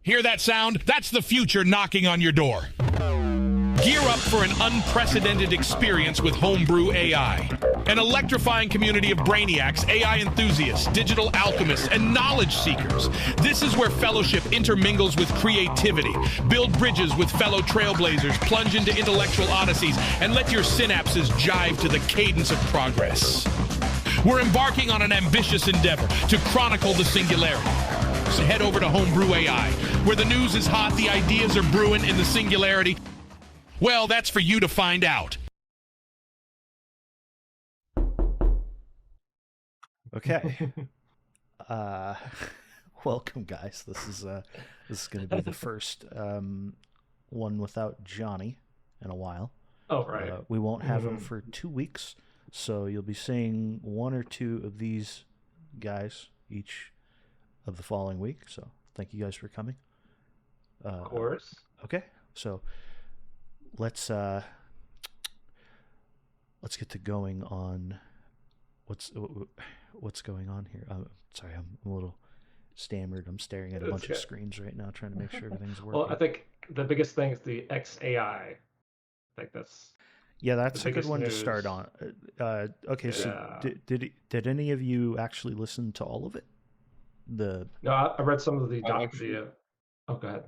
Hear that sound? That's the future knocking on your door. Gear up for an unprecedented experience with HomeBrew AI. An electrifying community of brainiacs, AI enthusiasts, digital alchemists, and knowledge seekers. This is where fellowship intermingles with creativity. Build bridges with fellow trailblazers, plunge into intellectual odysseys, and let your synapses jive to the cadence of progress. We're embarking on an ambitious endeavor to chronicle the singularity. So head over to HomeBrew AI, where the news is hot, the ideas are brewing in the singularity. Well, that's for you to find out. Okay. Welcome, guys. This is going to be the first one without Johnny in a while. Oh, right. We won't have him for 2 weeks, so you'll be seeing one or two of these guys each of the following week. So thank you guys for coming. Of course. Okay, so let's get to going on what's going on here. Sorry, I'm a little stammered. I'm staring at a bunch of screens right now, trying to make sure everything's working. Well, I think the biggest thing is the XAI. I think that's a good one to start on. Okay, so did any of you actually listen to all of it? No, I read some of the oh, go ahead.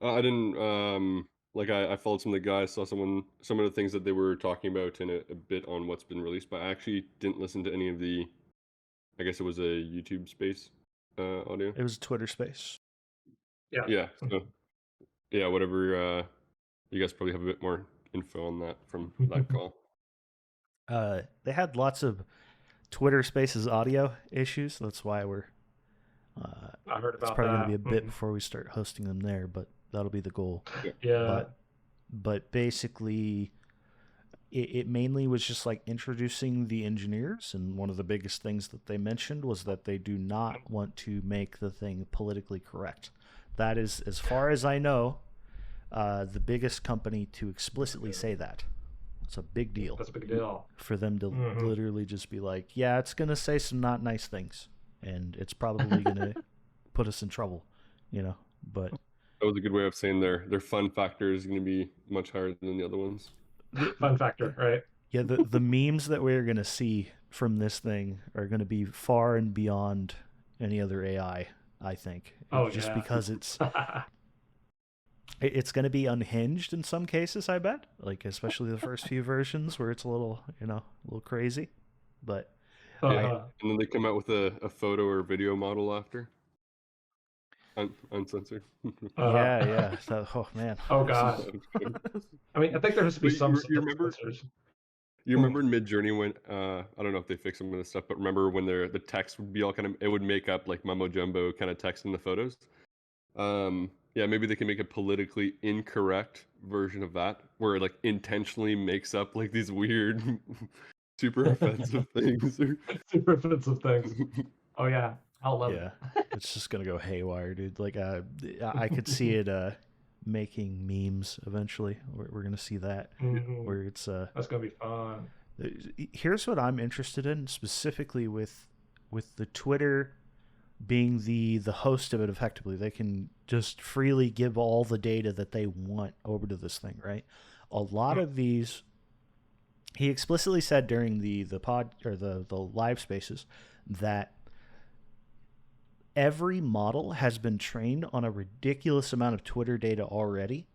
I didn't. I followed some of the guys, saw some of the things that they were talking about in a bit on what's been released, but I actually didn't listen to any of the. I guess it was a YouTube space audio. It was a Twitter space. Yeah. Yeah. So, yeah. Whatever. You guys probably have a bit more info on that from that call. They had lots of Twitter Spaces audio issues. That's why we're. I heard about it's probably that. going to be a bit before we start hosting them there, but that'll be the goal. Yeah. But basically, it mainly was just like introducing the engineers, and one of the biggest things that they mentioned was that they do not want to make the thing politically correct. That is, as far as I know, the biggest company to explicitly say that. It's a big deal. That's a big deal. For them to literally just be like, yeah, it's going to say some not nice things, and it's probably going to put us in trouble, but... That was a good way of saying their fun factor is going to be much higher than the other ones. Fun factor, right? Yeah, the memes that we're going to see from this thing are going to be far and beyond any other AI, I think. Just because it's it's going to be unhinged in some cases, I bet. Like, especially the first few versions where it's a little, a little crazy. But and then they come out with a photo or video model after. Uncensored. Yeah. So, oh man. Oh god. I mean, I think there has to be some. You remember in Mid-Journey when I don't know if they fixed some of this stuff, but remember when the text would be all it would make up like mumbo jumbo kind of text in the photos. Yeah, maybe they can make a politically incorrect version of that, where it like intentionally makes up like these weird, super offensive things. Super offensive things. Oh yeah. I'll love it. It's just gonna go haywire, dude. Like, I could see it making memes eventually. We're gonna see that where it's that's gonna be fun. Here's what I'm interested in specifically with the Twitter being the host of it. Effectively, they can just freely give all the data that they want over to this thing, right? A lot of these, he explicitly said during the pod or the live spaces that every model has been trained on a ridiculous amount of Twitter data already,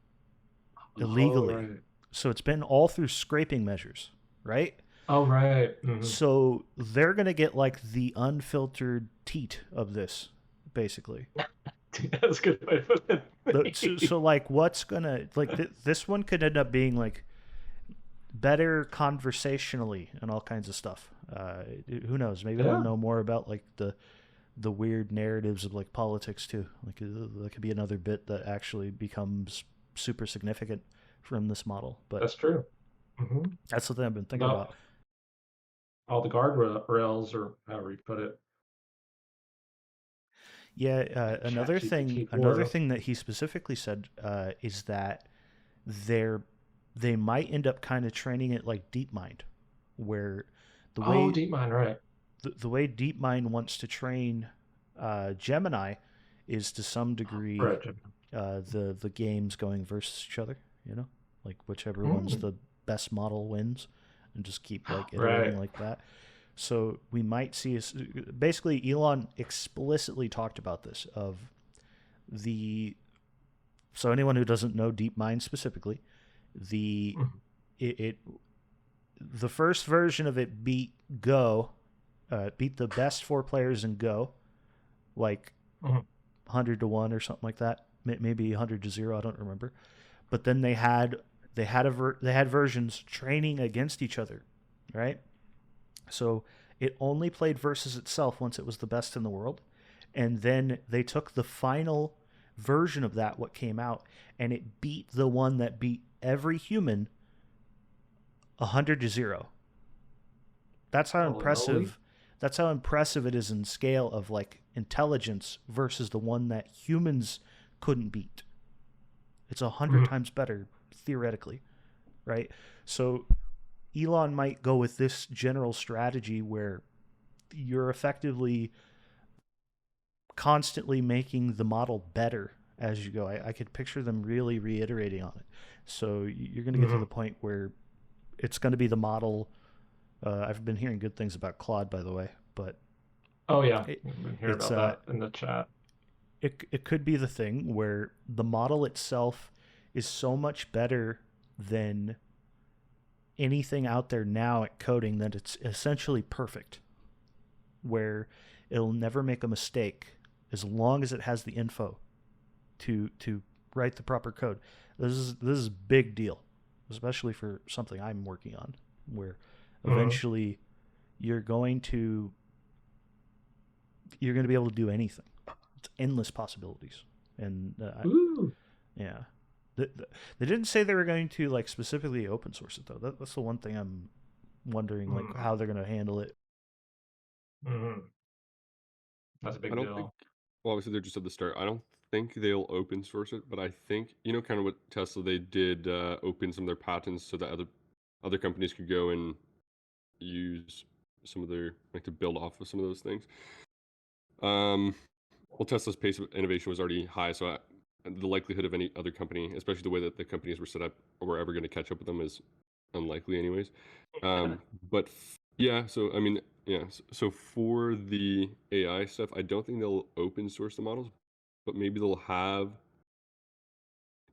illegally. Right. So it's been all through scraping measures, right? Oh, right. So they're going to get like the unfiltered teat of this, basically. That's a good way to put it. So like, what's going to, like, this one could end up being like better conversationally and all kinds of stuff. Who knows? Maybe they'll know more about like the weird narratives of like politics too. Like that could be another bit that actually becomes super significant from this model. But that's true. That's something I've been thinking about. All the guardrails, or however you put it. Yeah. Another thing that he specifically said is that they might end up kind of training it like DeepMind, where the way DeepMind, right? The way DeepMind wants to train Gemini is to some degree Right, Jim. the games going versus each other. You know, like whichever one's the best model wins, and just keep like iterating Right. like that. So we might see basically Elon explicitly talked about this of the. So anyone who doesn't know DeepMind specifically, the it the first version of it beat Go, beat the best 4 players in Go, like 100 to 1 or something like that, maybe 100 to 0. I don't remember. But then they had versions training against each other, right? So it only played versus itself once it was the best in the world, and then they took the final version of that, what came out, and it beat the one that beat every human 100 to 0. That's how impressive. Moly. That's how impressive it is in scale of like intelligence versus the one that humans couldn't beat. It's 100 times better theoretically, right? So Elon might go with this general strategy where you're effectively constantly making the model better as you go. I could picture them really reiterating on it. So you're going to get to the point where it's going to be the model. I've been hearing good things about Claude, by the way, but oh yeah, I've been hearing about that in the chat. It could be the thing where the model itself is so much better than anything out there now at coding that it's essentially perfect, where it'll never make a mistake as long as it has the info to write the proper code. This is a big deal, especially for something I'm working on, where eventually you're going to be able to do anything. It's endless possibilities, and yeah. They didn't say they were going to like specifically open source it though. That's the one thing I'm wondering, like how they're going to handle it. That's a big deal. Think, well, obviously they're just at the start. I don't think they'll open source it, but I think kind of what Tesla they did open some of their patents so that other companies could go and use some of their to build off of some of those things. Well, Tesla's pace of innovation was already high, so the likelihood of any other company, especially the way that the companies were set up, or ever going to catch up with them is unlikely anyways. But yeah, so I mean, yeah, so for the AI stuff, I don't think they'll open source the models, but maybe they'll have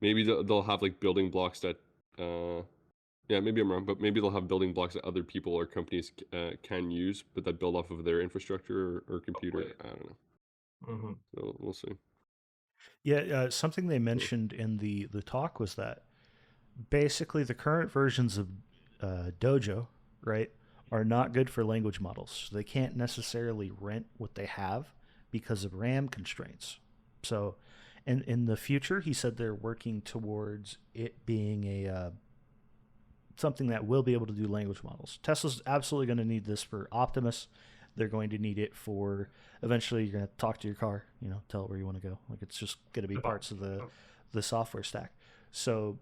like building blocks that yeah, maybe I'm wrong, but maybe they'll have building blocks that other people or companies can use, but that build off of their infrastructure or computer. I don't know. So we'll see. Yeah, something they mentioned in the talk was that basically the current versions of Dojo, right, are not good for language models. So they can't necessarily rent what they have because of RAM constraints. So in the future, he said they're working towards it being a something that will be able to do language models. Tesla's absolutely going to need this for Optimus. They're going to need it for eventually you're going to talk to your car, tell it where you want to go. Like it's just going to be parts of the software stack. So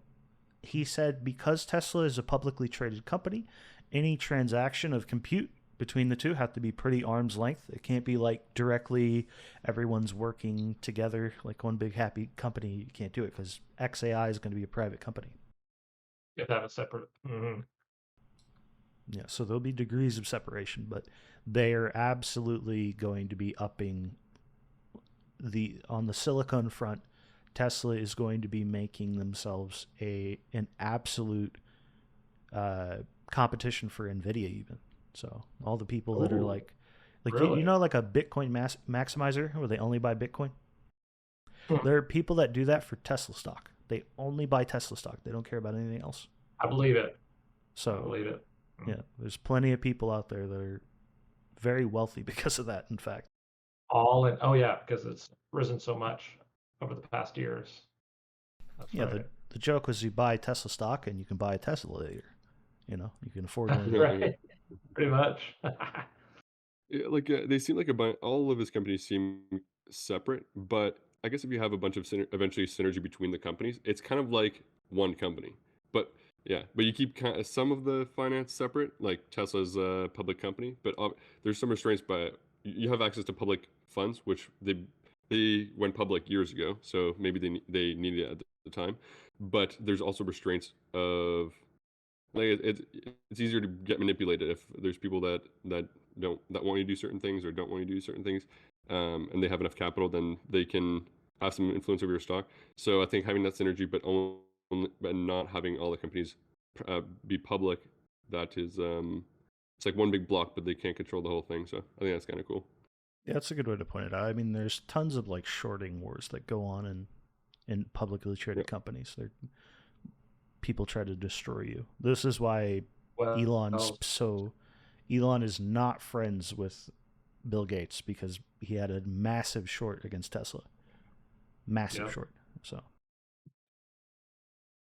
he said because Tesla is a publicly traded company, any transaction of compute between the two have to be pretty arm's length. It can't be like directly everyone's working together like one big happy company. You can't do it because XAI is going to be a private company. You have to have a separate. Yeah, so there'll be degrees of separation, but they are absolutely going to be upping on the silicon front. Tesla is going to be making themselves an absolute competition for NVIDIA even. So all the people that are like really? like a Bitcoin maximizer where they only buy Bitcoin. There are people that do that for Tesla stock. They only buy Tesla stock. They don't care about anything else. I believe it. So I believe it. Yeah, there's plenty of people out there that are very wealthy because of that, in fact. All in. Oh, yeah, because it's risen so much over the past years. That's right. The joke was you buy Tesla stock and you can buy a Tesla later. You can afford one. Right. Pretty much. Yeah, they seem like all of his companies seem separate, but I guess if you have a bunch of eventually synergy between the companies, it's kind of like one company. But yeah, but you keep some of the finance separate, like Tesla's a public company, but there's some restraints, but you have access to public funds, which they they went public years ago, so maybe they needed it at the time. But there's also restraints of like it's easier to get manipulated if there's people that want you to do certain things or don't want you to do certain things, and they have enough capital, then they can have some influence over your stock. So I think having that synergy, but not having all the companies be public, that is it's like one big block, but they can't control the whole thing. So I think that's kind of cool. Yeah, that's a good way to point it out. I mean, there's tons of like shorting wars that go on in publicly traded companies. People try to destroy you. This is why Elon is not friends with Bill Gates, because he had a massive short against Tesla. Massive short. So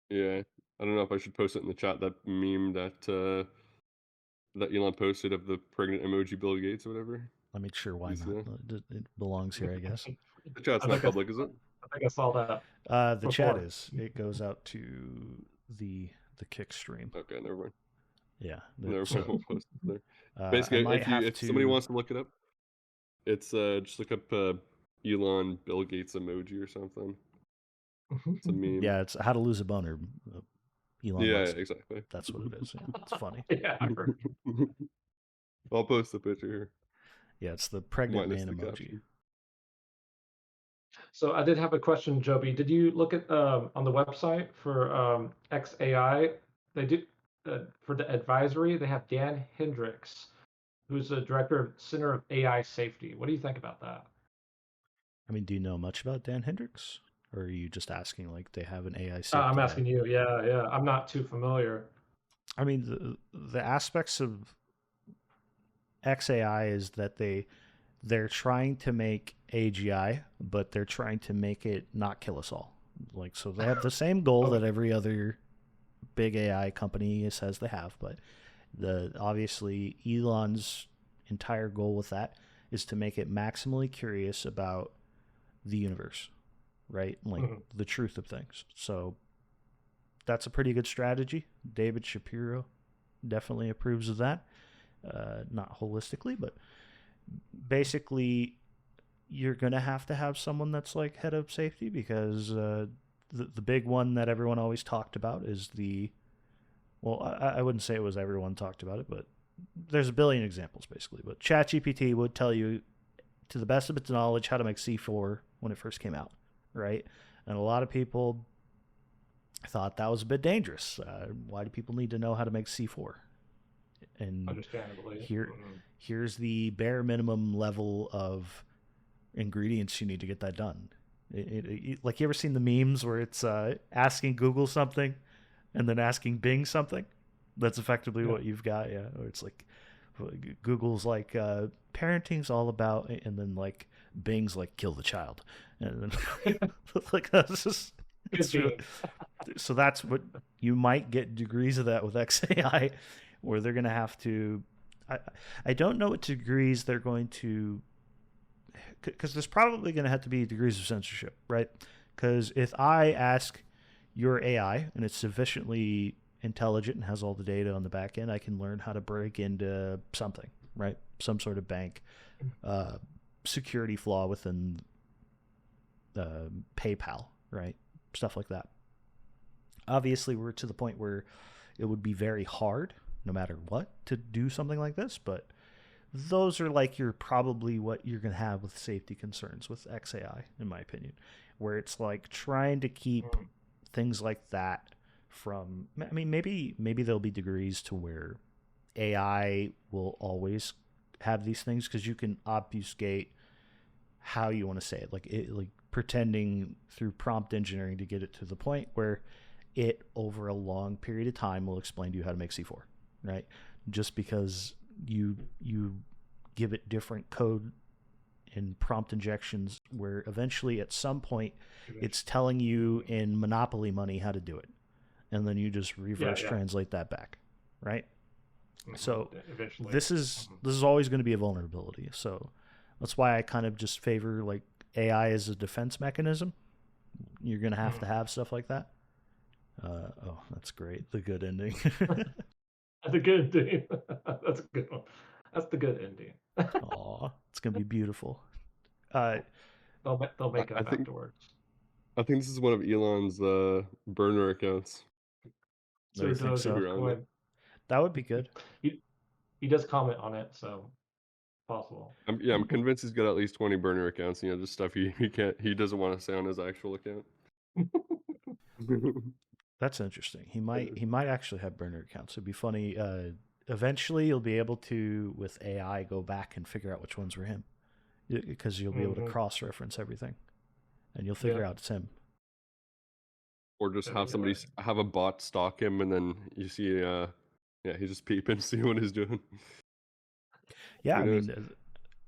yeah, I don't know if I should post it in the chat, that meme that Elon posted of the pregnant emoji Bill Gates or whatever. Let me sure why not. It belongs here, I guess. The chat's not public, is it? I think I saw that. The chat is. It goes out to the kick stream. Okay, never mind. Yeah. Never mind. We'll post it there. Basically, if somebody wants to look it up, it's just look up Elon Bill Gates emoji or something. It's a meme. Yeah, it's how to lose a boner. Elon Musk. Exactly. That's what it is. Yeah, it's funny. Yeah, I heard. I'll post the picture here. Yeah, it's the pregnant Minus man the emoji. caption. So I did have a question, Joby. Did you look at on the website for XAI? They do for the advisory. They have Dan Hendricks, who's the director of Center of AI Safety. What do you think about that? I mean, do you know much about Dan Hendricks, or are you just asking like they have an AI safety I'm guy? asking you. Yeah. I'm not too familiar. I mean, the aspects of XAI is that they're trying to make AGI, but they're trying to make it not kill us all. Like, so they have the same goal that every other big AI company says they have, but obviously Elon's entire goal with that is to make it maximally curious about the universe, right? Like the truth of things. So that's a pretty good strategy. David Shapiro definitely approves of that. Not holistically, but basically you're going to have someone that's like head of safety, because the big one that everyone always talked about is I wouldn't say it was everyone talked about it, but there's a billion examples basically. But ChatGPT would tell you, to the best of its knowledge, how to make C4 when it first came out, right? And a lot of people thought that was a bit dangerous. Why do people need to know how to make C4? And understandably, here's the bare minimum level of ingredients you need to get that done. Like, you ever seen the memes where it's asking Google something and then asking Bing something? That's effectively what you've got. Yeah, or it's like Google's like parenting's all about, and then like Bing's like kill the child, and then like that's just. So that's what you might get degrees of that with XAI, where they're going to have to. I don't know what degrees they're going to, because there's probably going to have to be degrees of censorship, right? Because if I ask your AI and it's sufficiently intelligent and has all the data on the back end, I can learn how to break into something, right? Some sort of bank, security flaw within PayPal, right? Stuff like that. Obviously, we're to the point where it would be very hard, no matter what, to do something like this, but those are like probably what you're going to have with safety concerns with XAI, in my opinion, where it's like trying to keep things like that from, I mean, maybe there'll be degrees to where AI will always have these things, because you can obfuscate how you want to say it, like pretending through prompt engineering to get it to the point where it, over a long period of time, will explain to you how to make C4, right? Just because you give it different code and prompt injections, where eventually at some point it's telling you in Monopoly money how to do it, and then you just reverse translate that back, right? So eventually this is always going to be a vulnerability. So that's why I kind of just favor like AI as a defense mechanism. You're going to have stuff like that. Oh, that's great. The good ending. The good ending. That's a good one. That's the good ending. Aw, it's going to be beautiful. They'll make it I up think afterwards. I think this is one of Elon's burner accounts. No, you Sir think so? Dogecoin. That would be good. He does comment on it, so possible. I'm convinced he's got at least 20 burner accounts. You know, just stuff he doesn't want to say on his actual account. That's interesting. He might actually have burner accounts. It'd be funny. Eventually, you'll be able to, with AI, go back and figure out which ones were him, because you'll be able to cross-reference everything, and you'll figure out it's him. Or just have somebody have a bot stalk him, and then you see, he's just peeping, see what he's doing. Yeah, I mean,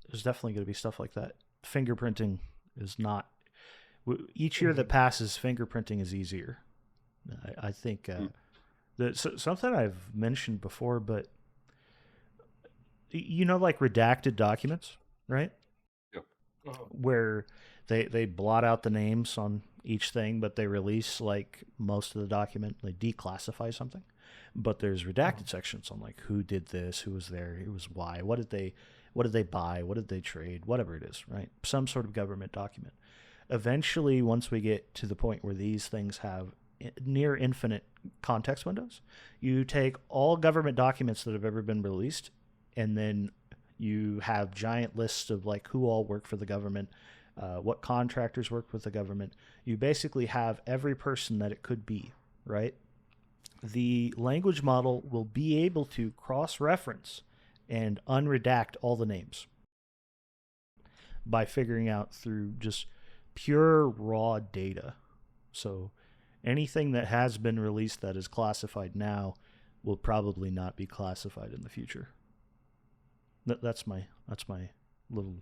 there's definitely going to be stuff like that. Fingerprinting is not. Each year that passes, fingerprinting is easier. I think something I've mentioned before, but you know, like redacted documents, right? Yeah. Where they blot out the names on each thing, but they release like most of the document. They declassify something, but there's redacted sections on like who did this, who was there, who was why, what did they buy, what did they trade, whatever it is, right? Some sort of government document. Eventually, once we get to the point where these things have near infinite context windows, you take all government documents that have ever been released, and then you have giant lists of like who all work for the government, what contractors work with the government. You basically have every person that it could be, right? The language model will be able to cross-reference and unredact all the names by figuring out through just pure raw data. So anything that has been released that is classified now will probably not be classified in the future. That's my little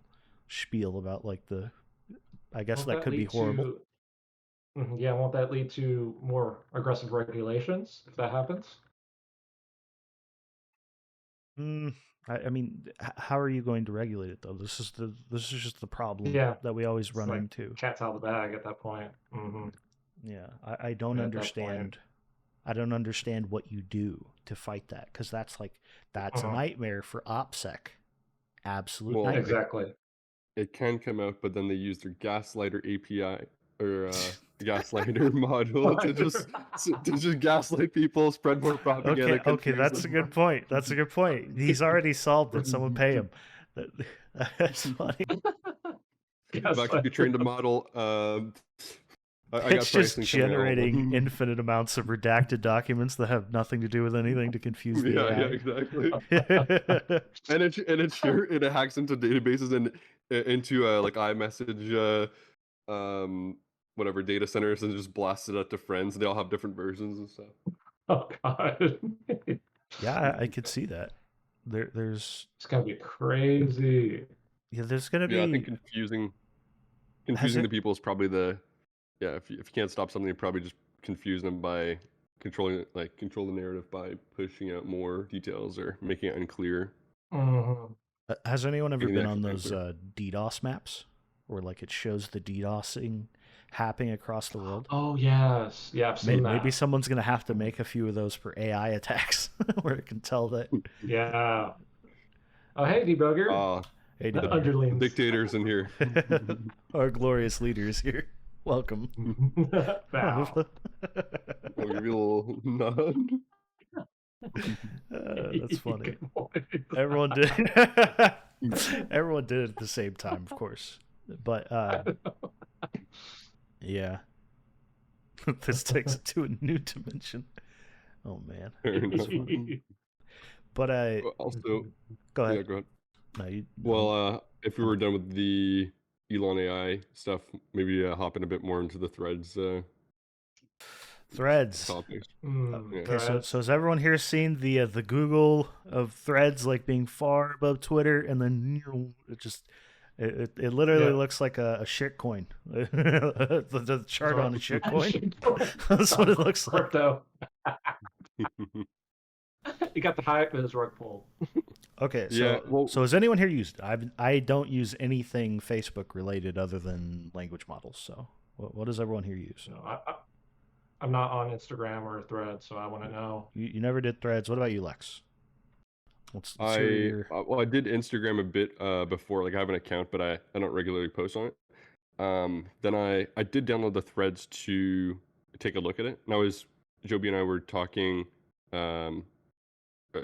spiel about like the. I guess that could be horrible. Yeah, won't that lead to more aggressive regulations if that happens? I mean, how are you going to regulate it though? This is just the problem that we always run into. Cat's out of the bag at that point. Yeah, I don't understand. I don't understand what you do to fight that, because that's a nightmare for OPSEC. Absolute nightmare. Exactly. It can come out, but then they use their Gaslighter API or Gaslighter module to just gaslight people, spread more propaganda. Okay, that's a good point. That's a good point. He's already solved it. Someone pay him. That's funny. I've actually trained a model. It's just generating infinite amounts of redacted documents that have nothing to do with anything to confuse the AI. Yeah, exactly. and it hacks into databases and into like iMessage, whatever data centers, and just blasts it out to friends. They all have different versions and stuff. Oh God. Yeah, I could see that. There's. It's gonna be crazy. Yeah, there's gonna be. Yeah, I think confusing the people is probably the. Yeah, if you can't stop something, you probably just confuse them by control the narrative by pushing out more details or making it unclear. Has anyone ever been on those DDoS maps where like it shows the DDoSing happening across the world? Oh yes, yeah, I've seen that. Maybe someone's gonna have to make a few of those for AI attacks where it can tell that. Yeah. Oh hey, debugger. Hey, the underlings. Dictators in here. Our glorious leaders here. Welcome. Bow. I'll give you a little nod. That's funny. Everyone did. Everyone did it at the same time, of course. But yeah, this takes it to a new dimension. Oh man. But also, go ahead. Yeah, go ahead. No, well, if we were done with the Elon AI stuff, maybe hop in a bit more into the threads. Threads. Topics. Okay, so has everyone here seen the Google of threads like being far above Twitter, and then it literally looks like a shit coin. the chart on a shit coin. That's what it looks like. Crypto. You got the hype, but it's rug pulled. Okay, so has anyone here used it? I don't use anything Facebook related other than language models. So what does everyone here use? No, I'm not on Instagram or Threads, so I want to know. You never did Threads. What about you, Lex? I did Instagram a bit before. Like I have an account, but I don't regularly post on it. Then I did download the threads to take a look at it. Now, Joby and I were talking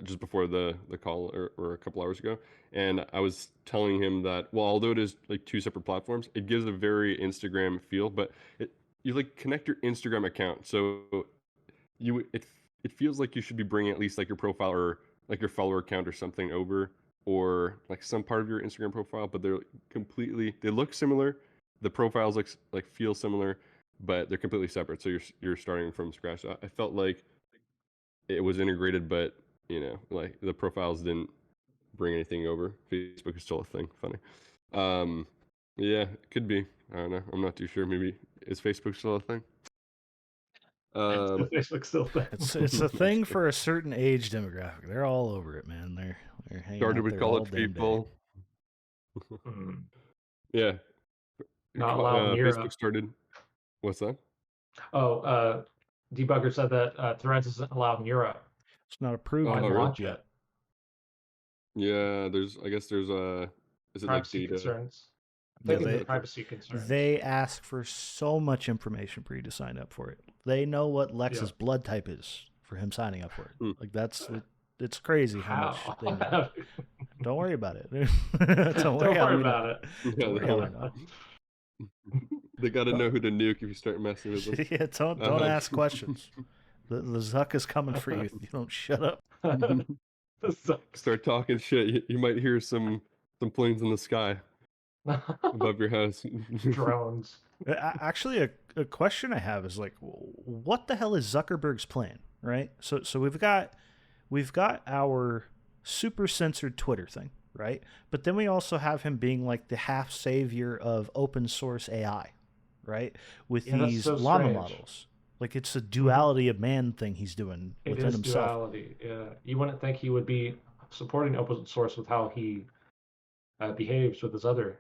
just before the call or a couple hours ago, and I was telling him that, well, although it is like two separate platforms, it gives a very Instagram feel, but you like connect your Instagram account, so it feels like you should be bringing at least like your profile or like your follower account or something over, or like some part of your Instagram profile, but they look similar. The profiles like feel similar, but they're completely separate. So you're starting from scratch. I felt like it was integrated, but like the profiles didn't bring anything over. Facebook is still a thing. Funny. Yeah, it could be. I don't know. I'm not too sure. Maybe is Facebook still a thing? Facebook still thing. It's a thing for a certain age demographic. They're all over it, man. They're hanging Started out with there all college damn people. Mm. Yeah. Not allowed Mira. Facebook started. What's that? Oh, Debugger said that Threads isn't allowed Mira. It's not approved Go ahead and really? launch it. Yeah, I guess there's is it like Privacy data? concerns. I'm Yeah, thinking they- the privacy concerns. They ask for so much information for you to sign up for it. They know what Lex's Yeah. blood type is for him signing up for it. Hmm. Like it's crazy how much How? they know. Don't worry about it. Don't Don't worry how we know. about it. Yeah, Don't worry how we know. they got to know who to nuke if you start messing with them. Yeah, don't ask questions. The Zuck is coming for you if you don't shut up. Start talking shit. You might hear some planes in the sky above your house. Drones. Actually, a question I have is like, what the hell is Zuckerberg's plan, right? So we've got our super censored Twitter thing, right? But then we also have him being like the half savior of open source AI, right? With these so llama strange. models. Like it's a duality of man thing he's doing It within is himself. duality. Yeah, you wouldn't think he would be supporting open source with how he behaves with his other.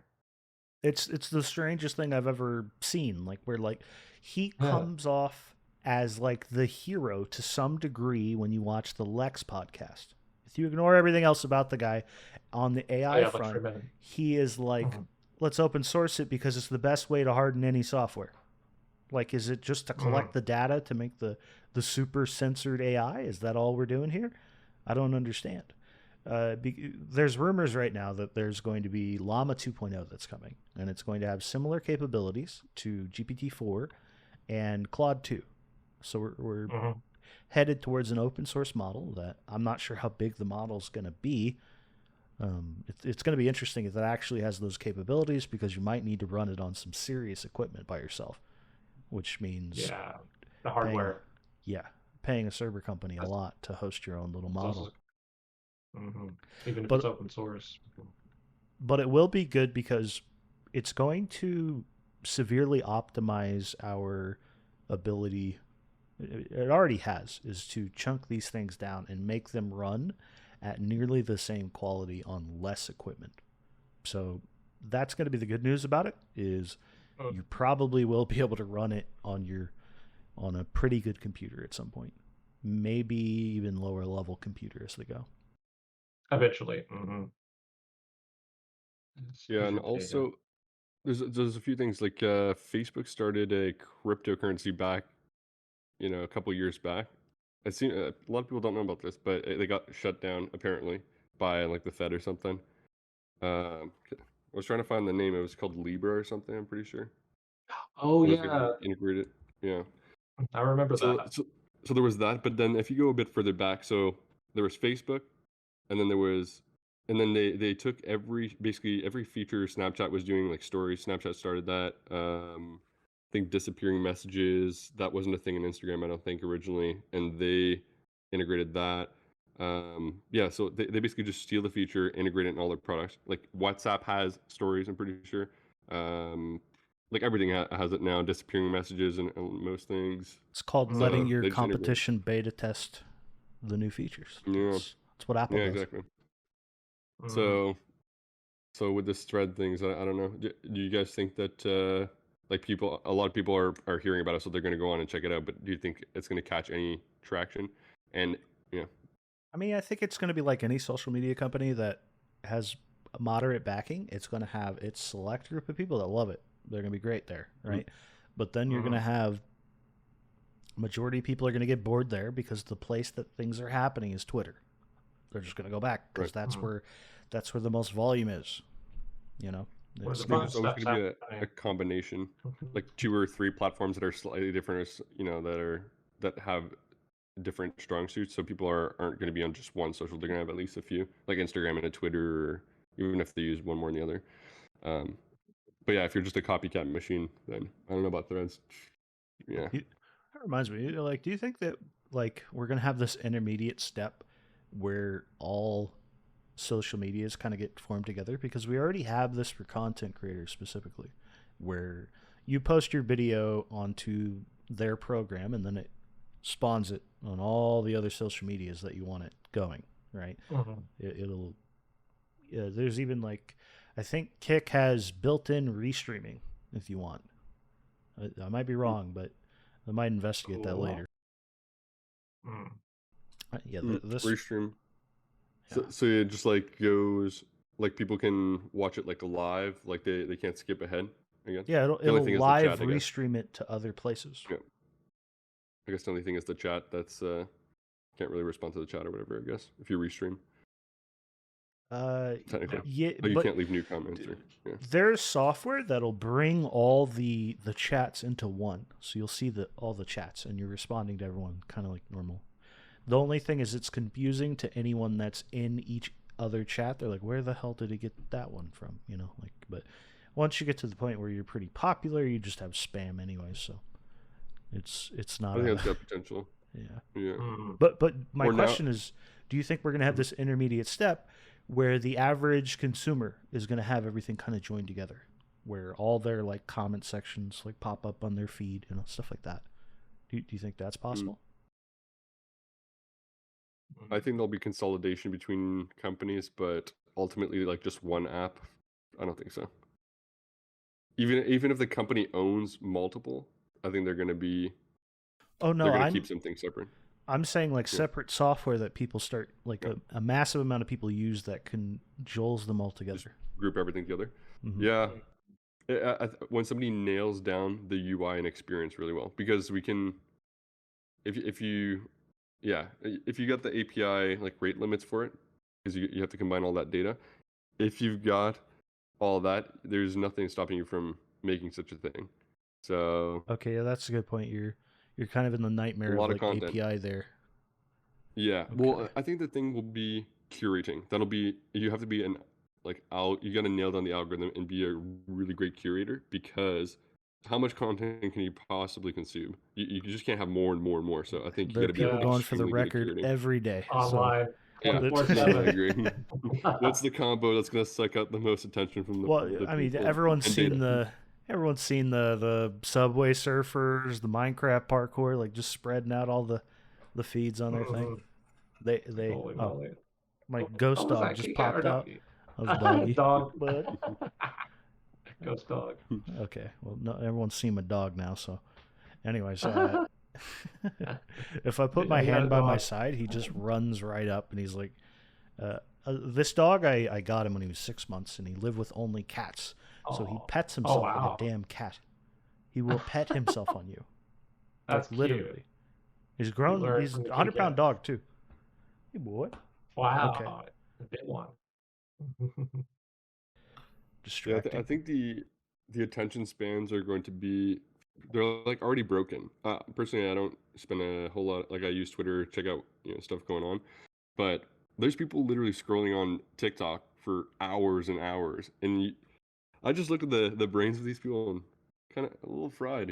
It's the strangest thing I've ever seen. Like where like he Yeah. comes off as like the hero to some degree when you watch the Lex podcast. If you ignore everything else about the guy on the AI Yeah, front, Freeman. he is like, let's open source it because it's the best way to harden any software. Like, is it just to collect the data to make the super censored AI? Is that all we're doing here? I don't understand. There's rumors right now that there's going to be Llama 2.0 that's coming, and it's going to have similar capabilities to GPT-4 and Claude 2. So we're headed towards an open source model that I'm not sure how big the model's going to be. It's going to be interesting if it actually has those capabilities because you might need to run it on some serious equipment by yourself, which means the hardware. Paying a server company a lot to host your own little model. Even if But- it's open source. But it will be good because it's going to severely optimize our ability. It already has, is to chunk these things down and make them run at nearly the same quality on less equipment. So that's going to be the good news about it, is you probably will be able to run it on a pretty good computer at some point. Maybe even lower level computer as they go. Eventually. Yeah, and also there's a few things like Facebook started a cryptocurrency back, a couple years back. I've seen a lot of people don't know about this, but they got shut down apparently by like the Fed or something. I was trying to find the name. It was called Libra or something. I'm pretty sure. Oh It was gonna yeah, be integrated. Yeah. I remember So, that. so there was that, but then if you go a bit further back, so there was Facebook, and then they took basically every feature Snapchat was doing, like stories. Snapchat started that. I think disappearing messages, that wasn't a thing in Instagram, I don't think, originally, and they integrated that. Yeah, so they basically just steal the feature, integrate it in all their products. Like WhatsApp has stories, I'm pretty sure. Like everything has it now, disappearing messages and most things. It's called So letting they your just integrate it. competition beta test the new features. Yeah. That's what Apple Yeah, does. exactly. So with this thread things, I don't know. Do you guys think that like a lot of people are hearing about it, so they're going to go on and check it out? But do you think it's going to catch any traction? And I mean, I think it's going to be like any social media company that has a moderate backing. It's going to have its select group of people that love it, They're going to be great there, right? But then you're going to have majority of people are going to get bored there because the place that things are happening is Twitter. They're just going to go back because that's where the most volume is. You know, There's always going to be a combination, like 2 or 3 platforms that are slightly different, you know, that have different strong suits. So people aren't going to be on just one social. They're going to have at least a few, like Instagram and a Twitter, or even if they use one more than the other. But yeah, if you're just a copycat machine, then I don't know about Threads. Yeah. That reminds me, like, do you think that, like, we're going to have this intermediate step where all social medias kind of get formed together? Because we already have this for content creators specifically, where you post your video onto their program and then it spawns it on all the other social medias that you want it going, right? It'll there's even, like, I think Kick has built-in restreaming if you want. I might be wrong, but I might investigate that later. Yeah, this restream. Yeah. So it just like goes, like people can watch it like live, like they can't skip ahead again. Yeah, it'll live restream it to other places. Yeah. I guess the only thing is the chat. That's can't really respond to the chat or whatever. I guess if you restream. Technically, yeah, you can't leave new comments. There's software that'll bring all the chats into one, so you'll see all the chats, and you're responding to everyone kind of like normal. The only thing is, it's confusing to anyone that's in each other chat. They're like, "Where the hell did he get that one from?" You know, like. But once you get to the point where you're pretty popular, you just have spam anyway, so it's not. I think it's got potential. Yeah. But my question is, do you think we're gonna have this intermediate step where the average consumer is going to have everything kind of joined together, where all their like comment sections like pop up on their feed, you know, stuff like that? Do you think that's possible? I think there'll be consolidation between companies, but ultimately, like just one app, I don't think so. Even if the company owns multiple, I think they're going to be. Oh no, they're going to keep something separate. I'm saying like separate software that people start, like a massive amount of people use that conjoles them all together. Just group everything together. Yeah. When somebody nails down the UI and experience really well, because we can, if you got the API like rate limits for it, because you have to combine all that data. If you've got all that, there's nothing stopping you from making such a thing. So okay, yeah, that's a good point. You're kind of in the nightmare of like API there. Yeah. Okay. Well, I think the thing will be curating. That'll be, you have to be you got to nail down the algorithm and be a really great curator, because how much content can you possibly consume? You just can't have more and more and more. So I think there are people going for the record every day. Online. Yeah, I agree. What's the combo that's going to suck out the most attention from the? Well, I mean, everyone's seen the Subway Surfers, the Minecraft parkour, like just spreading out all the feeds on their thing. They my ghost dog just popped out. That was doggy. Dog. But ghost dog. Okay, well, no, everyone's seen my dog now. So, anyways, if I put my hand by my side, he just runs right up, and he's like, "This dog, I got him when he was 6 months, and he lived with only cats." So he pets himself like a damn cat. He will pet himself on you. That's like, literally. Cute. He's grown. He's a 100-pound dog too. Hey boy. Wow. Okay. A big one. Distracting. Yeah, I think the attention spans are going to be, they're like already broken. Personally, I don't spend a whole lot, like I use Twitter, check out stuff going on, but there's people literally scrolling on TikTok for hours and hours, and I just look at the brains of these people and kind of a little fried,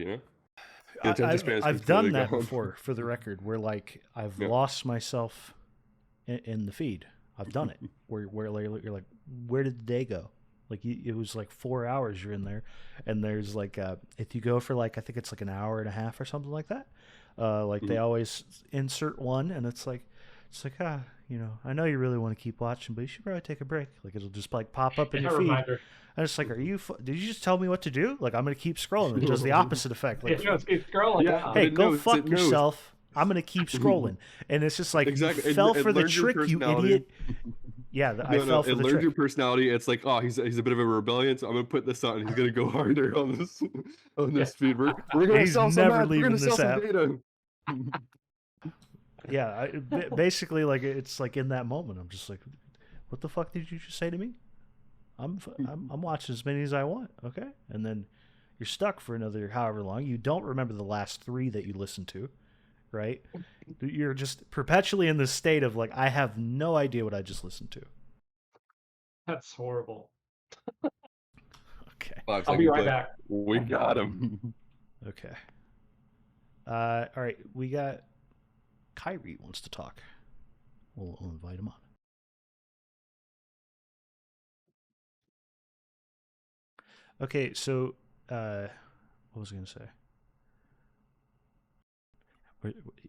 I've done that before, for the record, where like I've lost myself in the feed. I've done it where you're like, where did the day go? Like it was like 4 hours you're in there, and there's like if you go for like, I think it's like an hour and a half or something like that. They always insert one, and it's like I know you really want to keep watching, but you should probably take a break. Like it'll just like pop up in your feed. Reminder. And it's like, did you just tell me what to do? Like I'm gonna keep scrolling. It does the opposite effect. Like, keep scrolling. Yeah. Hey, go fuck yourself. I'm gonna keep scrolling. And it's just like, exactly. You fell for the trick, you idiot. Yeah, I No, fell it for the learns trick. your personality. It's like, oh, he's a bit of a rebellion, so I'm gonna put this on. And he's gonna go harder on this on Yeah. this feed. We're gonna He's sell some never ads. We're leaving gonna sell this some app. data. Yeah, basically, like it's like in that moment, I'm just like, what the fuck did you just say to me? I'm watching as many as I want, okay? And then you're stuck for another however long. You don't remember the last 3 that you listened to, right? You're just perpetually in this state of like, I have no idea what I just listened to. That's horrible. Okay. 5 I'll be seconds right later, back. we got him. Okay. All right. We got Kyrie wants to talk. We'll invite him on. Okay. So, what was I going to say?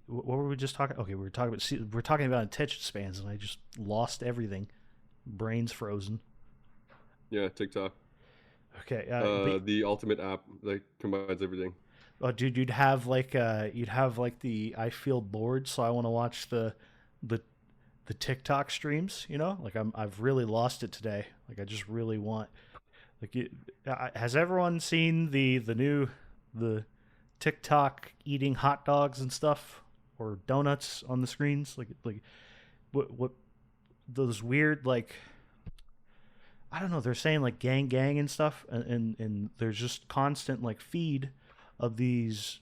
What were we just talking? Okay, we were talking about attention spans, and I just lost everything. Brains frozen. Yeah, TikTok. Okay. The ultimate app that combines everything. Oh, dude, you'd have like the I feel bored, so I want to watch the the TikTok streams. You know, like I've really lost it today. Like I just really want like has everyone seen the TikTok eating hot dogs and stuff or donuts on the screens? Like what those weird like I don't know. They're saying like gang and stuff, and there's just constant like feed of these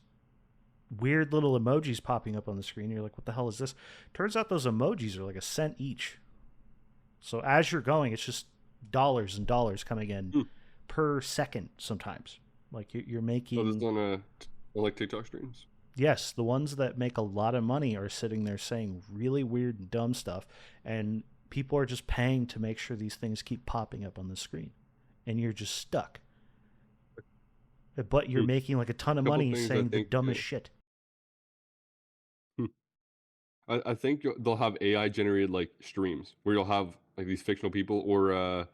weird little emojis popping up on the screen. You're like, what the hell is this? Turns out those emojis are like a cent each. So as you're going, it's just dollars and dollars coming in per second sometimes. Like you're making. Oh, this is on like TikTok streams. Yes, the ones that make a lot of money are sitting there saying really weird and dumb stuff, and people are just paying to make sure these things keep popping up on the screen, and you're just stuck. But you're making like a ton of money saying the dumbest shit. I think they'll have AI generated like streams where you'll have like these fictional people, or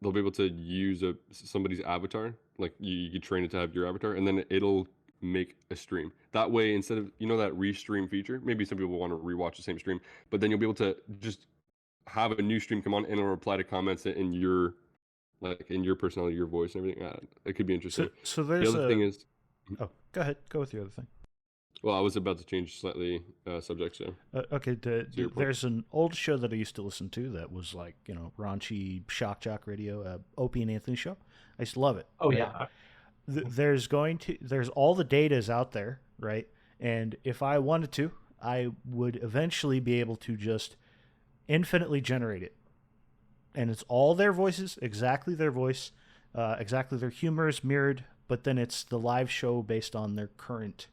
they'll be able to use somebody's avatar. Like you could train it to have your avatar, and then it'll make a stream. That way, instead of that restream feature, maybe some people want to rewatch the same stream, but then you'll be able to just have a new stream come on and it'll reply to comments in your personality, your voice, and everything. It could be interesting. So there's the other thing is. Oh, go ahead. Go with the other thing. Well, I was about to change slightly subject, so. Okay, there's an old show that I used to listen to that was like, raunchy shock jock radio, Opie and Anthony show. I used to love it. Oh, right? yeah. There's all the data is out there, right? And if I wanted to, I would eventually be able to just infinitely generate it. And it's all their voices, exactly their voice, exactly their humor is mirrored, but then it's the live show based on their current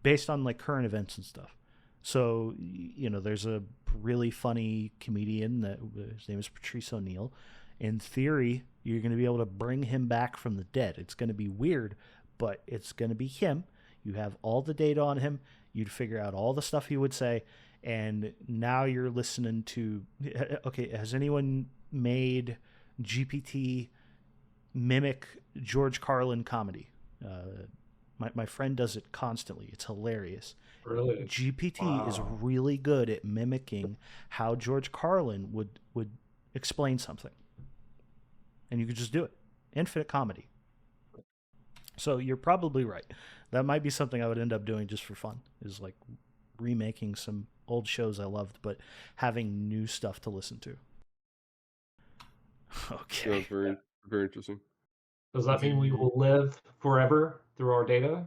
based on like current events and stuff. So, there's a really funny comedian that his name is Patrice O'Neill. In theory, you're going to be able to bring him back from the dead. It's going to be weird, but it's going to be him. You have all the data on him. You'd figure out all the stuff he would say. And now you're listening to, okay, has anyone made GPT mimic George Carlin comedy? My friend does it constantly. It's hilarious. Really? GPT is really good at mimicking how George Carlin would explain something. And you could just do it. Infinite comedy. So you're probably right. That might be something I would end up doing just for fun, is like remaking some old shows I loved, but having new stuff to listen to. Okay. That's very, very interesting. Does that mean we will live forever through our data?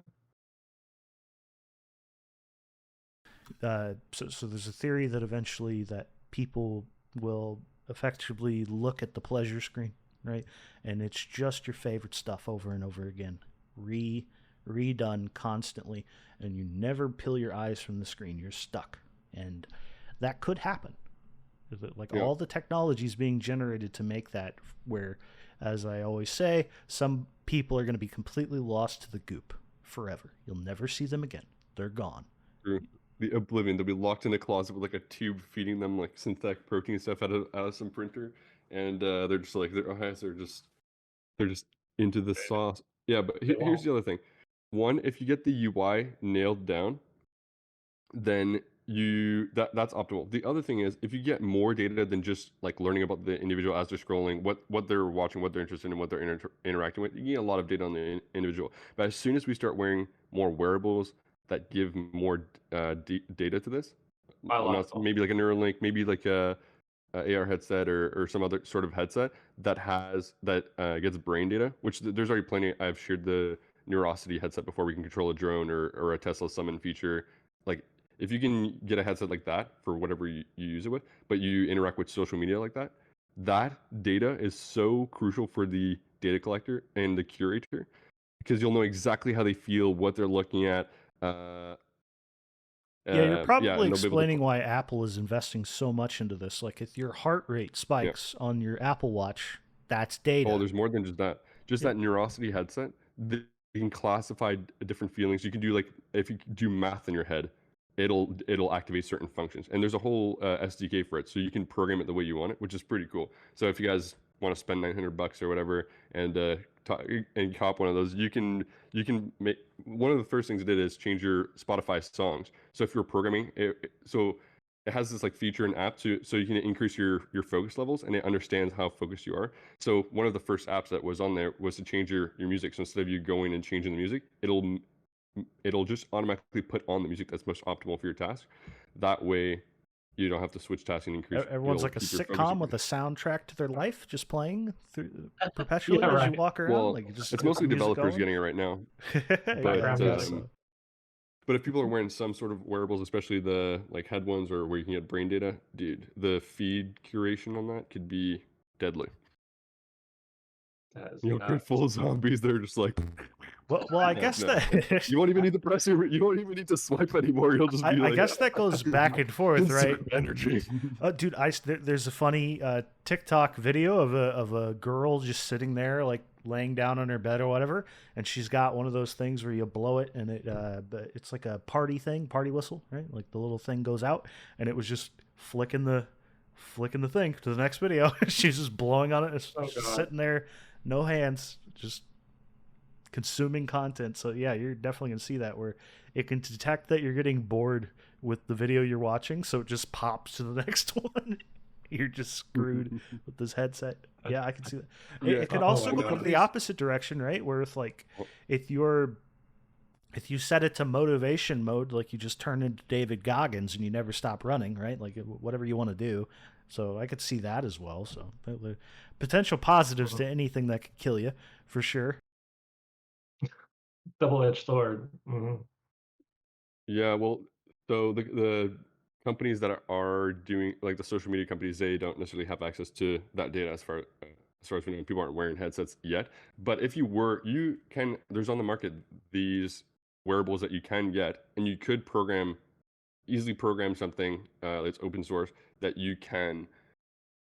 So there's a theory that eventually that people will effectively look at the pleasure screen, right? And it's just your favorite stuff over and over again, redone constantly, and you never peel your eyes from the screen. You're stuck, and that could happen. Like all the technology is being generated to make that where, as I always say, some people are going to be completely lost to the goop forever. You'll never see them again. They're gone. True. The oblivion. They'll be locked in a closet with like a tube feeding them like synthetic protein stuff out of some printer, and they're just like their eyes are they're just into the sauce. Yeah, but here's the other thing. One, if you get the UI nailed down, then that's optimal. The other thing is if you get more data than just like learning about the individual as they're scrolling, what they're watching, what they're interested in, what they're interacting with, you get a lot of data on the individual. But as soon as we start wearing more wearables that give more data to this, maybe like a Neuralink, maybe like a AR headset or some other sort of headset that gets brain data, which there's already plenty. I've shared the Neurosity headset before. We can control a drone or a Tesla summon feature. Like if you can get a headset like that for whatever you use it with, but you interact with social media like that, that data is so crucial for the data collector and the curator because you'll know exactly how they feel, what they're looking at. Yeah, you're probably and they'll be able to explaining why Apple is investing so much into this. Like, if your heart rate spikes on your Apple Watch, that's data. Oh, there's more than just that. Just that Neurosity headset, they can classify different feelings. You can do like if you do math in your head, it'll activate certain functions, and there's a whole SDK for it, so you can program it the way you want it, which is pretty cool. So if you guys want to spend $900 or whatever and cop one of those, you can make one of the first things it did is change your Spotify songs. So if you're programming, it has this like feature and app so you can increase your focus levels, and it understands how focused you are. So one of the first apps that was on there was to change your music. So instead of you going and changing the music, it'll just automatically put on the music that's most optimal for your task. That way you don't have to switch tasks and increase. Everyone's like a sitcom with a soundtrack to their life just playing through perpetually as you walk around. Well, like just it's mostly developers getting it right now. But if people are wearing some sort of wearables, especially the like head ones or where you can get brain data, dude, the feed curation on that could be deadly. You'll get full zombies. They're just like. Well, I guess that you won't even need to press your. You won't even need to swipe anymore. You'll just be I guess that goes back and forth, right? Energy. Dude, there's a funny TikTok video of a girl just sitting there, like laying down on her bed or whatever, and she's got one of those things where you blow it, and it's like a party whistle, right? Like the little thing goes out, and it was just flicking the thing to the next video. She's just blowing on it. It's just sitting there, no hands, just consuming content. So yeah, you're definitely gonna see that where it can detect that you're getting bored with the video you're watching, so it just pops to the next one. You're just screwed with this headset. Yeah, I can see that. It could also go the opposite direction, right? Where it's like if you set it to motivation mode, like you just turn into David Goggins and you never stop running, right? Like whatever you want to do. So I could see that as well. So potential positives to anything that could kill you, for sure. Double-edged sword. Mm-hmm. Yeah, well, so the companies that are doing like the social media companies, they don't necessarily have access to that data as far as we know. People aren't wearing headsets yet. But if you can. There's on the market these wearables that you can get, and you could easily program something that's open source that you can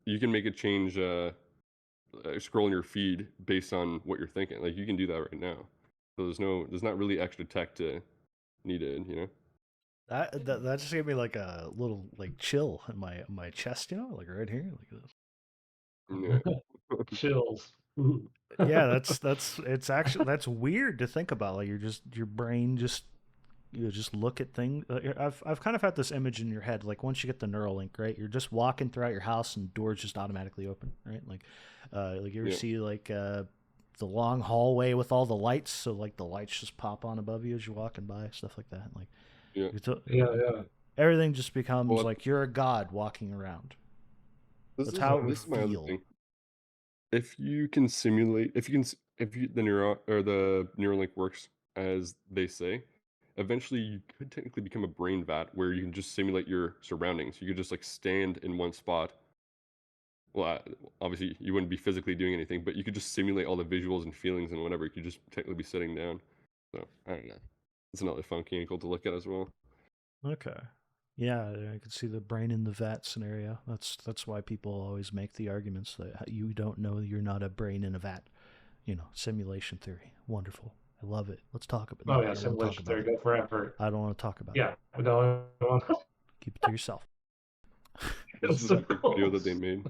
make it change scrolling your feed based on what you're thinking. Like you can do that right now. So there's not really extra tech needed, you know. That just gave me like a little like chill in my chest, you know, like right here, like this. Yeah. Chills. Yeah, it's actually that's weird to think about. Like your brain just look at things. I've kind of had this image in your head, like once you get the Neuralink, right? You're just walking throughout your house and doors just automatically open, right? Like you ever see like the long hallway with all the lights, so like the lights just pop on above you as you're walking by, stuff like that. Like everything just becomes like you're a god walking around. That's how it would feel. If you can simulate, the Neuralink works as they say, eventually you could technically become a brain vat where you can just simulate your surroundings. You could just like stand in one spot. Well, obviously you wouldn't be physically doing anything, but you could just simulate all the visuals and feelings and whatever. You could just technically be sitting down. So I don't know. It's another funky angle to look at as well. Okay. Yeah, I could see the brain in the vat scenario. That's why people always make the arguments that you don't know you're not a brain in a vat. You know, simulation theory. Wonderful. I love it. Let's talk about it. Simulation theory. Go forever. I don't want to talk about it. Yeah, we don't want to. Keep it to yourself. This is a quick video that they made.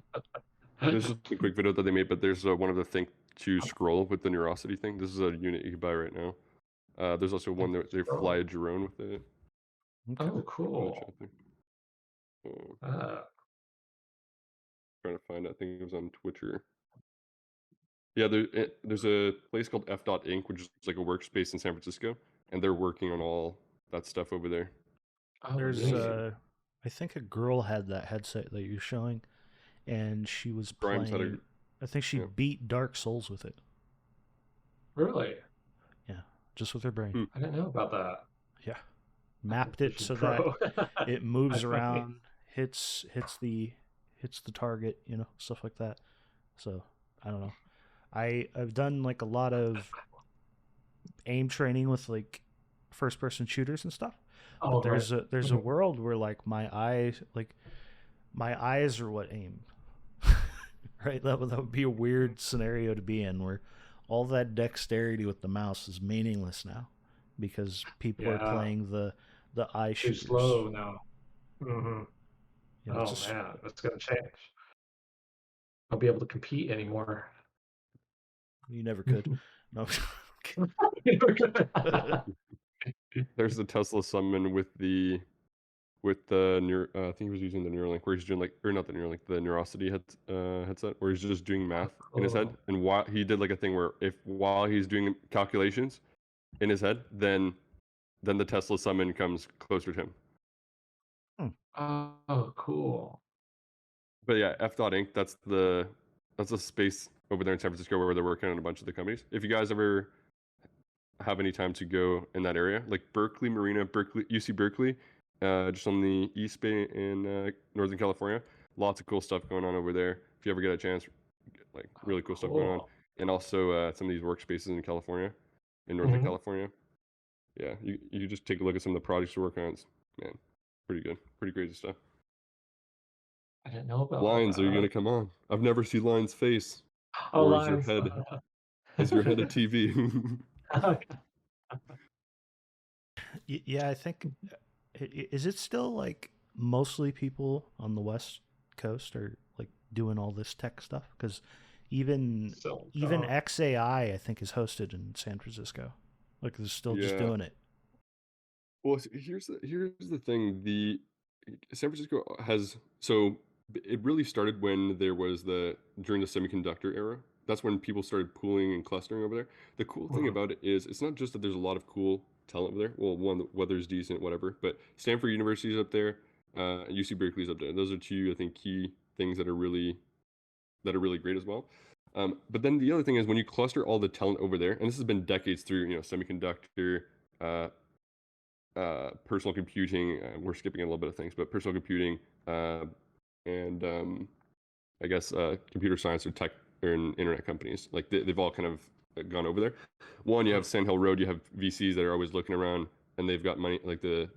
This is a quick video that they made, but there's one of the Think to Scroll with the Neurosity thing. This is a unit you can buy right now. There's also one that they fly a drone with it. Oh, cool. Oh, Uh, trying to find. I think it was on Twitter. Yeah, there's a place called F. Inc., which is like a workspace in San Francisco, and they're working on all that stuff over there. oh, There's neat. I think a girl had that headset that you're showing, and she was Grimes had a playing. I think she yeah. beat Dark Souls with it. Really? Yeah, just with her brain. Hmm. I didn't know about that. Yeah, I think mapped we it should so that pro. it moves That's funny. around, hits the target, stuff like that. So I don't know. I've done like a lot of aim training with like first person shooters and stuff. But Oh, right. there's a world where my eyes are what aim. Right? That would be a weird scenario to be in where all that dexterity with the mouse is meaningless now because people are Yeah, playing the eye too shooters. slow now. Hmm. It's Oh just man, that's gonna change. I'll be able to compete anymore. you never could. No. There's the Tesla summon with the I think he was using the Neuralink where he's doing like, or not the Neuralink, the Neurosity headset where he's just doing Oh, math in his head, cool. and while he did like a thing where if while he's doing calculations in his head, then the Tesla summon comes closer to him. Oh, cool. But yeah, F. Inc. That's a space over there in San Francisco where they're working on a bunch of the companies. If you guys ever have any time to go in that area, like Berkeley Marina, UC Berkeley, just on the East Bay in Northern California. Lots of cool stuff going on over there. If you ever get a chance, like Oh, really cool stuff going on. cool. And also some of these workspaces in California, in Northern Hmm. California. Yeah, you just take a look at some of the projects we're working on. It's, man, pretty good, pretty crazy stuff. I didn't know about Lions, are you that. gonna come on? I've never seen Lion's face, Oh, or lines. is your head a TV? Yeah, I think is it still like mostly people on the West Coast are like doing all this tech stuff? Because even So, even XAI, I think, is hosted in San Francisco. Like, they're still just Yeah. doing it. Well, here's the thing. The San Francisco has it really started when there was during the semiconductor era. That's when people started pooling and clustering over there. The cool thing mhm. about it is it's not just that there's a lot of cool talent over there. Well, one, the weather's decent, whatever. But Stanford University is up there. UC Berkeley's up there. Those are two, I think, key things that are really great as well. But then the other thing is when you cluster all the talent over there, and this has been decades through, semiconductor, uh, personal computing. We're skipping a little bit of things, but personal computing and I guess computer science or tech or internet companies. Like they've all kind of gone over there. One, you have Sand Hill Road. You have VCs that are always looking around, and they've got money, like the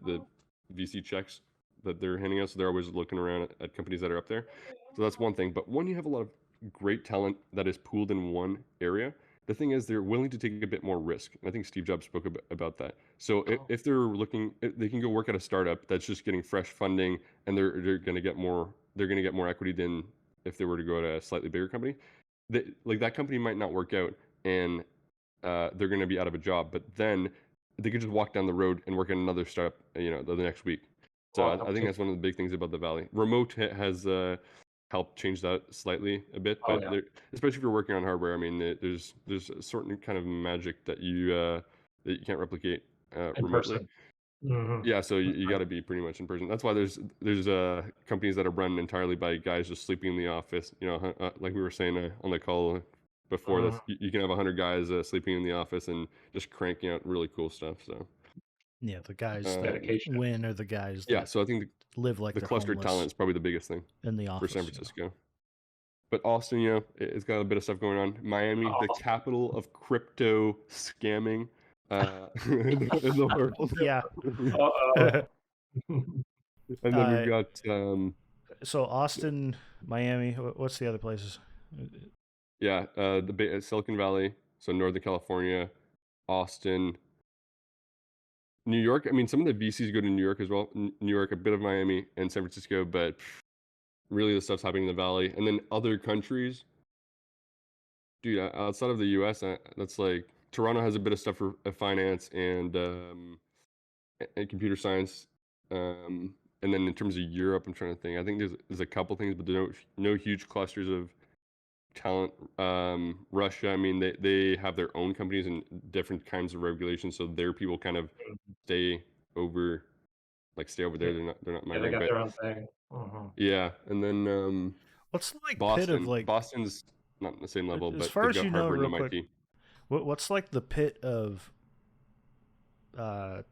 VC checks that they're handing us. So they're always looking around at companies that are up there. So that's one thing. But when you have a lot of great talent that is pooled in one area, the thing is they're willing to take a bit more risk. And I think Steve Jobs spoke about that. So Oh, if they're looking, they can go work at a startup that's just getting fresh funding, and they're going to get more. They're going to get more equity than if they were to go to a slightly bigger company. Like that company might not work out, and they're going to be out of a job. But then they could just walk down the road and work at another startup, the next week. So well, I think that's one of the big things about the Valley. Remote has helped change that slightly a bit, oh but yeah, especially if you're working on hardware, I mean, there's a certain kind of magic that you can't replicate in remotely. person. Hmm. Yeah, so you got to be pretty much in person. That's why there's companies that are run entirely by guys just sleeping in the office. Like we were saying on the call before, Hmm. that's you can have 100 guys sleeping in the office and just cranking out really cool stuff. So Yeah, the guys that um, Dedication. win are the guys yeah, that so I think live like the they're clustered talent homeless is probably the biggest thing in the for San office. Francisco. But Austin, it's got a bit of stuff going on. Miami, the Oh, capital of crypto scamming in the world. Yeah. uh-oh. And then we've got So Austin, Miami. What's the other places? yeah, Silicon Valley, so Northern California, Austin, New York. I mean, some of the VCs go to New York as well. New York, a bit of Miami and San Francisco, but really the stuff's happening in the Valley. And then other countries, dude, outside of the US, that's like Toronto has a bit of stuff for finance and computer science. And then in terms of Europe, I'm trying to think. I think there's a couple things, but there are no huge clusters of talent. Russia, I mean, they have their own companies and different kinds of regulations, so their people kind of stay over stay over Yeah, there. They're not yeah, they migrating. got But their own thing. Hmm. yeah, and then What's like pit of like, Boston's not on the same level, as but far they've as got you know, Harvard and real quick, MIT. what's like the pit of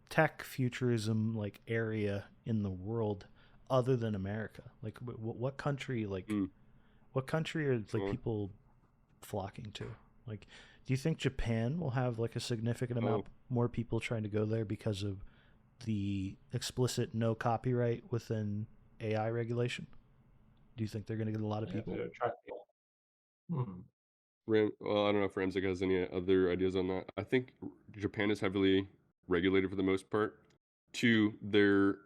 tech futurism like area in the world other than America? Like, what country Mm. what country are like Well, people flocking to? Like, do you think Japan will have like a significant amount oh, more people trying to go there because of the explicit no copyright within AI regulation? Do you think they're going to get a lot of Yeah, people? to attract people. Hmm. Well, I don't know if Ramsek has any other ideas on that. I think Japan is heavily regulated for the most part. Two, their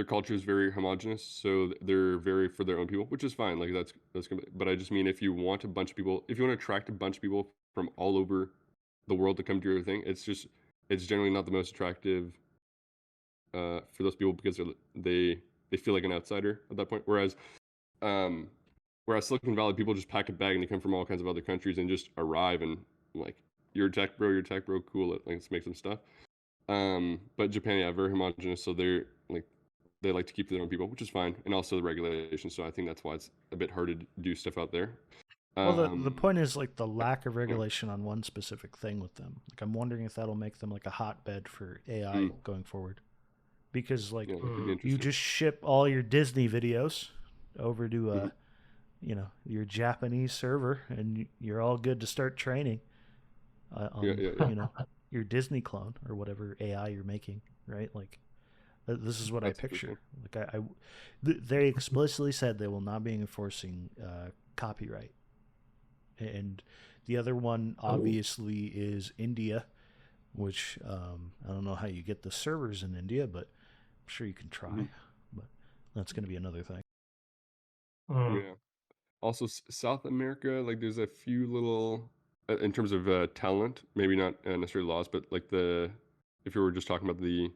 culture is very homogenous, so they're very for their own people, which is fine. Like that's gonna. But I just mean if you want a bunch of people, if you want to attract a bunch of people from all over the world to come to your thing, it's generally not the most attractive for those people because they feel like an outsider at that point. Um, whereas Silicon Valley, people just pack a bag and they come from all kinds of other countries and just arrive and like you're a tech bro, cool. Let's make some stuff. But Japan, yeah, very homogenous, so they like to keep their own people, which is fine, and also the regulations. So I think that's why it's a bit hard to do stuff out there. Well, the Um, point is like the lack of yeah, regulation on one specific thing with them. Like, I'm wondering if that'll make them like a hotbed for AI mm, going forward. Because like yeah, that could be you interesting. just ship all your Disney videos over to Hmm. your Japanese server, and you're all good to start training Yeah, on yeah, yeah. your Disney clone or whatever AI you're making, right? Like, this is what I That's interesting. picture. Like, they explicitly said they will not be enforcing copyright. And the other one Oh, obviously is India, which I don't know how you get the servers in India, but I'm sure you can Hmm. try. But that's going to be another thing. mm. Yeah. Also, South America, like there's a few little, in terms of talent, maybe not necessarily laws, but like if you were just talking about the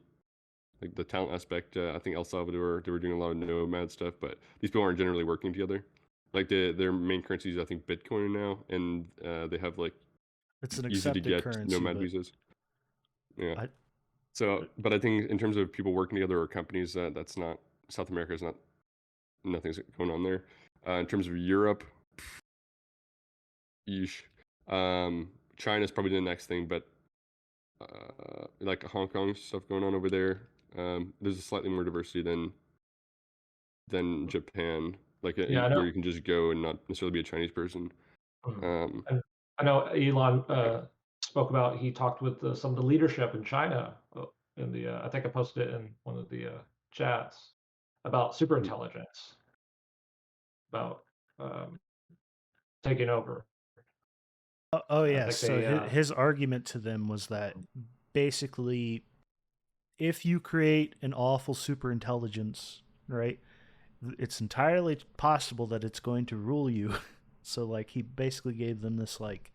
talent aspect, I think El Salvador, they were doing a lot of nomad stuff, but these people aren't generally working together. Like their main currency is I think Bitcoin now, and they have like It's an easy to accepted get currency, nomad but visas. Yeah. I So, but I think in terms of people working together or companies, that's not South America is not nothing's going on there. In terms of Europe, yeesh. China's probably the next thing, but like Hong Kong stuff going on over there. There's a slightly more diversity than Japan, like Yeah, I where know. you can just go and not necessarily be a Chinese person. Mm. Um, And I know Elon yeah. spoke about he talked with some of the leadership in China in the I think I posted it in one of the chats about Mm. superintelligence, about um, taking over. oh I yes. think So they his argument to them was that basically, if you create an awful super intelligence, right, it's entirely possible that it's going to rule you. So like he basically gave them this like,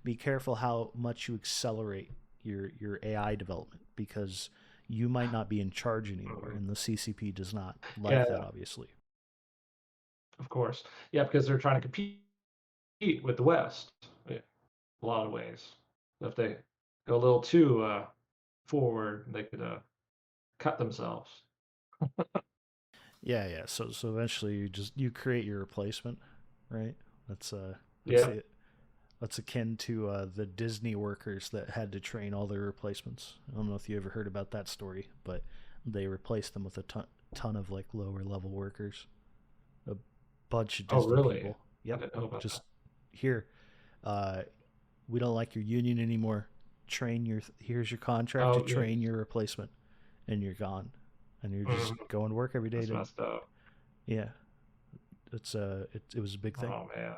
be careful how much you accelerate your AI development because you might not be in charge anymore, Mhm. and the CCP does not Yeah, like that, obviously. of course. Yeah, because they're trying to compete with the West a lot of ways. If they go a little too forward, they could cut themselves. Yeah, yeah. So eventually you create your replacement, right? That's that's Yeah. the that's akin to the Disney workers that had to train all their replacements. I don't know if you ever heard about that story, but they replaced them with a ton of like lower level workers, a bunch of Oh, Disney really? people. I Yep, didn't know about just that. here. Uh, we don't like your union anymore. Here's your contract to Oh, yeah. train your replacement, and you're gone, and you're just Mhm. going to work every day That's to. messed up. Yeah, it was a big thing. Oh man.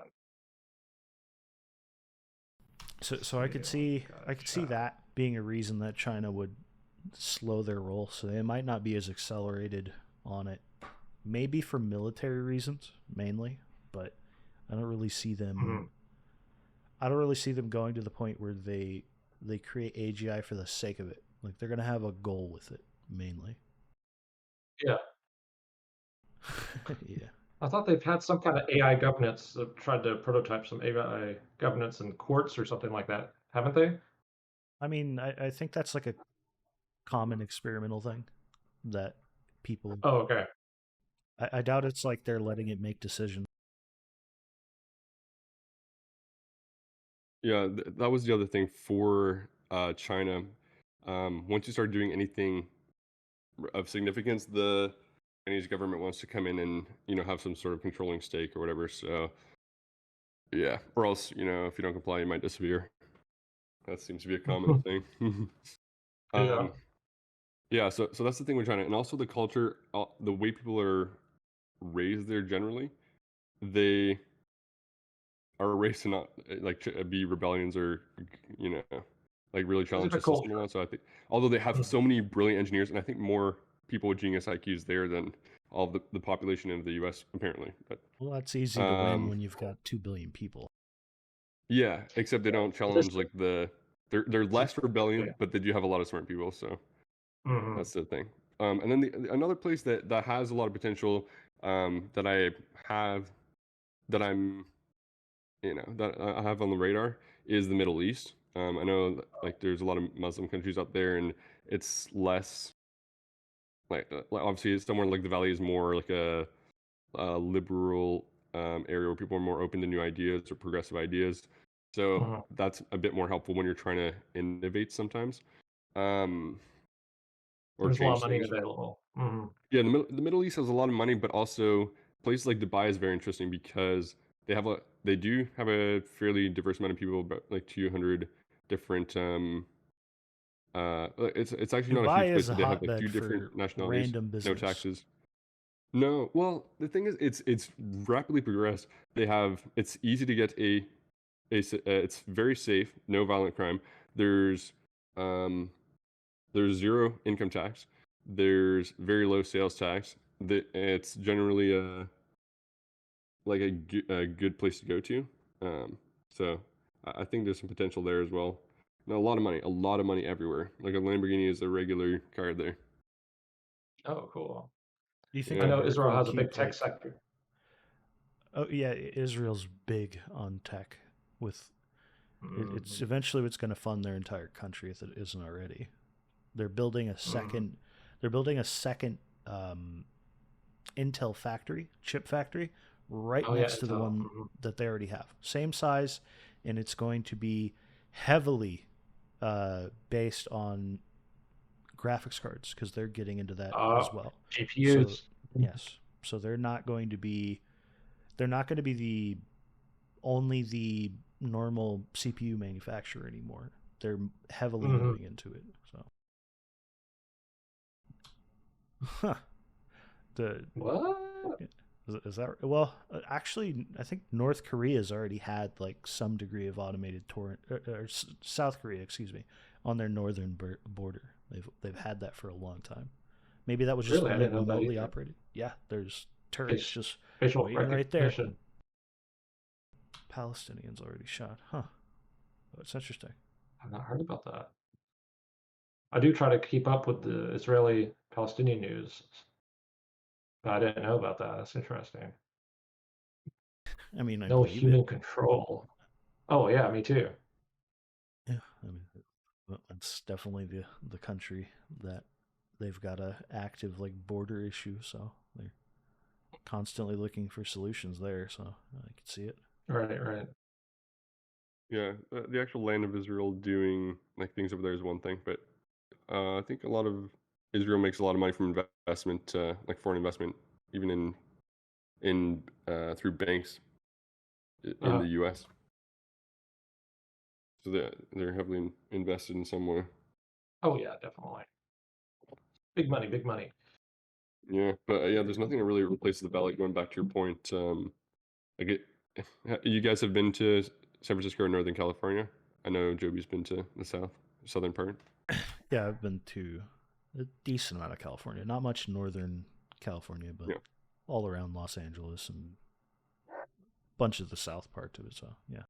So I could Yeah, see gotcha. that being a reason that China would slow their roll, so they might not be as accelerated on it. Maybe for military reasons mainly, but I don't really see them. Mhm. I don't really see them going to the point where they create AGI for the sake of it. Like they're gonna have a goal with it mainly. Yeah. Yeah. I thought they've had some kind of AI governance, tried to prototype some AI governance in courts or something like that, haven't they? I mean, I think that's like a common experimental thing that people. Oh, okay. I doubt it's like they're letting it make decisions. Yeah, that was the other thing for China. Once you start doing anything of significance, the Chinese government wants to come in and have some sort of controlling stake or whatever. So yeah, or else if you don't comply, you might disappear. That seems to be a common thing. Yeah. um, yeah, so that's the thing with China, and also the culture, the way people are raised there generally. They are raised to not be rebellions or you know like really challenge the Specific system a culture. lot. So I think although they have Mhm. so many brilliant engineers, and I think more people with genius IQs there than all the population of the U.S. apparently. But Well, that's easy to win um, when you've got 2 billion people. yeah, except they don't But this, challenge they're less rebellion, yeah. but they do have a lot of smart people. So Hmm. that's the thing. And then another place that has a lot of potential that I have that I'm that I have on the radar is the Middle East. I know like there's a lot of Muslim countries out there, and it's less like obviously somewhere like the Valley is more like a liberal area where people are more open to new ideas or progressive ideas. So Hmm. that's a bit more helpful when you're trying to innovate sometimes, um, or There's a lot of change money things. available. Hmm. Yeah, the Middle East has a lot of money, but also places like Dubai is very interesting because they do have a fairly diverse amount of people, about like 200 different it's actually not a huge Dubai place, is a but they have like hotbed two different for nationalities, random no business. taxes. No, well, the thing is it's rapidly progressed. It's easy to get it's very safe, no violent crime. There's um there's zero income tax. There's very low sales tax. It's generally a good place to go to. So I think there's some potential there as well. And a lot of money everywhere. Like a Lamborghini is a regular car there. Oh, cool. Do you think I Yeah, know America Israel will has a big keep tech like? sector. Oh yeah, Israel's big on tech. With it's Hmm. eventually it's going to fund their entire country if it isn't already. They're building a Hmm. second. They're building a second Intel factory, chip factory, right Oh, yeah, next to the Intel. one Hmm. that they already have. Same size, and it's going to be heavily based on graphics cards because they're getting into that as well. So GPUs. yes, so they're not going to be the only the normal CPU manufacturer anymore. They're heavily Hmm. moving into it. So, huh. The What? is that well? Actually, I think North Korea's already had like some degree of automated torrent, or South Korea, excuse me, on their northern border. They've had that for a long time. Maybe that was just Really? I only didn't know that remotely either. operated. Yeah, there's turrets Face, just facial waiting right there. recognition. Palestinians already shot. Huh. That's interesting. I've not heard about that. I do try to keep up with the Israeli Palestinian news, but I didn't know about that. That's interesting. I mean, I No believe it. human control. Oh, yeah, me too. Yeah, I mean, that's definitely the country that they've got a active like border issue, so they're constantly looking for solutions there. So I can see it. Right, right. Yeah. The actual land of Israel doing like things over there is one thing, but I think a lot of Israel makes a lot of money from investment, like foreign investment, even in through banks in Uh, the U.S. So they're heavily invested in some way. oh, yeah, definitely. Big money, big money. Yeah, but yeah, there's nothing that really replaces the valley. Going back to your point, like it, you guys have been to San Francisco or Northern California? I know Joby's been to the southern part. Yeah, I've been to a decent amount of California. Not much Northern California, but Yeah. all around Los Angeles and a bunch of the south part of it. So yeah.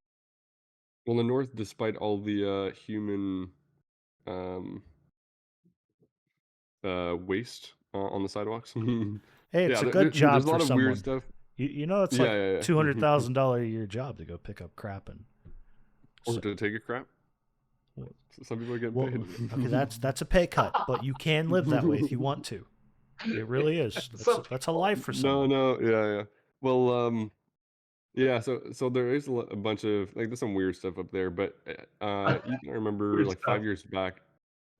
Well, the north, despite all the human um, waste on the sidewalks. Hey, it's Yeah, a good job there's a for lot of weird someone. stuff. You know, it's Yeah, like yeah, yeah. $200,000 a year job to go pick up crap and. Or So, to take a crap. Some people are getting well, paid. okay, that's a pay cut, but you can live that way if you want to. It really is. Some That's a life for No, someone. no, yeah, yeah. Well, yeah. So there is a bunch of like there's some weird stuff up there, but you can remember weird like stuff. 5 years back.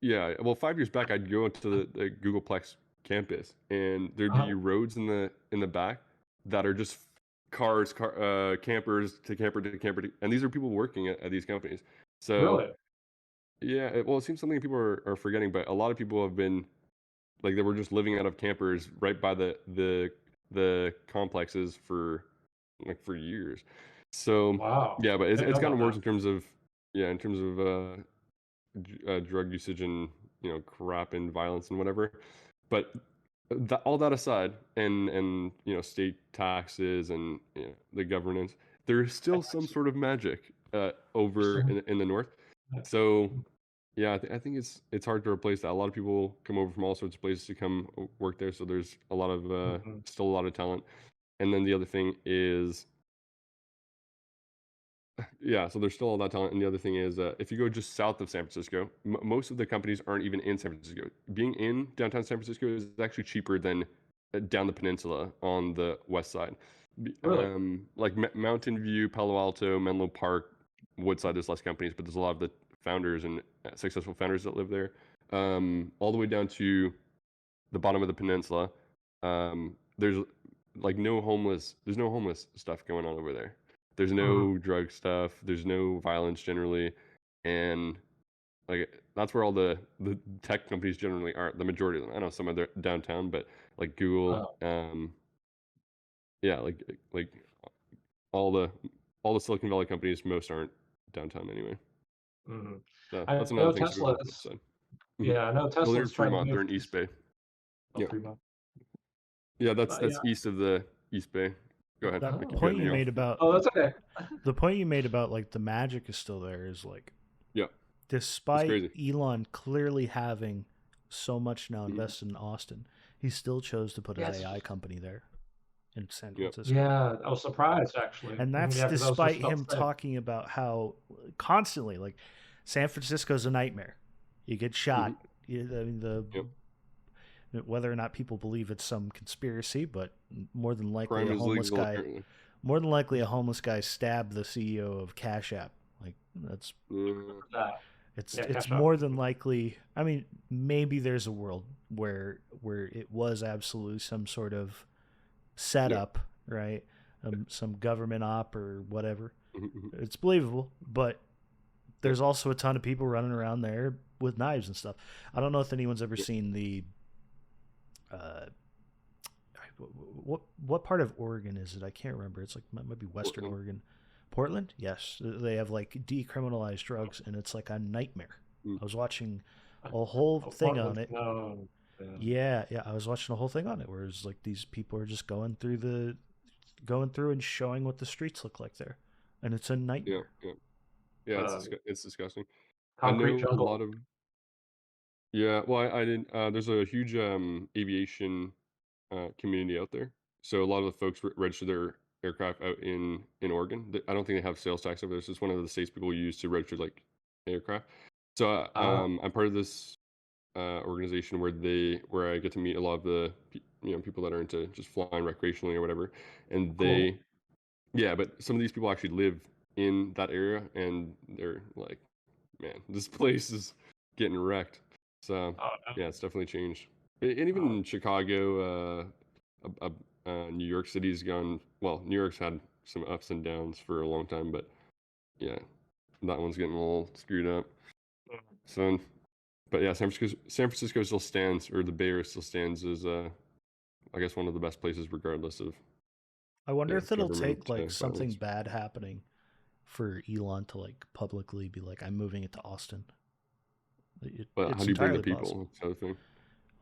Yeah, well, 5 years back, I'd go into the Googleplex campus, and there'd be roads in the back that are just campers to camper to camper, and these are people working at these companies. So Really? yeah, well, it seems something people are forgetting, but a lot of people have been like they were just living out of campers right by the complexes for years. So Wow. yeah, but I didn't it's know gotten about worse that. in terms of drug usage and crap and violence and whatever. But all that aside, and state taxes and the governance, there's still some sort of magic over in the north. So yeah, I think it's hard to replace that. A lot of people come over from all sorts of places to come work there, so there's a lot of Mhm. still a lot of talent. And then the other thing is, yeah, so there's still all that talent. And the other thing is, if you go just south of San Francisco, most of the companies aren't even in San Francisco. Being in downtown San Francisco is actually cheaper than down the peninsula on the west side. Really? Like Mountain View, Palo Alto, Menlo Park, Woodside, there's less companies, but there's a lot of the founders and successful founders that live there. All the way down to the bottom of the peninsula, there's like there's no homeless stuff going on over there. There's no drug stuff. There's no violence generally, and like that's where all the tech companies generally are. The majority of them. I know some of them downtown, but like Google, Wow. yeah, like all the Silicon Valley companies, most aren't downtown anyway. Mhm. So I that's another know thing to go Tesla on the flip is. side. Yeah, I know Well, they're in Tesla's trying to Fremont. move They're in East these. Bay. Oh, Yeah, Fremont. yeah, But that's yeah. east of the East Bay. Go ahead. That I keep point cutting you you off. made about Oh, that's okay. like the magic is still there is like Yeah, it's despite crazy. Elon clearly having so much now Mhm. invested in Austin, he still chose to put his Yes. AI company there in San Yep. Francisco. Yeah, I was surprised actually. And that's Yeah, because I was just despite about him to say. talking about how constantly, like, San Francisco's a nightmare. You get shot. I mean, Yep. whether or not people believe it's some conspiracy, but more than likely Crime a is homeless legal guy. apparently. More than likely, a homeless guy stabbed the CEO of Cash App. Like that's That. it's Yeah, it's Cash App. more than likely. I mean, maybe there's a world where it was absolutely some sort of setup, right? Some government op or whatever. It's believable, but there's also a ton of people running around there with knives and stuff. I don't know if anyone's ever seen the what part of Oregon is it? I can't remember. It's like might be Western Portland. Oregon. Portland? Yes. They have like decriminalized drugs and it's like a nightmare. I was watching a whole Oh, thing Portland. on it. No. Yeah, I was watching a whole thing on it where it's like these people are just going through and showing what the streets look like there. And it's a Yeah, nightmare. yeah. It's disgusting. I Concrete know a jungle. lot of well, I didn't. There's a huge aviation community out there. So a lot of the folks register their aircraft out in Oregon. I don't think they have sales tax over there. It's just one of the states people use to register like aircraft. So I'm part of this organization where I get to meet a lot of the people that are into just flying recreationally or whatever, and Cool. but some of these people actually live in that area, and they're like, man, this place is getting wrecked. So Oh, yeah, it's definitely changed. And even in Chicago, New York City's gone. Well, New York's had some ups and downs for a long time, but yeah, that one's getting a little screwed up. So, but yeah, San Francisco still stands, or the Bay Area still stands as I guess one of the best places, regardless of I wonder if it'll government take like something violence. bad happening for Elon to like publicly be like, I'm moving it to Austin. But It's how do you bring the entirely people? possible. That's the other thing.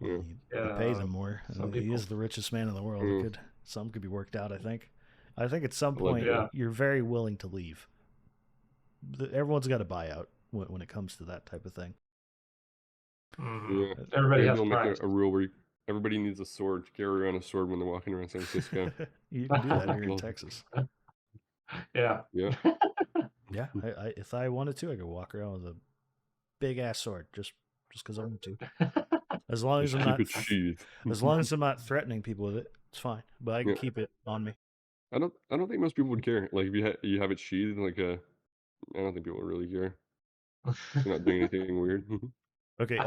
Well, Yeah. you pay them more. Some He people. is the richest man in the world. Mm. Some could be worked out. I think at some Allegedly. point Yeah. you're very willing to leave. Everyone's got a buyout when it comes to that type of thing. Mhm. Yeah. Everybody Maybe has they'll make price. a rule where everybody needs a sword to carry around a sword when they're walking around San Francisco. You can do that here in Well, Texas. Yeah. yeah. Yeah, if I wanted to, I could walk around with a big ass sword just because I want to. As long as Just I'm keep not, it sheathed. as long as I'm not threatening people with it, it's fine. But I can Yeah. keep it on me. I don't think most people would care. Like if you have it sheathed, like I don't think people would really care. You're not doing anything weird. Okay,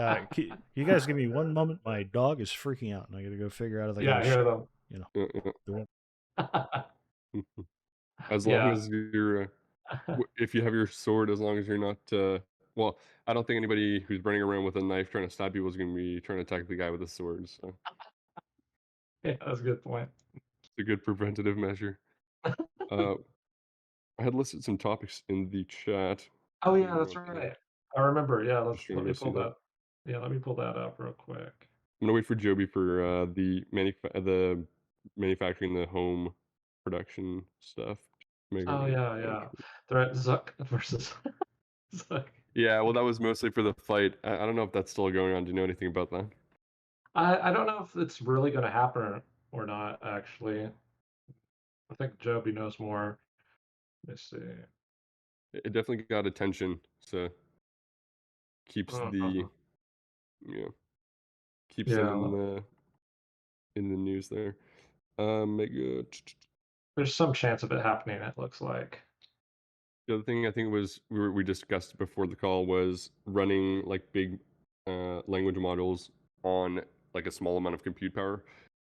you guys give me one moment. My dog is freaking out, and I got to go figure out if I got Yeah, I to, hear them. you know. Yeah, the- yeah. As long Yeah. as you're, if you have your sword, as long as you're not, well, I don't think anybody who's running around with a knife trying to stab people is going to be trying to attack the guy with a sword. So Yeah, that's a good point. it's a good preventative measure. Uh, I had listed some topics in the chat. Oh Do yeah, you that's want to- right. I remember. Yeah, Just trying let to me go see pull that. that. Yeah, let me pull that up real quick. I'm gonna wait for Joby for the manufacturing the home production stuff. Oh yeah. Threat Zuck versus Zuck. Yeah, well, that was mostly for the fight. I don't know if that's still going on. Do you know anything about that? I don't know if it's really going to happen or not. Actually, I think Joby knows more. Let me see. It definitely got attention, so keeps the Mhm. you know keeps them Yeah, in the news there. Mega. there's some chance of it happening. It looks like. The other thing I think was we discussed before the call was running like big language models on like a small amount of compute power.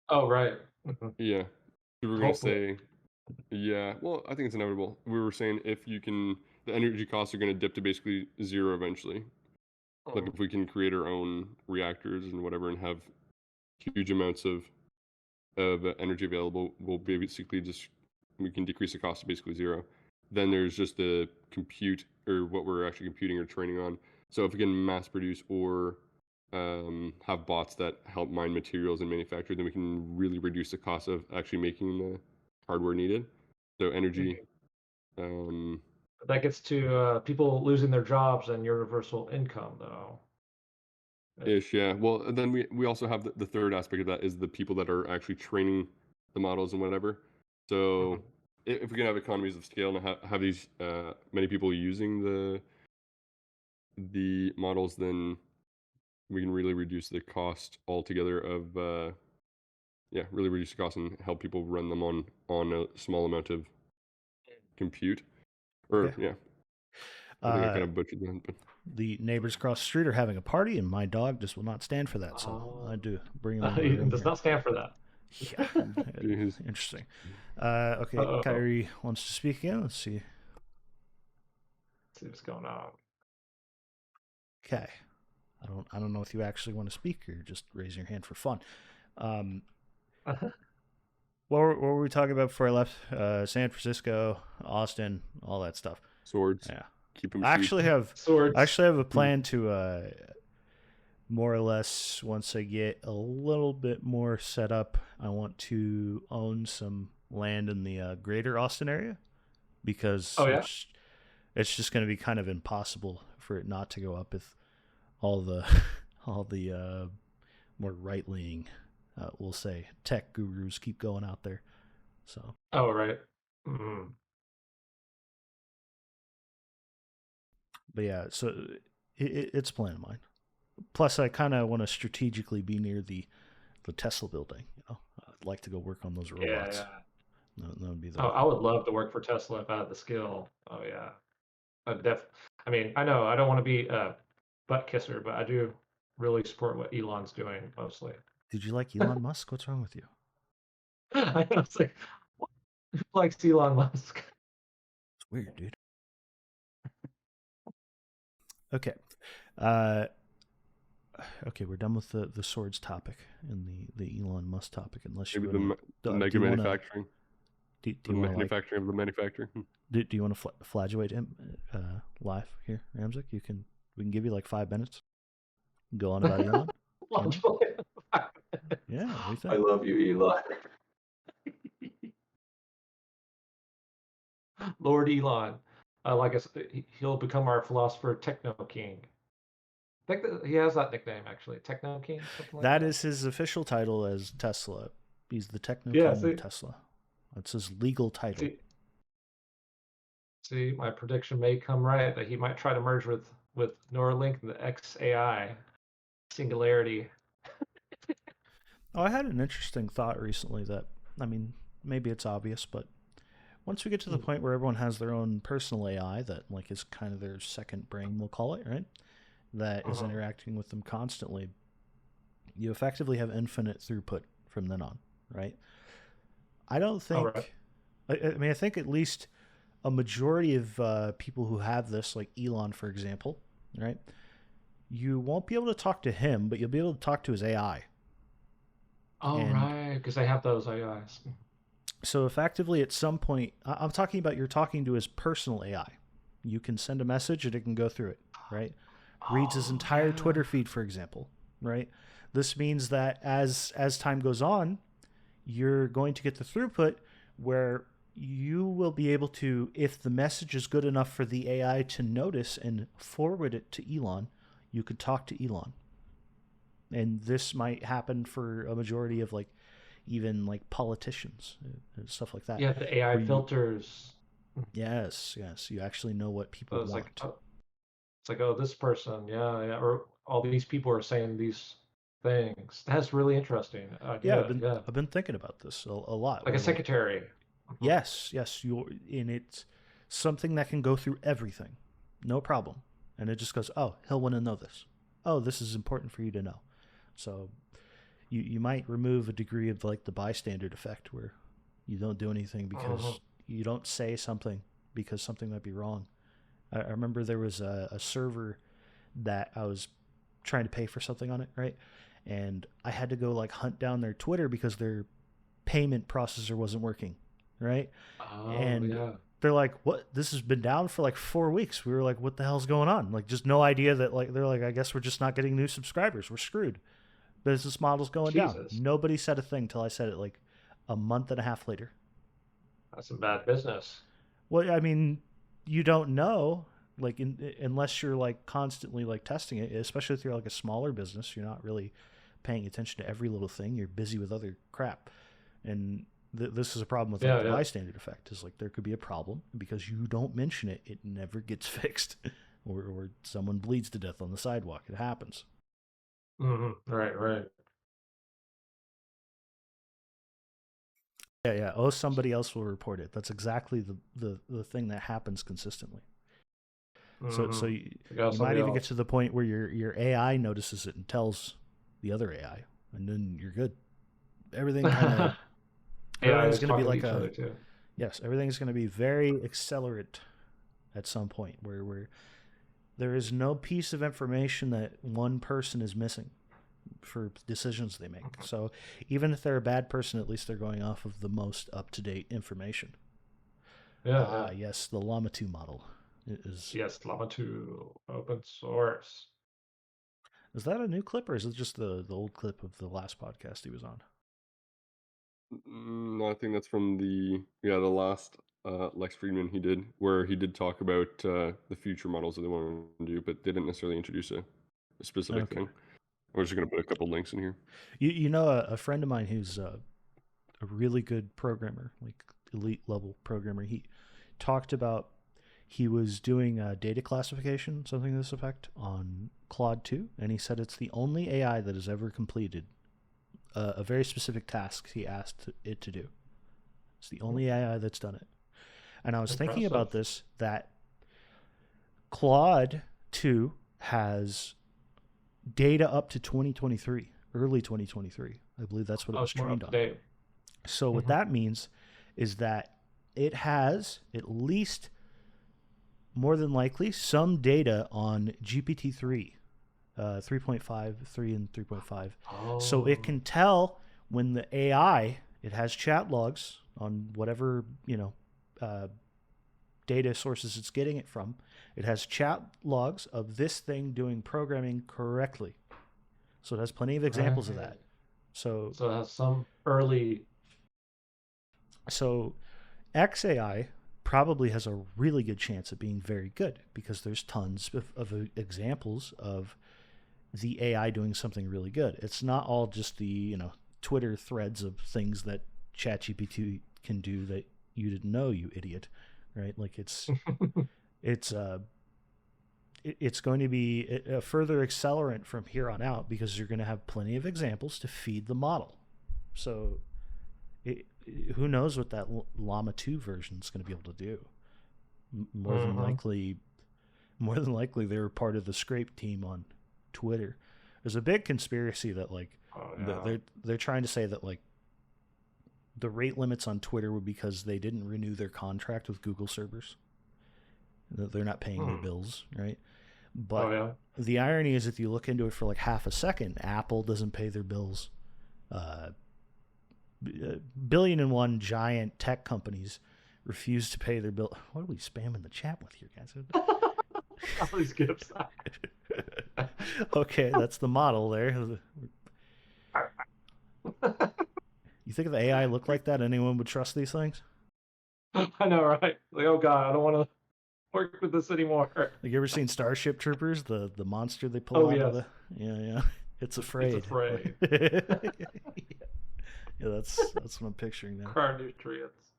Oh right. Mhm. Yeah, we were gonna Hopefully. say. Yeah, well, I think it's inevitable. We were saying if you can, the energy costs are going to dip to basically zero eventually. Like Mhm. if we can create our own reactors and whatever and have huge amounts of energy available, we'll basically just we can decrease the cost to basically zero. Then there's just the compute or what we're actually computing or training on. So if we can mass produce or have bots that help mine materials and manufacture, then we can really reduce the cost of actually making the hardware needed. So energy, um, That gets to people losing their jobs and universal income, though. ish, yeah. Well, and then we also have the third aspect of that is the people that are actually training the models and whatever. So Mhm. if we can have economies of scale and have these many people using the models, then we can really reduce the cost altogether of yeah, really reduce the cost and help people run them on a small amount of compute. Or Okay. yeah, I think I kind of butchered that, but The neighbors across the street are having a party, and my dog just will not stand for that. So I had to bring him over He in does here. not stand for that. Yeah, Jeez. interesting. Okay, Uh-oh. Kyrie wants to speak again. Let's see. Let's see what's going on. Okay, I don't know if you actually want to speak or just raise your hand for fun. What were we talking about before I left? San Francisco, Austin, all that stuff. Swords. Yeah, Keep them I actually have Swords. I actually have a plan to more or less once I get a little bit more set up, I want to own some land in the greater Austin area because Oh yeah. it's just going to be kind of impossible for it not to go up if all the all the more right leaning, we'll say, tech gurus keep going out there. So, Oh right. Mm-hmm. but yeah, so it's a plan of mine. Plus, I kind of want to strategically be near the Tesla building. You know, I'd like to go work on those robots. Yeah. That would be the. Oh, I would love to work for Tesla if I had the skill. Oh yeah. I mean, I know I don't want to be a butt kisser, but I do really support what Elon's doing mostly. Did you like Elon Musk? What's wrong with you? I was like, who likes Elon Musk? It's weird, dude. Okay. Uh, okay, we're done with the swords topic and the Elon Musk topic. Unless you Maybe want the to, mega manufacturing. do The you want to manufacturing of the manufacturer. do you want to flagellate him live here, Ramzik? We can give you like 5 minutes. Go on about Elon. Yeah, what do you think? I love you, Elon. Lord Elon. Like I said, he'll become our philosopher techno king. think that he has that nickname actually, Techno King, something like That that. is his official title as Tesla. He's the Techno Yeah, King of Tesla. That's his legal title. See, my prediction may come right that he might try to merge with Neuralink and the XAI Singularity. Oh, I had an interesting thought recently that, I mean, maybe it's obvious, but once we get to the point where everyone has their own personal AI that like is kind of their second brain, we'll call it, right? That is interacting with them constantly, you effectively have infinite throughput from then on, right? I don't think, I mean, I think at least a majority of people who have this, like Elon, for example, right? You won't be able to talk to him, but you'll be able to talk to his AI. Oh, And right, because they have those AIs. so effectively at some point, I'm talking about you're talking to his personal AI. You can send a message and it can go through it, right? Reads his entire Twitter feed, for example, right? This means that as time goes on, you're going to get the throughput where you will be able to, if the message is good enough for the AI to notice and forward it to Elon, you could talk to Elon. And this might happen for a majority of like even like politicians and stuff like that. Yeah, the AI filters. Yes, you actually know what people It's like, want. it's like, oh, this person, yeah, or all these people are saying these things. That's really interesting Yeah, idea. Yeah, I've been thinking about this a lot. like a Where like secretary. yes, you're and it's something that can go through everything, no problem. And it just goes, oh, he'll want to know this. Oh, this is important for you to know. So you might remove a degree of like the bystander effect where you don't do anything because you don't say something because something might be wrong. I remember there was a server that I was trying to pay for something on it, right? And I had to go like hunt down their Twitter because their payment processor wasn't working, right? Oh, And yeah. they're like, what? This has been down for like 4 weeks. We were like, what the hell's going on? Like, just no idea that, like, they're like, I guess we're just not getting new subscribers. We're screwed. Business model's going down. Jesus, Nobody said a thing till I said it like a month and a half later. that's some bad business. Well, I mean, you don't know, like, unless you're like constantly like testing it, especially if you're like a smaller business, you're not really paying attention to every little thing. You're busy with other crap. And this is a problem with like the bystander effect. Is like there could be a problem because you don't mention it, it never gets fixed, or someone bleeds to death on the sidewalk. It happens. Right. Yeah. Oh, somebody else will report it. That's exactly the thing that happens consistently. So you might even get to the point where your AI notices it and tells the other AI, and then you're good. Everything kind of everything's going to be like a yes. Everything's going to be very accelerate at some point where there is no piece of information that one person is missing for decisions they make. So even if they're a bad person, at least they're going off of the most up-to-date information. Yes, the Llama 2 model is. Yes, Llama 2 open source. Is that a new clip or is it just the old clip of the last podcast he was on? No, I think that's from the last Lex Friedman he did, where he did talk about the future models that they want to do, but they didn't necessarily introduce a specific thing. We're just going to put a couple links in here. You know, a friend of mine who's a really good programmer, like elite level programmer, he talked about he was doing data classification, something to this effect, on Claude 2, and he said it's the only AI that has ever completed a very specific task he asked it to do. It's the only AI that's done it. And I was thinking about this, that Claude 2 has data up to 2023, early 2023. I believe that's what it was trained on. So what that means is that it has at least, more than likely, some data on GPT-3, 3.5, 3 and 3.5. So it can tell when the AI, it has chat logs on whatever, data sources it's getting it from. It has chat logs of this thing doing programming correctly. So it has plenty of examples of that. So it has some early. So XAI probably has a really good chance of being very good because there's tons of examples of the AI doing something really good. It's not all just the Twitter threads of things that ChatGPT can do that you didn't know, you idiot, right? Like it's going to be a further accelerant from here on out because you're going to have plenty of examples to feed the model. So who knows what that Llama 2 version is going to be able to do? More than likely, they were part of the scrape team on Twitter. There's a big conspiracy that they're trying to say that like the rate limits on Twitter were because they didn't renew their contract with Google servers. They're not paying their bills, right? But the irony is, if you look into it for like half a second, Apple doesn't pay their bills. Billion and one giant tech companies refuse to pay their bill. What are we spamming the chat with here, guys? All these gifts. Okay, that's the model there. You think if the AI looked like that, anyone would trust these things? I know, right? Like, oh god, I don't want to work with this anymore. Like, you ever seen Starship Troopers? The monster they pull out of the... Yeah. It's afraid. It's afraid. Yeah, that's what I'm picturing now. Car nutrients.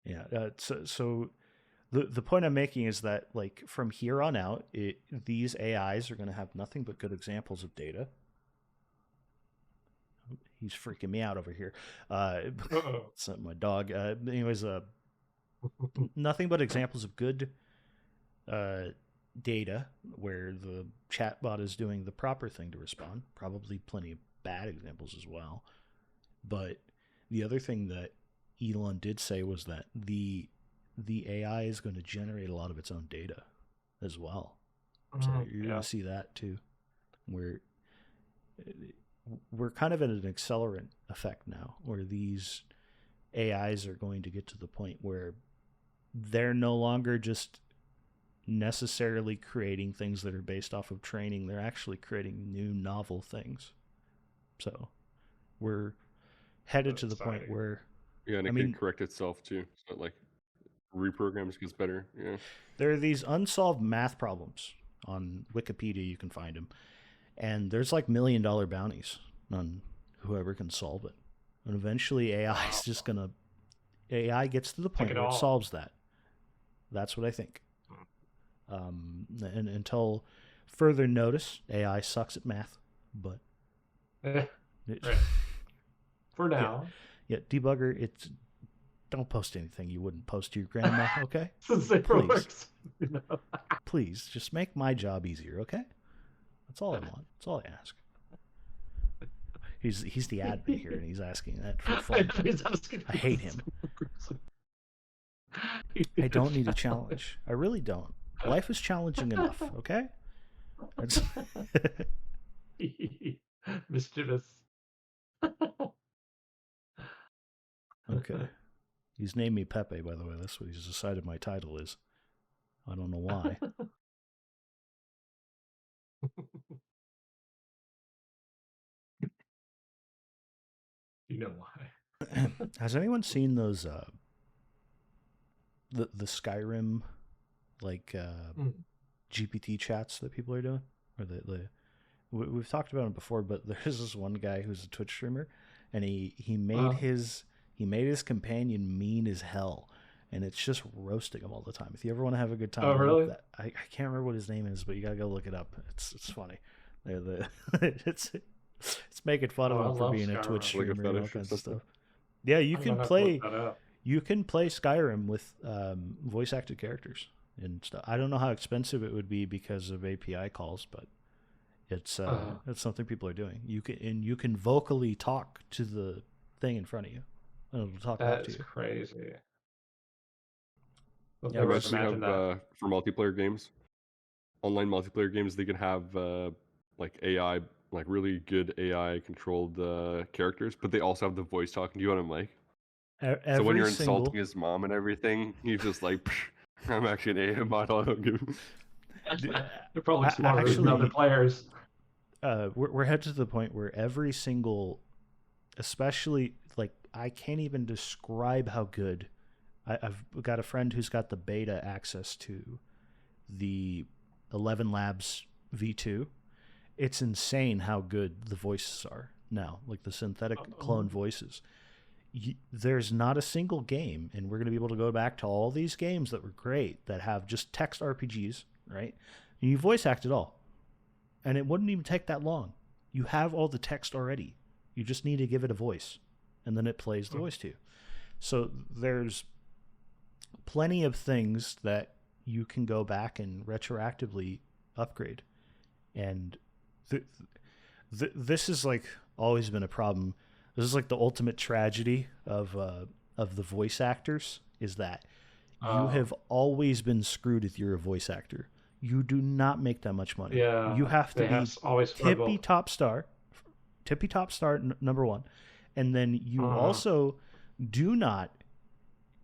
Yeah. So the point I'm making is that like from here on out, these AIs are going to have nothing but good examples of data. He's freaking me out over here. It's my dog. Anyways, nothing but examples of good data where the chatbot is doing the proper thing to respond. Probably plenty of bad examples as well. But the other thing that Elon did say was that the AI is going to generate a lot of its own data as well. So you're going to see that too, where we're kind of at an accelerant effect now, where these AIs are going to get to the point where they're no longer just necessarily creating things that are based off of training. They're actually creating new novel things. So we're headed to the point where... Yeah, and it can correct itself too. So it like reprograms gets better. Yeah. There are these unsolved math problems on Wikipedia. You can find them. And there's like $1 million bounties on whoever can solve it. And eventually AI is just going to... AI gets to the point where it solves that. That's what I think. And until further notice, AI sucks at math. But... right. For now. Yeah, debugger, don't post anything you wouldn't post to your grandma, okay? Please. Please, just make my job easier, okay? That's all I want. That's all I ask. He's the admin here, and he's asking that for fun. I hate him. I don't need a challenge. I really don't. Life is challenging enough, okay? Mischievous. Okay. He's named me Pepe, by the way. That's what he's decided my title is. I don't know why. You know why. Has anyone seen those the Skyrim like GPT chats that people are doing? Or we've talked about it before, but there's this one guy who's a Twitch streamer, and he made his companion mean as hell, and it's just roasting him all the time. If you ever want to have a good time, really? I can't remember what his name is, but you gotta go look it up. It's funny. It's making fun of him for being a Twitch streamer and all kinds of stuff. Yeah, you can play Skyrim with voice acted characters and stuff. I don't know how expensive it would be because of API calls, but it's something people are doing. You can vocally talk to the thing in front of you, and it'll talk back to you. That's crazy. Yeah, I actually have for multiplayer games, online multiplayer games, they can have like AI, like really good AI controlled characters, but they also have the voice talking to you on a mic. So when you're insulting his mom and everything, he's just like, I'm actually an AI model. They're probably smarter than other players. We're headed to the point where every single, especially like I can't even describe how good. I've got a friend who's got the beta access to the 11 Labs V2, it's insane how good the voices are now, like the synthetic clone voices. There's not a single game, and we're going to be able to go back to all these games that were great that have just text RPGs, right? And you voice act it all. And it wouldn't even take that long. You have all the text already. You just need to give it a voice, and then it plays the voice to you. So there's plenty of things that you can go back and retroactively upgrade. And this is like always been a problem. This is like the ultimate tragedy of the voice actors, is that you have always been screwed if you're a voice actor. You do not make that much money. Yeah, you have to be always tippy top star, number one, and then you also do not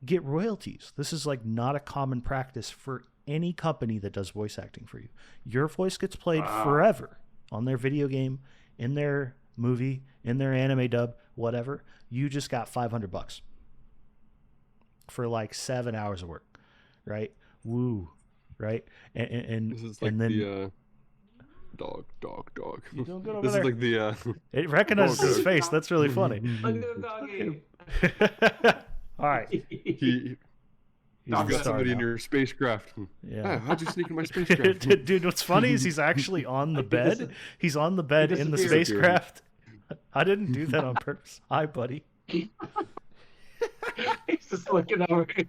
get royalties. This is like not a common practice for any company that does voice acting for you. Your voice gets played forever on their video game, in their movie, in their anime dub, whatever. You just got $500 for like 7 hours of work, right? Woo, right? And this is like and then the dog. You don't get over This there. is like the It recognizes his dog. face. That's really funny. Look at the doggy. All right. he. He's Dog the Got star somebody in now. your spacecraft. Yeah. How'd you sneak in my spacecraft? Dude, what's funny is he's actually on the bed. He's on the bed in the disappeared. spacecraft. I didn't do that on purpose. Hi, buddy. He's just looking over here.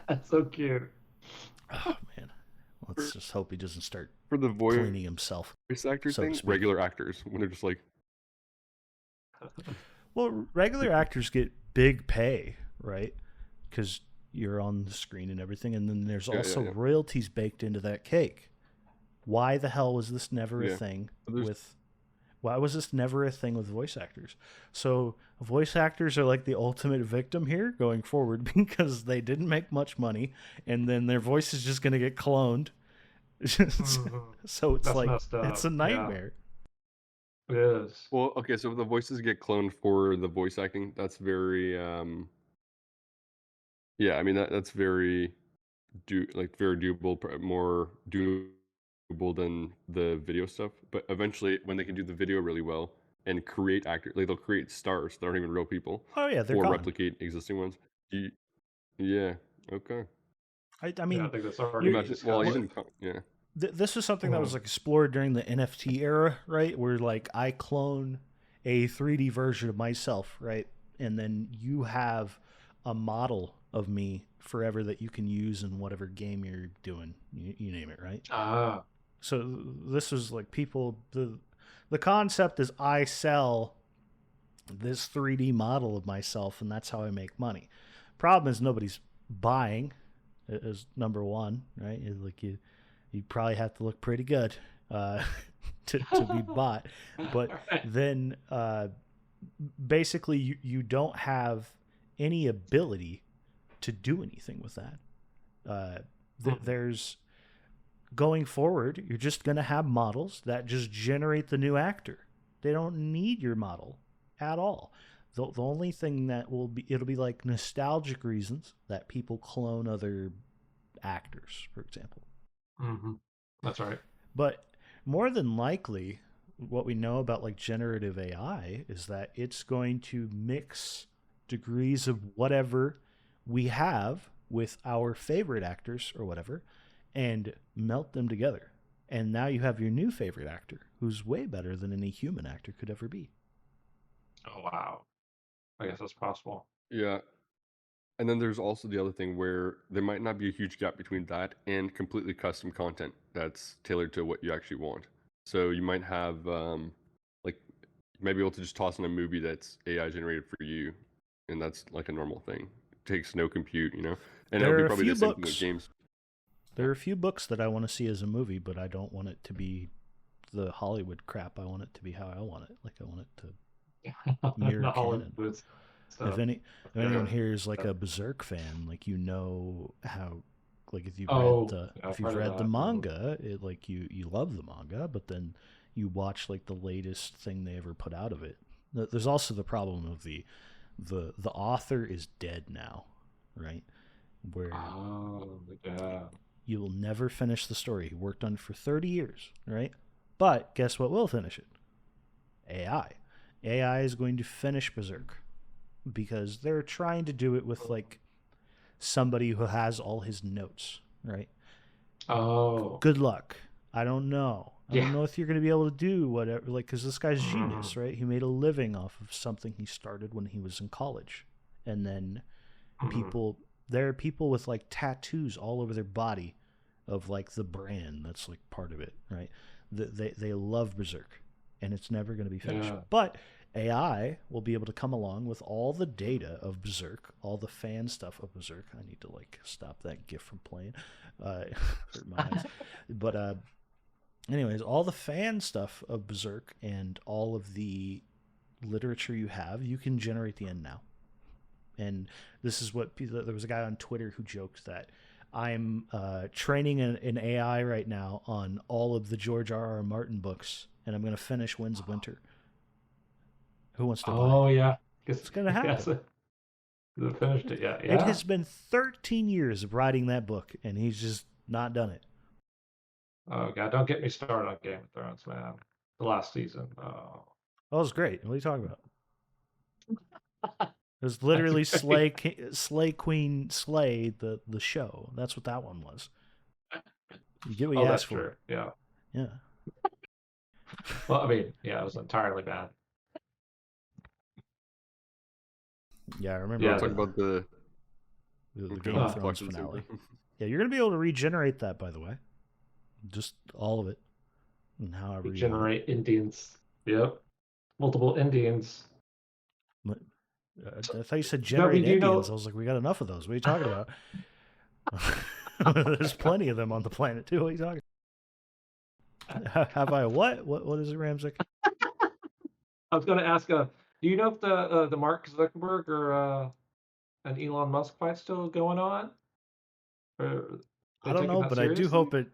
That's so cute. Oh, man. Let's just hope he doesn't start For the voice cleaning himself. actor so to thing, speak. regular actors, when they're just like, Well, regular actors get big pay, right? Because you're on the screen and everything, and then there's also yeah. royalties baked into that cake. Why the hell was this never a Yeah. thing There's- with? Why was this never a thing with voice actors? So voice actors are like the ultimate victim here going forward because they didn't make much money, and then their voice is just going to get cloned. So it's That's like messed up. it's a Yeah. nightmare. It is. well, okay, so the voices get cloned for the voice acting. That's very, yeah, I mean that's very, very doable, more doable than the video stuff. But eventually, when they can do the video really well and create actors, like they'll create stars that aren't even real people, Oh yeah, they're or gone. replicate existing ones. Yeah, okay. I mean, I think that's already Imagine, well, discussed. even yeah. This was something that was like explored during the NFT era, right? Where like I clone a 3D version of myself, right? And then you have a model of me forever that you can use in whatever game you're doing. You name it, right? Ah, So this was like people the concept is I sell this 3D model of myself and that's how I make money. Problem is nobody's buying is number one, right? Like you probably have to look pretty good to be bought. But then basically you don't have any ability to do anything with that. There's going forward, you're just going to have models that just generate the new actor. They don't need your model at all. The only thing that it'll be like nostalgic reasons that people clone other actors, for example. that's right. But more than likely, what we know about like generative AI is that it's going to mix degrees of whatever we have with our favorite actors or whatever and melt them together. And now you have your new favorite actor who's way better than any human actor could ever be. Oh wow. I guess that's possible. Yeah. And then there's also the other thing where there might not be a huge gap between that and completely custom content that's tailored to what you actually want. So you might have, like, you might be able to just toss in a movie that's AI generated for you, and that's like a normal thing. It takes no compute, And There it'll are be a probably few the same thing books. with games. There are a few books that I want to see as a movie, but I don't want it to be the Hollywood crap. I want it to be how I want it. Like I want it to mirror The canon. Hollywood stuff. If anyone here is like a Berserk fan, like how, like if you've read the manga, like you love the manga, but then you watch like the latest thing they ever put out of it. There's also the problem of the author is dead now, right? Where Oh yeah. You will never finish the story. He worked on it for 30 years, right? But guess what will finish it? AI. AI is going to finish Berserk because they're trying to do it with like somebody who has all his notes, right? Oh. Good luck. I don't know. I don't Yeah. know if you're going to be able to do whatever, like, because this guy's genius, right? He made a living off of something he started when he was in college. And then there are people with like tattoos all over their body of like the brand that's like part of it, right? They love Berserk, and it's never going to be finished. Yeah. But AI will be able to come along with all the data of Berserk, all the fan stuff of Berserk. I need to like stop that GIF from playing. Hurt my eyes. But anyways, all the fan stuff of Berserk and all of the literature you have, you can generate the end now. And this is what there was a guy on Twitter who joked that I'm training an AI right now on all of the George R.R. Martin books, and I'm going to finish Winds of Winter. Who wants to buy? Oh yeah, It's going to happen. Yes, they finished it. Yeah, It has been 13 years of writing that book, and he's just not done it. Oh god, don't get me started on Game of Thrones, man. The last season. Oh, it was great. What are you talking about? It was literally Slay Queen Slay the show. That's what that one was. You get what you asked for. True. Yeah. Yeah. Well, I mean, yeah, it was entirely bad. Yeah, I remember. Yeah, talk about the Game of Thrones finale. Yeah, you're gonna be able to regenerate that, by the way. Just all of it, and however regenerate Indians. Yep, multiple Indians. I thought you said generate Indians. I was like, we got enough of those. What are you talking about? There's plenty of them on the planet too. What are you talking about? Have I what? What is it, Ramzik? I was going to ask, do you know if the Mark Zuckerberg or an Elon Musk fight still going on? I don't know, but seriously? I do hope it.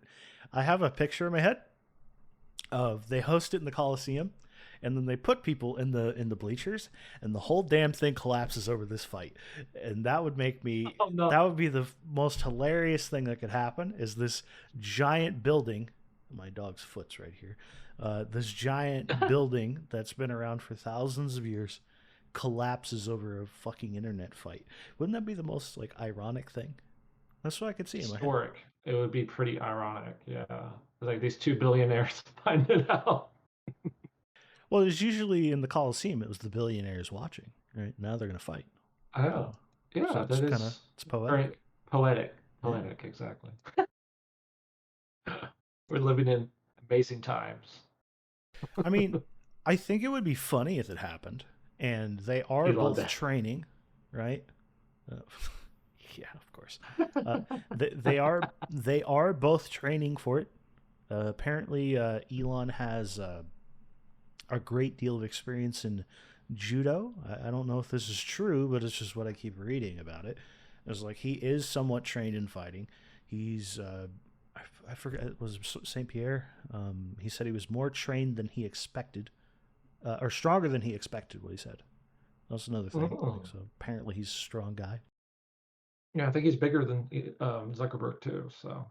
I have a picture in my head of they host it in the Coliseum, and then they put people in the bleachers, and the whole damn thing collapses over this fight. And that would make me. Oh, no. That would be the most hilarious thing that could happen. Is this giant building? My dog's foot's right here. This giant building that's been around for thousands of years collapses over a fucking internet fight. Wouldn't that be the most like ironic thing? That's what I could see in my head. Historic. It would be pretty ironic. Yeah, like these two billionaires find it out. Well, it's usually in the Coliseum. It was the billionaires watching. Right now, they're gonna fight. Oh, yeah, so that is kind of it's poetic. Poetic, exactly. We're living in amazing times. I mean, I think it would be funny if it happened, and they are both training, right? Yeah, of course. They are both training for it. Apparently, Elon has a great deal of experience in judo. I don't know if this is true, but it's just what I keep reading about it. It's like he is somewhat trained in fighting. He's I forget, it was St. Pierre. He said he was more trained than he expected, or stronger than he expected. What he said. That's another thing. Like, so apparently he's a strong guy. Yeah, I think he's bigger than Zuckerberg too. So.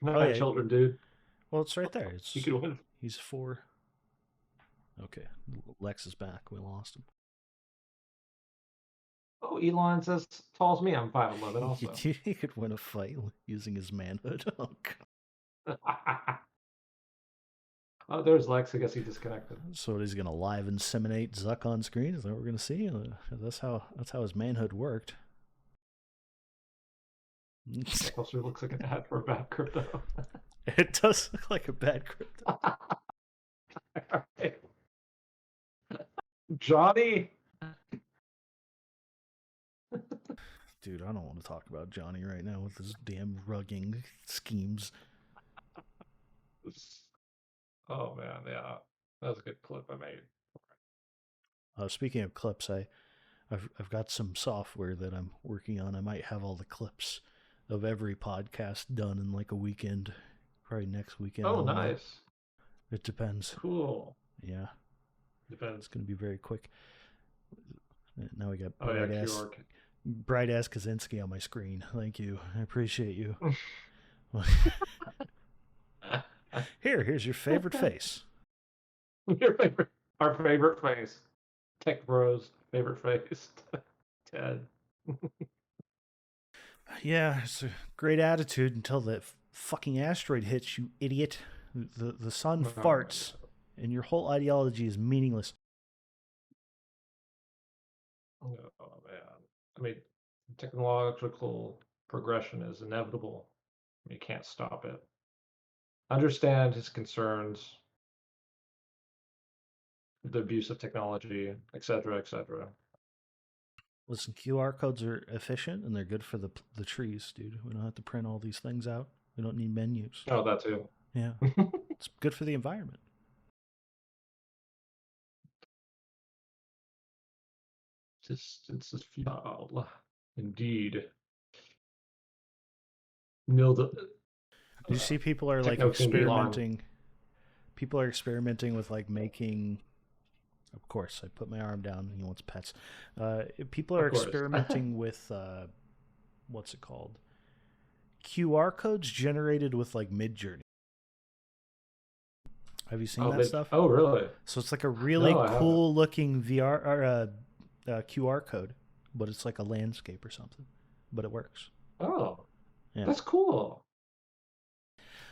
Not children, dude. Well, it's right there. It's he could win. He's 4. Okay, Lex is back. We lost him. Oh, Elon says tall as me. I'm 5'11" also. He could win a fight using his manhood. Oh, God. Oh, there's Lex. I guess he disconnected. So he's gonna live inseminate Zuck on screen. Is that what we're gonna see? That's how his manhood worked. It also looks like an ad for bad crypto. It does look like a bad crypto. Right. Johnny. Dude, I don't want to talk about Johnny right now with his damn rugging schemes. Oh man, yeah, that was a good clip I made. Speaking of clips, I've got some software that I'm working on. I might have all the clips of every podcast done in like a weekend, probably next weekend. Oh, nice. It depends. Cool. Yeah. Depends. It's going to be very quick. Now we got Bright ass Kaczynski on my screen. Thank you. I appreciate you. Here's your favorite face. Our favorite face. Tech Bros' favorite face. Ted. Yeah, it's a great attitude until that fucking asteroid hits, you idiot. The sun farts, and your whole ideology is meaningless. Oh man. I mean, technological progression is inevitable. You can't stop it. Understand his concerns, the abuse of technology, etc., etc. Listen, QR codes are efficient and they're good for the trees, dude. We don't have to print all these things out. We don't need menus. Oh, that too. Yeah, it's good for the environment. Distance is futile, indeed. No, Do you see people are like experimenting? People are experimenting with like making. Of course, I put my arm down. He wants pets. People are experimenting with what's it called? QR codes generated with like Midjourney. Have you seen that stuff? Oh, really? So it's like a really cool looking VR or QR code, but it's like a landscape or something, but it works. Oh, yeah. That's cool.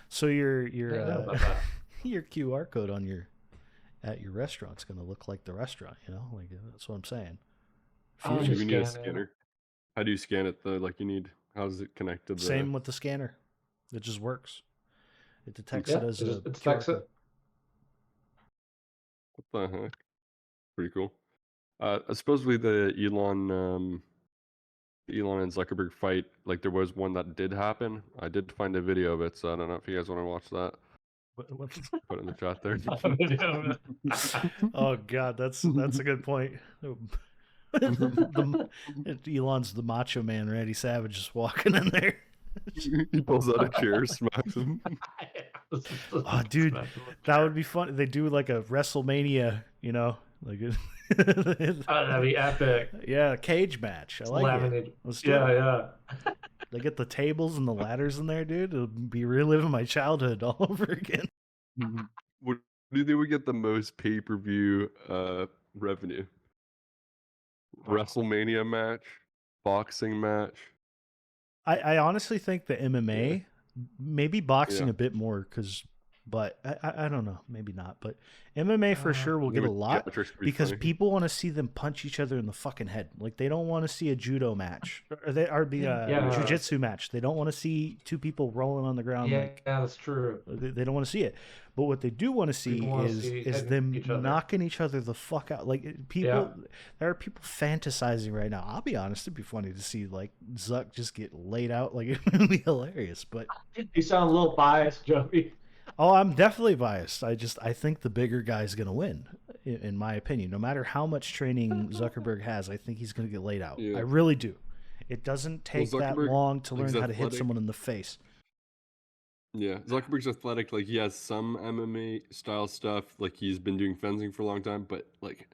So your your QR code on at your restaurant's going to look like the restaurant, you know? Like that's what I'm saying. Oh, you need a scanner. How do you scan it though? Like you need, how does it connect to the... Same with the scanner. It just works. It detects it as a QR code. What the heck? Pretty cool. Supposedly the Elon and Zuckerberg fight, like there was one that did happen. I did find a video of it, so I don't know if you guys want to watch that. Put it in the chat there. Oh God, that's a good point. Elon's the Macho Man, Randy Savage, just walking in there. He pulls out a chair, smacks him. Oh, dude, that would be fun. They do like a WrestleMania, you know, like. That'd be epic. Yeah, cage match. I like it. Let's do it. Yeah. They get the tables and the ladders in there, dude. It'll be reliving my childhood all over again. What do you think would get the most pay-per-view revenue? WrestleMania match, boxing match. I honestly think the MMA, maybe boxing a bit more, but I don't know, maybe not. But MMA for sure will get a lot because people want to see them punch each other in the fucking head. Like they don't want to see a judo match or jiu-jitsu match. They don't want to see two people rolling on the ground. Yeah, that's true. They don't want to see it. But what they do want to see is them knocking each other the fuck out. Like people, there are people fantasizing right now. I'll be honest, it'd be funny to see like Zuck just get laid out. Like it would be hilarious. But you sound a little biased, Joey. Oh, I'm definitely biased. I think the bigger guy's going to win, in my opinion. No matter how much training Zuckerberg has, I think he's going to get laid out. Yeah. I really do. It doesn't take that long to learn how to hit someone in the face. Yeah, Zuckerberg's athletic. Like he has some MMA style stuff. Like he's been doing fencing for a long time. But like,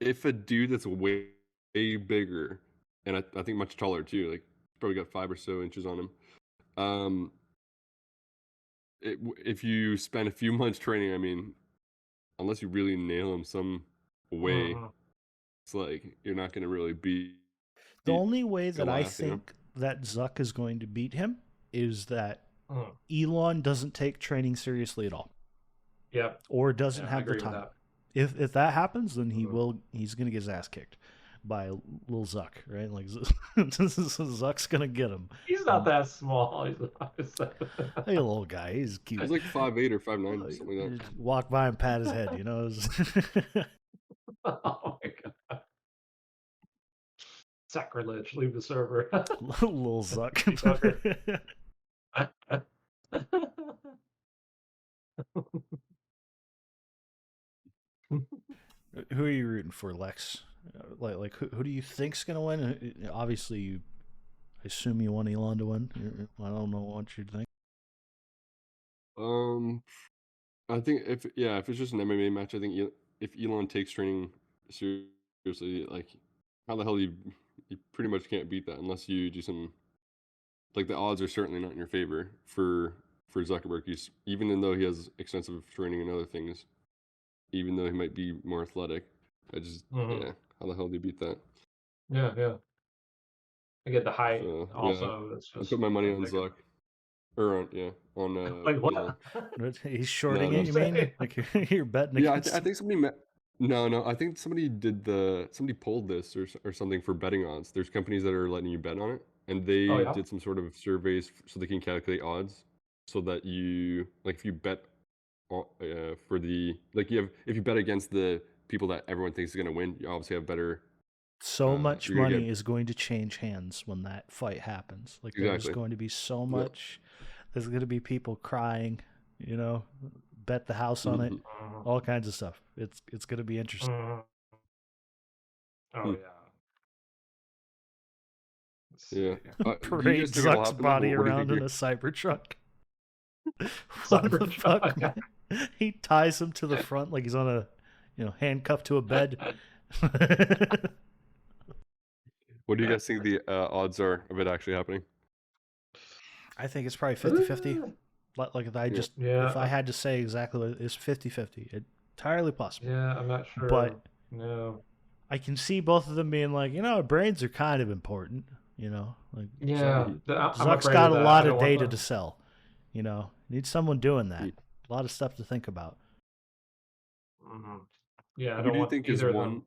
if a dude that's way bigger, and I think much taller too, like probably got 5 or so inches on him. If you spend a few months training, I mean, unless you really nail him some way, it's like you're not going to really beat. The only way that I think that Zuck is going to beat him is that Elon doesn't take training seriously at all. Yeah. Or doesn't have the time. If that happens, then he's going to get his ass kicked by little Zuck, right? Like Zuck's gonna get him. He's not that small. He's hey, little guy. He's cute. He's like 5'8" or 5'9", something like that. Walk by and pat his head, you know. Oh my God! Sacrilege! Leave the server. Little Zuck. Who are you rooting for, Lex? Like who do you think's gonna win? Obviously, I assume you want Elon to win. I don't know what you think. I think if it's just an MMA match, I think if Elon takes training seriously, like how the hell do you you pretty much can't beat that unless you do some. Like the odds are certainly not in your favor for Zuckerberg. Even though he has extensive training and other things, even though he might be more athletic, yeah. How the hell do you beat that? Yeah. I get the height So also. yeah, It's I just put my money on ridiculous. Zuck, or on Wait, what? Elon. He's shorting No, it, you mean? Like you're betting Yeah, against I think somebody no, I think somebody somebody pulled this or something for betting odds. There's companies that are letting you bet on it, and Oh they yeah. did some sort of surveys so they can calculate odds, so that you like if you bet for the like you have if you bet against the people that everyone thinks is going to win, you obviously have better. so much you're gonna money get is going to change hands when that fight happens. Like there's exactly. going to be so Yep. much. There's going to be people crying, you know, bet the house on it, Mhm. all kinds of stuff. It's going to be interesting. Mhm. Oh Hmm. yeah. Let's see. Yeah. Do you Parade guys think it'll Zuck's happen? Like, body what do you around think? in a Cybertruck. What the fuck, man? He ties him to the front like he's on a, handcuffed to a bed. What do you guys think the odds are of it actually happening? I think it's probably 50-50. Like if I Yeah. just Yeah. if I had to say exactly what it's 50-50. Entirely possible. Yeah, I'm not sure. But no. I can see both of them being like, brains are kind of important, like Yeah. Mhm. I'm Zuck's afraid got of a that. lot I of don't want data that. to sell. Need someone doing that. Mm. A lot of stuff to think about. Mhm. Yeah, I Who don't do you want think is either of one? them.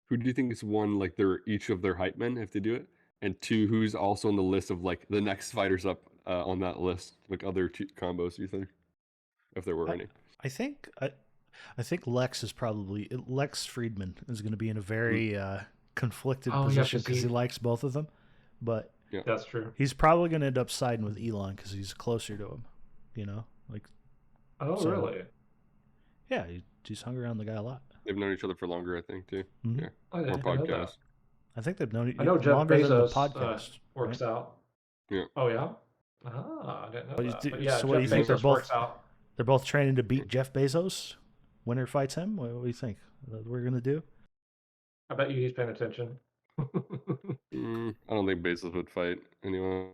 Who do you think is one like they're each of their hype men if they do it, and two who's also on the list of like the next fighters up on that list, like other combos? Do you think, if there were any? I think Lex Friedman is going to be in a very conflicted Oh, yeah, position 'cause because he he- likes both of them, but Yeah. That's true. he's probably going to end up siding with Elon because he's closer to him. Like Oh, So- really? yeah, he's hung around the guy a lot. They've known each other for longer, I think, too. Mhm. Yeah. I More didn't know that. podcasts. I think they've known I know Jeff longer than the Bezos podcast. works right? out. Yeah. Oh yeah. Ah, I didn't know But that. you- But yeah, so what do Jeff you think? They're Bezos both- works out. They're both training to beat Jeff Bezos. Winner fights him. What do you think? What we're gonna do? I bet you he's paying attention. I don't think Bezos would fight anyone.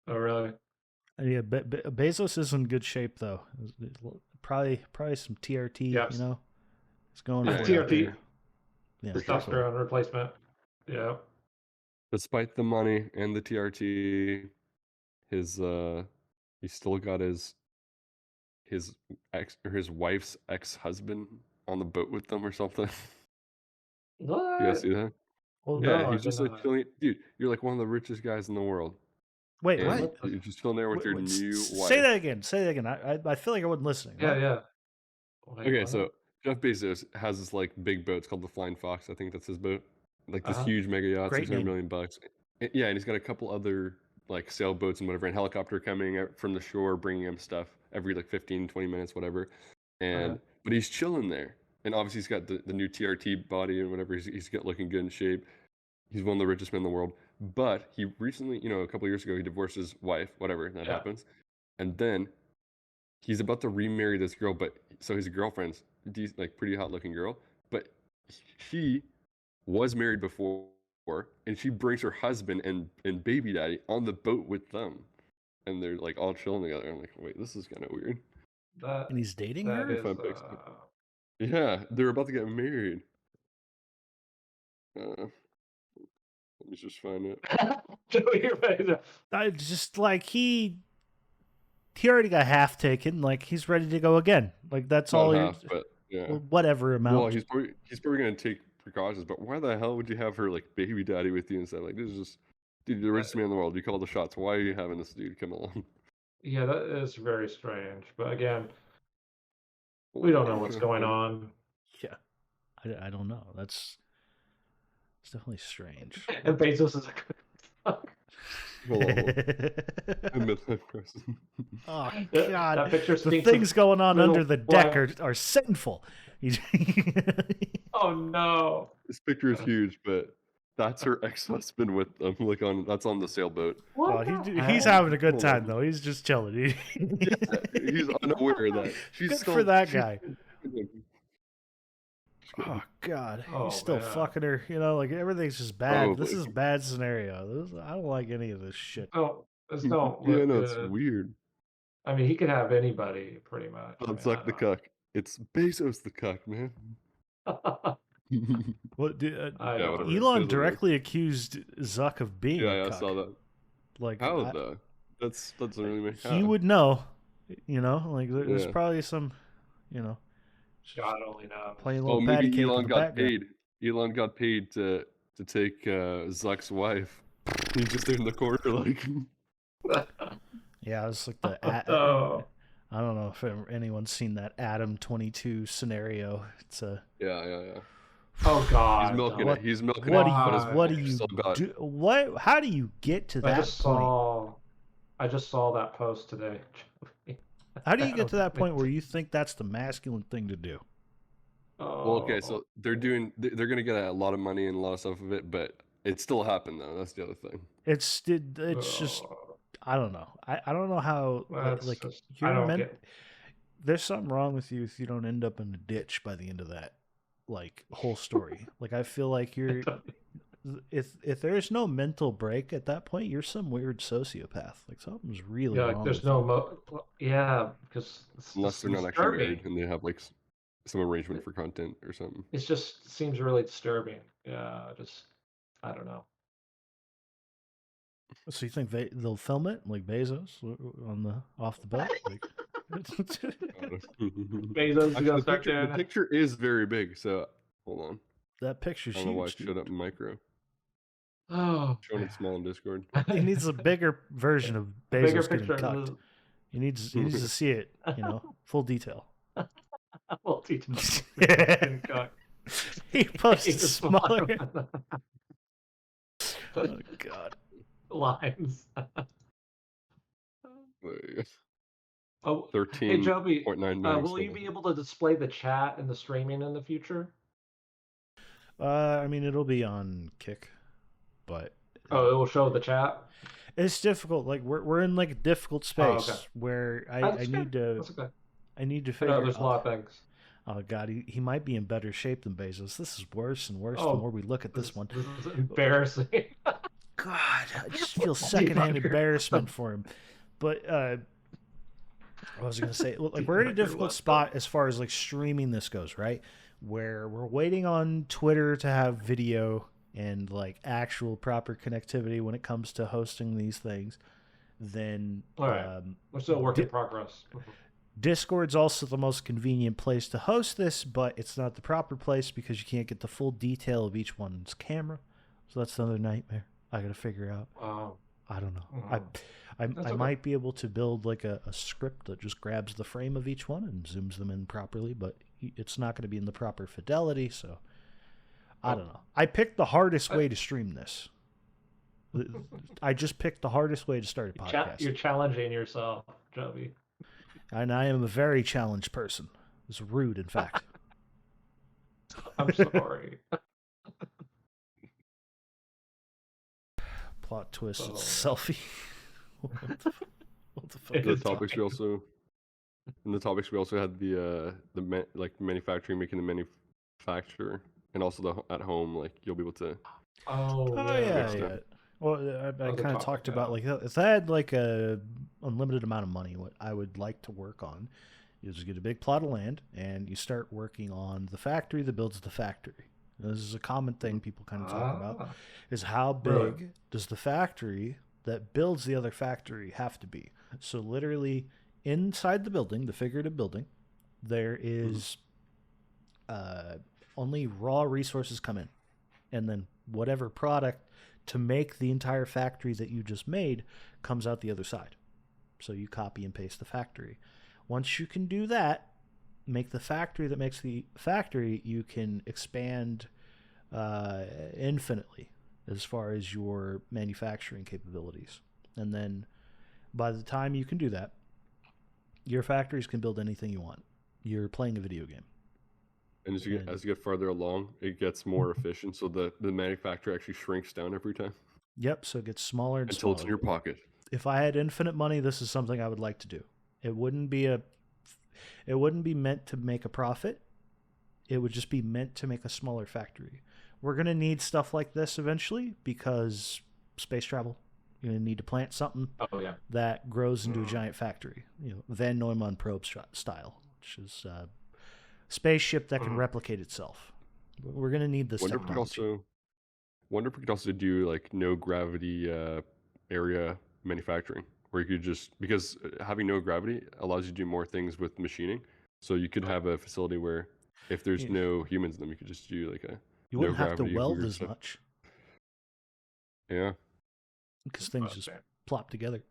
Oh really? Yeah, Bezos is in good shape though. Probably some TRT. Yep. It's going Yeah, for it out TRT. there. Yeah, For sure. Testosterone replacement. Yeah. Despite the money and the TRT, he's still got his ex or his wife's ex-husband on the boat with them or something. What? You guys see that? Well, Yeah, No, I he's did just like not. chilling. Dude, you're like one of the richest guys in the world. wait, And what? You're just chilling there with your Wait, new wife. say that again. Say that again. I feel like I wasn't listening. Yeah, What? yeah. Wait, Okay, what? so Jeff Bezos has this like big boat. It's called the Flying Fox. I think that's his boat. Like this Uh-huh. huge mega yacht, Great 600 name. million bucks. Yeah, and he's got a couple other like sailboats and whatever, and helicopter coming out from the shore, bringing him stuff every like 15, 20 minutes, whatever. And Okay. but he's chilling there, and obviously he's got the new TRT body and whatever. He's got looking good in shape. He's one of the richest men in the world. But he recently, a couple of years ago, he divorced his wife. Whatever that Yeah. happens, and then he's about to remarry this girl. But so his girlfriend's like pretty hot looking girl, but she was married before, and she brings her husband and baby daddy on the boat with them, and they're like all chilling together. I'm like, wait, this is kind of weird. That And he's dating that her. is. Fun pics. Yeah, they're about to get married. Let me just find it. Joey, you're ready to. I just like he already got half taken. Like he's ready to go again. Like that's Not all. half, but yeah. Well, whatever amount. Well, he's probably gonna take precautions. But why the hell would you have her like baby daddy with you and stuff? Like this is just, dude, the richest man in the world. You call the shots. Why are you having this dude come along? Yeah, that is very strange. But again, we don't know what's going on. Yeah, I don't know. It's definitely strange. And Bezos is like, Well, a midlife crisis. Oh That- God! that picture The speaks of things going on little under the deck black- are sinful. oh no. This picture is huge, but that's her ex-husband with them. Like that's on the sailboat. What Well, the he's heck? having a good Hold time on. though. He's just chilling. He's unaware of that. She's Good still, for that guy. Oh God, Oh, he's still man. fucking her. You know, like everything's just bad. This Probably. is a bad scenario. I don't like any of this shit. Oh, this don't Yeah, look no, it's good. weird. I mean, he could have anybody, pretty much. I Not mean, Zuck the cuck. It's Bezos the cuck, man. What? I Yeah, know. whatever. It is Elon what it is. directly accused Zuck of being a Yeah, I cuck. saw that. Like, How though? That doesn't really make he would know. You know, like there's Yeah. probably some, you know, God only knows. playing a Oh, little patty maybe cake in Elon the got background. paid. Elon got paid to take Zuck's wife. He's just there in the corner, like. Yeah, it's like Oh. I don't know if anyone's seen that Adam 22 scenario. It's a Yeah. Oh God. He's milking What- it. He's milking what it. do but you his what do wife you still got- do? What? How do you get to I that just point? I just saw that post today. How do you get to that point where you think that's the masculine thing to do? Well, okay, so they're gonna get a lot of money and a lot of stuff of it, but it still happened though. That's the other thing. It's just I don't know. I don't know how That's like just, you're I don't meant. get. There's something wrong with you if you don't end up in a ditch by the end of that like whole story. Like I feel like you're if there's no mental break at that point, you're some weird sociopath. Like something's really Yeah, wrong. like there's with no you. yeah, because it's Unless just they're not actually disturbing. married and they have like some arrangement for content or something. It just seems really disturbing. Yeah, just I don't know. So you think they'll film it like Bezos on the off the boat? Like, Bezos is Actually, gonna the start picture, doing the picture is very big. So hold on. that picture's I don't know why huge. it showed up Dude. in micro. Oh, Showing it small in Discord. He needs a bigger version of a bigger Bezos getting picture. cucked. He needs to see it. You know, full detail. Well, details. He posted smaller. Oh God. Lines. Oh, hey 13.9 Joby, megs. will you be able to display the chat and the streaming in the future? I mean, it'll be on Kick, but Oh, it will show the chat. it's difficult. Like we're in like a difficult space okay. where I That's need good. to That's okay. I need to I figure know there's a out. lot of things. Oh God, he might be in better shape than Bezos. This is worse and worse Oh, the more we look at this one. This is embarrassing. God, I just feel secondhand embarrassment for him. But what was I gonna say? Like we're in a difficult spot as far as like streaming this goes, right? Where we're waiting on Twitter to have video and like actual proper connectivity when it comes to hosting these things. Then All right. We're still a work in progress. Discord's also the most convenient place to host this, but it's not the proper place because you can't get the full detail of each one's camera. So that's another nightmare I gotta figure out. Wow. I don't know. Mm-hmm. I might be able to build like a script that just grabs the frame of each one and zooms them in properly, but it's not going to be in the proper fidelity, so I don't know. I picked the hardest way to stream this. I just picked the hardest way to start a podcast. You're challenging yourself, Joby. And I am a very challenged person. It's rude, in fact. I'm sorry. Plot twist, it's a selfie. What the fuck? The topics we also had the manufacturing, making the manufacturer, and also the at home, like you'll be able to. Oh yeah. Well, I kind of talked about like if I had like a unlimited amount of money, what I would like to work on is get a big plot of land and you start working on the factory that builds the factory. This is a common thing people kind of talk about, is how big does the factory that builds the other factory have to be? So literally inside the building, the figurative building, there is only raw resources come in. And then whatever product to make the entire factory that you just made comes out the other side. So you copy and paste the factory. Once you can do that, make the factory that makes the factory, you can expand infinitely as far as your manufacturing capabilities. And then by the time you can do that, your factories can build anything you want. You're playing a video game. And as you get farther along, it gets more efficient. So the manufacturer actually shrinks down every time. Yep, so it gets smaller and until smaller. It's in your pocket. If I had infinite money, this is something I would like to do. It wouldn't be meant to make a profit. it would just be meant to make a smaller factory. We're going to need stuff like this eventually because space travel. You're going to need to plant something that grows into a giant factory. Van Neumann probe style, which is a spaceship that can replicate itself. We're going to need this technology. Wonder if we could also do like no gravity area manufacturing, where you could just, because having no gravity allows you to do more things with machining. So you could have a facility where if there's no humans in them, you could just do like a you wouldn't have to weld as much. Yeah, because things just plop together.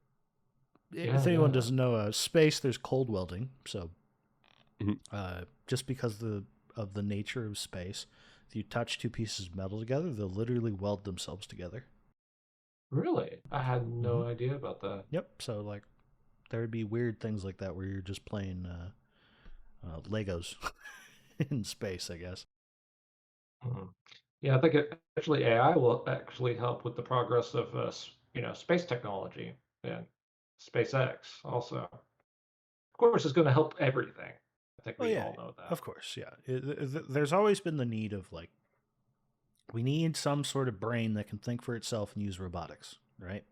If anyone doesn't know, space, there's cold welding. So just because of the nature of space, if you touch two pieces of metal together, they'll literally weld themselves together. Really? I had no idea about that. Yep. So like there would be weird things like that where you're just playing Legos in space, I guess. Yeah, I think actually AI will actually help with the progress of space technology, and SpaceX also. Of course, it's going to help everything. I think we all know that. Of course, yeah. There's always been the need of like, we need some sort of brain that can think for itself and use robotics, right?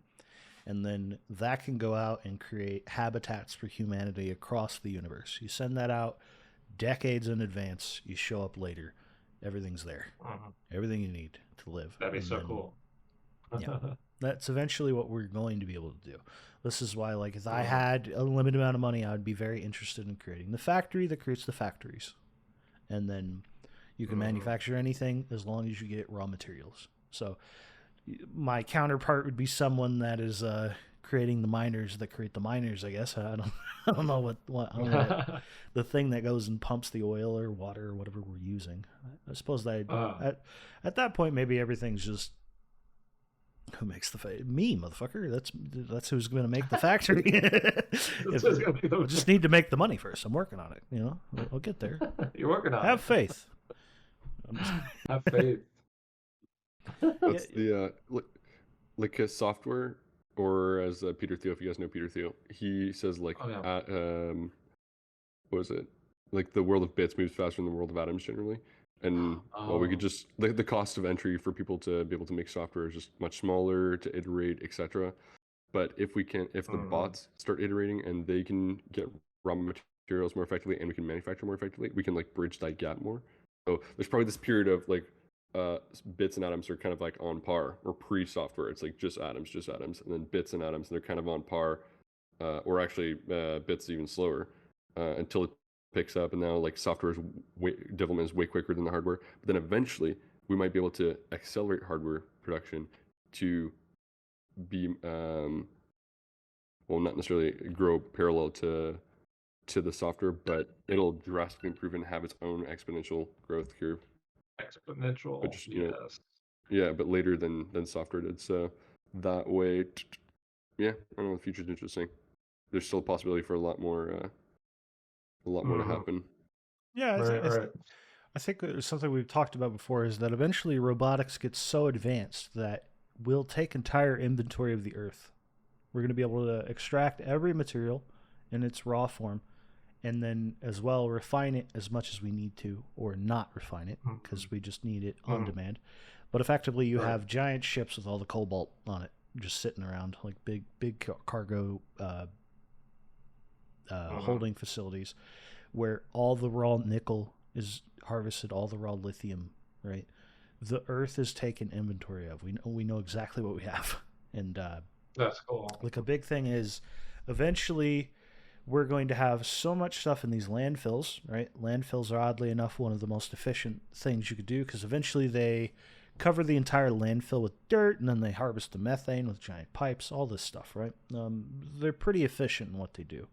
And then that can go out and create habitats for humanity across the universe. You send that out decades in advance, you show up later, everything's there. Everything you need to live. That'd be so cool. Yeah, that's eventually what we're going to be able to do. This is why, like, if I had a limited amount of money, I would be very interested in creating the factory that creates the factories. And then you can manufacture anything as long as you get raw materials. So my counterpart would be someone that is creating the miners that create the miners, I guess. I don't know what the thing that goes and pumps the oil or water or whatever we're using. I suppose that at that point maybe everything's just who makes me, motherfucker. That's who's going to make the factory. I just need to make the money first. I'm working on it. I'll get there. You're working on it. Have faith. Have faith. That's the like a software, or as Peter Thiel, if you guys know Peter Thiel, he says like what is it? Like the world of bits moves faster than the world of atoms generally. And we could just the cost of entry for people to be able to make software is just much smaller, to iterate, etc. But if the bots start iterating and they can get raw materials more effectively and we can manufacture more effectively, we can like bridge that gap more. So there's probably this period of like bits and atoms are kind of like on par, or pre-software. It's like just atoms, and then bits and atoms, and they're kind of on par, or actually bits even slower until it picks up, and now like software development is way quicker than the hardware. But then eventually we might be able to accelerate hardware production to be not necessarily grow parallel to the software, but it'll drastically improve and have its own exponential growth curve. Exponential, but just, but later than software did. So that way, I don't know. The future's interesting. There's still a possibility for a lot more to happen. Yeah, I think something we've talked about before is that eventually robotics gets so advanced that we'll take entire inventory of the Earth. We're going to be able to extract every material in its raw form, and then as well refine it as much as we need to, or not refine it because we just need it on demand. But effectively, you have giant ships with all the cobalt on it just sitting around, like big cargo holding facilities where all the raw nickel is harvested, all the raw lithium, right? The Earth is taken inventory of. We know exactly what we have. And that's cool. Like a big thing is eventually we're going to have so much stuff in these landfills, right? Landfills are oddly enough one of the most efficient things you could do, because eventually they cover the entire landfill with dirt, and then they harvest the methane with giant pipes, all this stuff, right? They're pretty efficient in what they do.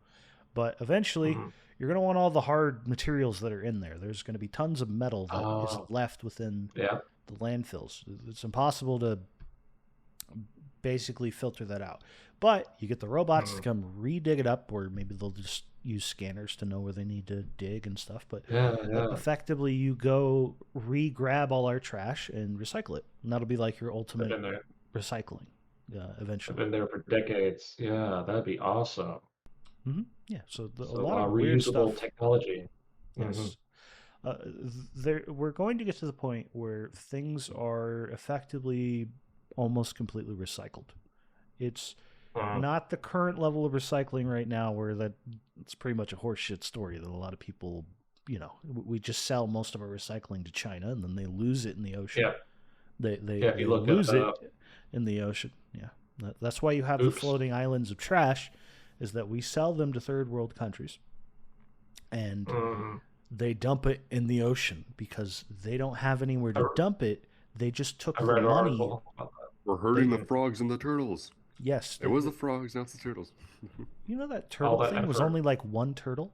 But eventually, you're going to want all the hard materials that are in there. There's going to be tons of metal that is left within the landfills. It's impossible to basically filter that out. But you get the robots to come re-dig it up, or maybe they'll just use scanners to know where they need to dig and stuff. But effectively, you go re-grab all our trash and recycle it. And that'll be like your ultimate recycling eventually. I've been there for decades. Yeah, that'd be awesome. Yeah, so a lot of reusable weird stuff. technology. Yes. we're going to get to the point where things are effectively almost completely recycled. It's not the current level of recycling right now, where it's pretty much a horseshit story that a lot of people, we just sell most of our recycling to China and then they lose it in the ocean. Yeah. They lose it in the ocean. Yeah. That's why you have the floating islands of trash, is that we sell them to third world countries and they dump it in the ocean because they don't have anywhere to dump it. They just took the money. We're hurting the frogs and the turtles. Yes. It was the frogs, now it's the turtles. You know that turtle thing was only like one turtle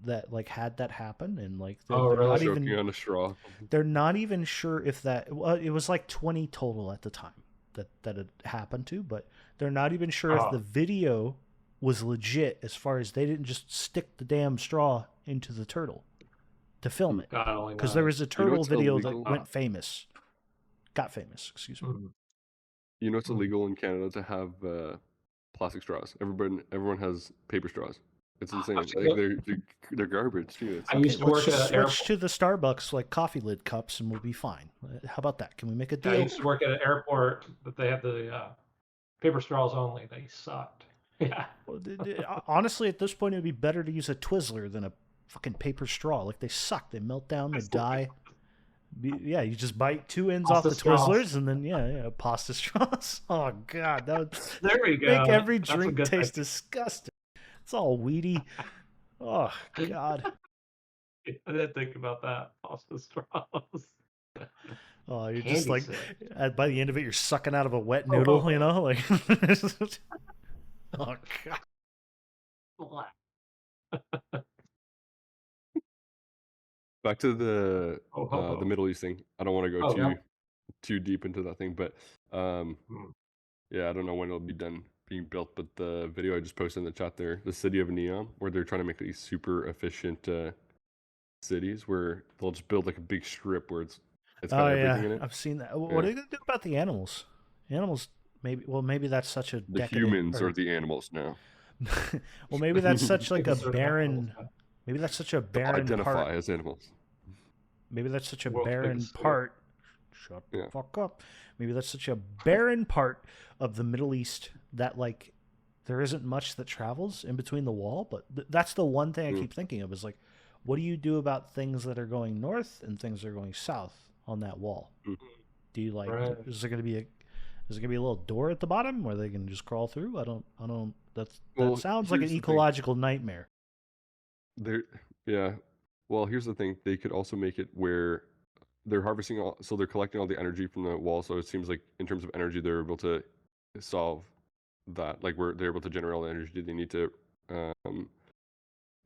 that like had that happen, and like they're not even on a straw. They're not even sure if that. Well, it was like 20 total at the time that it happened to, but they're not even sure if the video was legit, as far as they didn't just stick the damn straw into the turtle to film it, because there was a turtle video that got famous. Excuse me. You know it's illegal in Canada to have plastic straws. Everyone has paper straws. It's insane. Like they're garbage too. I used to work at an airport. Switch to the Starbucks like coffee lid cups and we'll be fine. How about that? Can we make a deal? I used to work at an airport that they have the paper straws only. They sucked. Yeah. Honestly, at this point, it would be better to use a Twizzler than a fucking paper straw. Like, they suck. They melt down. They die. Yeah, you just bite two ends off the Twizzlers and then, pasta straws. Oh, God. That would there we go. Make every drink taste disgusting. It's all weedy. Oh, God. I didn't think about that. Pasta straws. Oh, you're just like, by the end of it, you're sucking out of a wet noodle, you know? Like, oh, God. Back to the Middle East thing. I don't want to go too deep into that thing, but yeah, I don't know when it'll be done being built. But the video I just posted in the chat there, the city of Neom, where they're trying to make these super efficient cities, where they'll just build like a big strip where it's got everything in it. I've seen that. What are they gonna do about the animals? Animals, maybe that's such a the humans are the animals now. Well, maybe that's such like a barren. Maybe that's such a barren identify part. as animals. Maybe that's such a barren part. Shut the fuck up. Maybe that's such a barren part of the Middle East that like there isn't much that travels in between the wall. But that's the one thing I keep thinking of is like, what do you do about things that are going north and things that are going south on that wall? Do you like? Is there going to be a little door at the bottom where they can just crawl through? I don't. That sounds like an ecological nightmare. Well, here's the thing. They could also make it where they're harvesting so they're collecting all the energy from the wall. So it seems like in terms of energy, they're able to solve that. Like where they're able to generate all the energy they need to,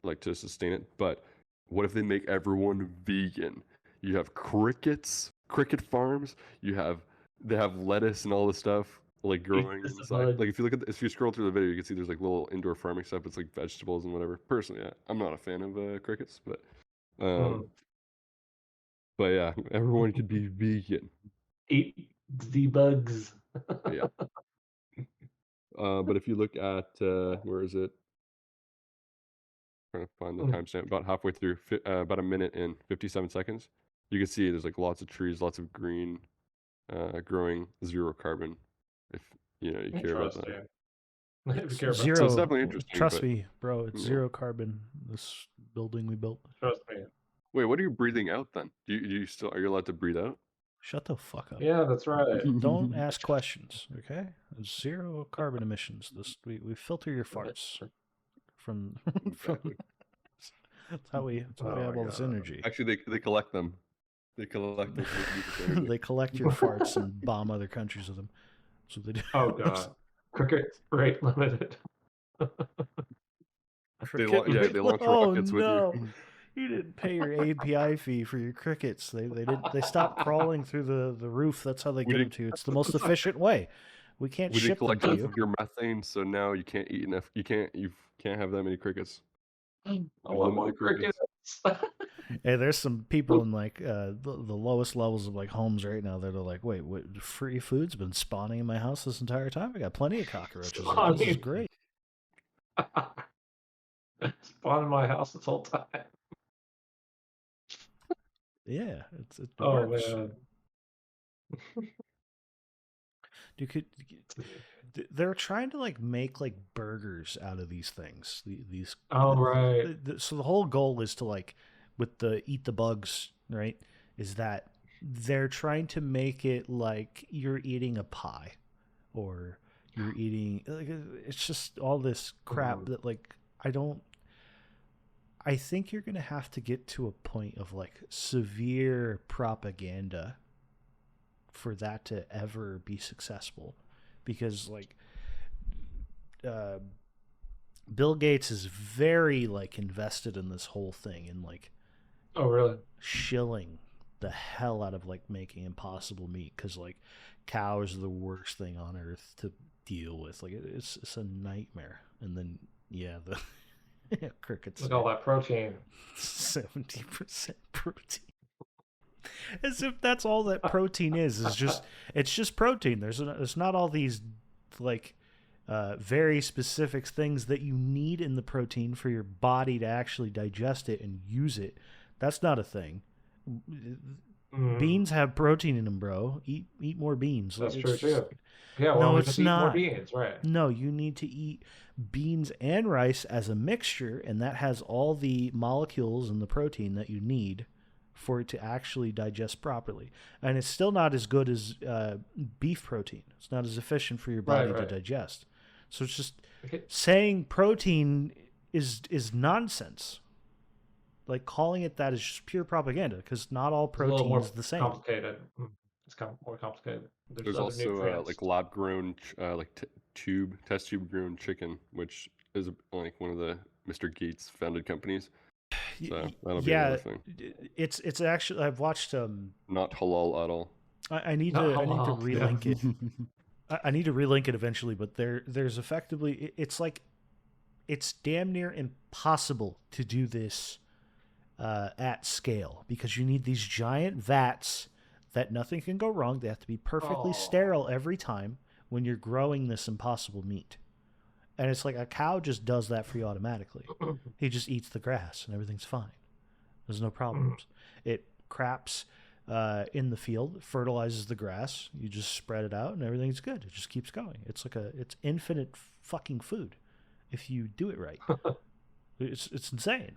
like to sustain it. But what if they make everyone vegan? You have cricket farms. They have lettuce and all this stuff like growing inside. Like if you scroll through the video, you can see there's like little indoor farming stuff. It's like vegetables and whatever. Personally, I'm not a fan of crickets, but yeah, everyone could be vegan. Eat the bugs. Yeah. But if you look at where is it? Trying to find the timestamp. About halfway through, about a minute and 57 seconds, you can see there's like lots of trees, lots of green, growing, zero carbon. If you care about that. Zero. So it's definitely interesting. Trust me, bro. It's zero carbon. This building we built. Trust me. Wait, what are you breathing out then? Are you allowed to breathe out? Shut the fuck up. Yeah, that's right. Don't ask questions, okay? Zero carbon emissions. We filter your farts from. That's how we have all this energy. Actually, they collect them. They collect them. They collect your farts and bomb other countries with them. So they do. Oh god, cricket rate limited. They launch rockets with you. You didn't pay your API fee for your crickets. They stopped crawling through the roof. That's how they get them to you. It's the most efficient way. We can't ship them to you. Your methane, so now you can't eat enough. You can't have that many crickets. I want more crickets. Hey, there's some people in like the lowest levels of like homes right now that are like, wait, what? Free food's been spawning in my house this entire time. I got plenty of cockroaches. Like, this is great. Spawn in my house this whole time. Yeah, it Oh works. man. You could. They're trying to like make like burgers out of these things. These. Oh right. So the whole goal is to like, with the eat the bugs, right? Is that they're trying to make it like you're eating a pie, or you're eating like it's just all this crap that like I don't. I think you're gonna have to get to a point of like severe propaganda for that to ever be successful, because like uh, Bill Gates is very like invested in this whole thing and like Oh really? shilling the hell out of like making impossible meat, because like cows are the worst thing on earth to deal with. Like it's a nightmare. And then yeah, the crickets. Look at all that protein. 70% protein. As if that's all that protein is just it's just protein. There's not all these like very specific things that you need in the protein for your body to actually digest it and use it. That's not a thing. Beans have protein in them, bro. Eat more beans. That's Like, true too. Yeah, no, well, it's just eat more not. beans, right? No, you need to eat beans and rice as a mixture, and that has all the molecules and the protein that you need for it to actually digest properly. And it's still not as good as beef protein. It's not as efficient for your body to digest. So it's just saying protein is nonsense. Like calling it that is just pure propaganda, because not all protein is the same. Complicated. It's more complicated. There's also like lab grown, like test tube grown chicken, which is like one of the Mr. Gates founded companies. So that'll be another thing. It's actually, I've watched not halal at all. I need to relink it. I need to relink it eventually, but there's effectively it's like it's damn near impossible to do this at scale, because you need these giant vats that nothing can go wrong. They have to be perfectly sterile every time when you're growing this impossible meat. And it's like a cow just does that for you automatically. He just eats the grass and everything's fine. There's no problems. It craps in the field, fertilizes the grass. You just spread it out and everything's good. It just keeps going. It's like it's infinite fucking food if you do it right. It's insane.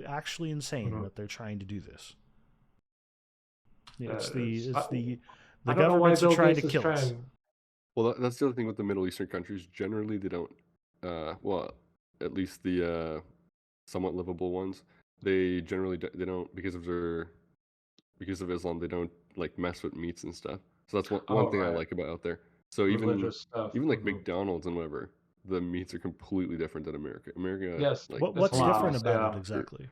Actually insane that they're trying to do this. Yeah, it's the governments are trying to kill us. Well, that's the other thing with the Middle Eastern countries. Generally, they don't. Well, at least the somewhat livable ones. They generally they don't, because of Islam. They don't like mess with meats and stuff. So that's one thing I like about out there. So religious even like McDonald's and whatever, the meats are completely different than America. Yes. Like, what's different about it exactly?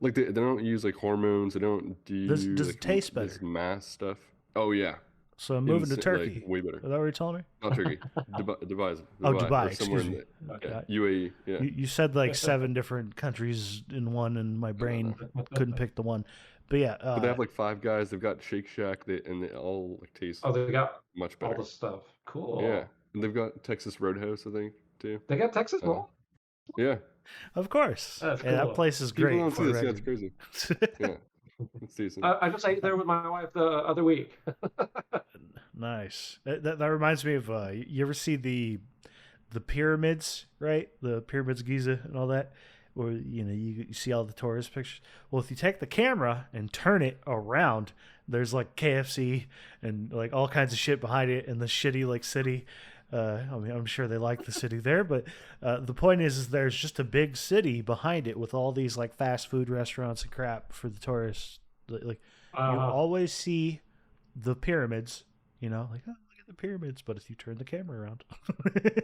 Like they don't use like hormones. They don't do. Does like, it taste better? This mass stuff. Oh yeah. So I'm moving to Turkey. Like, way better. Is that what you're telling me? Not Turkey. Dubai. Oh, Dubai. Excuse me. UAE. Yeah. You said like 7 different countries in one, and my brain couldn't pick the one. But yeah. But they have like 5 guys. They've got Shake Shack. And they all like taste. Oh, they got much better. All the stuff. Cool. Yeah, and they've got Texas Roadhouse, I think, too. They got Texas Roll. Yeah. Of course. That's cool. That place is great. People don't see this. Yeah, it's crazy. Yeah. It's decent. I just ate there with my wife the other week. Nice. That reminds me of you ever see the pyramids, right? The pyramids of Giza and all that, where you see all the tourist pictures. Well, if you take the camera and turn it around, there's like KFC and like all kinds of shit behind it, and the shitty like city. I mean, I'm sure they like the city there, but the point is there's just a big city behind it with all these like fast food restaurants and crap for the tourists. Like you always see the pyramids, like, oh, look at the pyramids. But if you turn the camera around,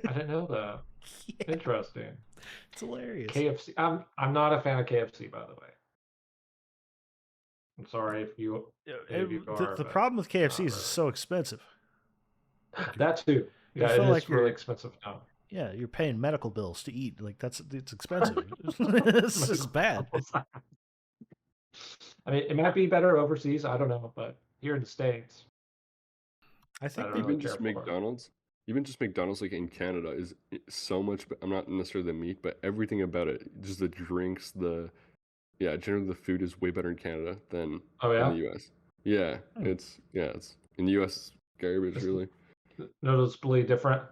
I didn't know that. Yeah. Interesting. It's hilarious. KFC. I'm not a fan of KFC, by the way. I'm sorry if you are. The problem with KFC is it's so expensive. That too. Yeah, it is really expensive now. Yeah, you're paying medical bills to eat. Like it's expensive. This is bad. I mean, it might be better overseas. I don't know, but here in the States, I think even just McDonald's, like in Canada, is so much. I'm not necessarily the meat, but everything about it, just the drinks, the yeah, generally the food is way better in Canada than Oh in yeah. the U.S. Yeah, Hmm. it's in the U.S. It's garbage, It's really. noticeably different.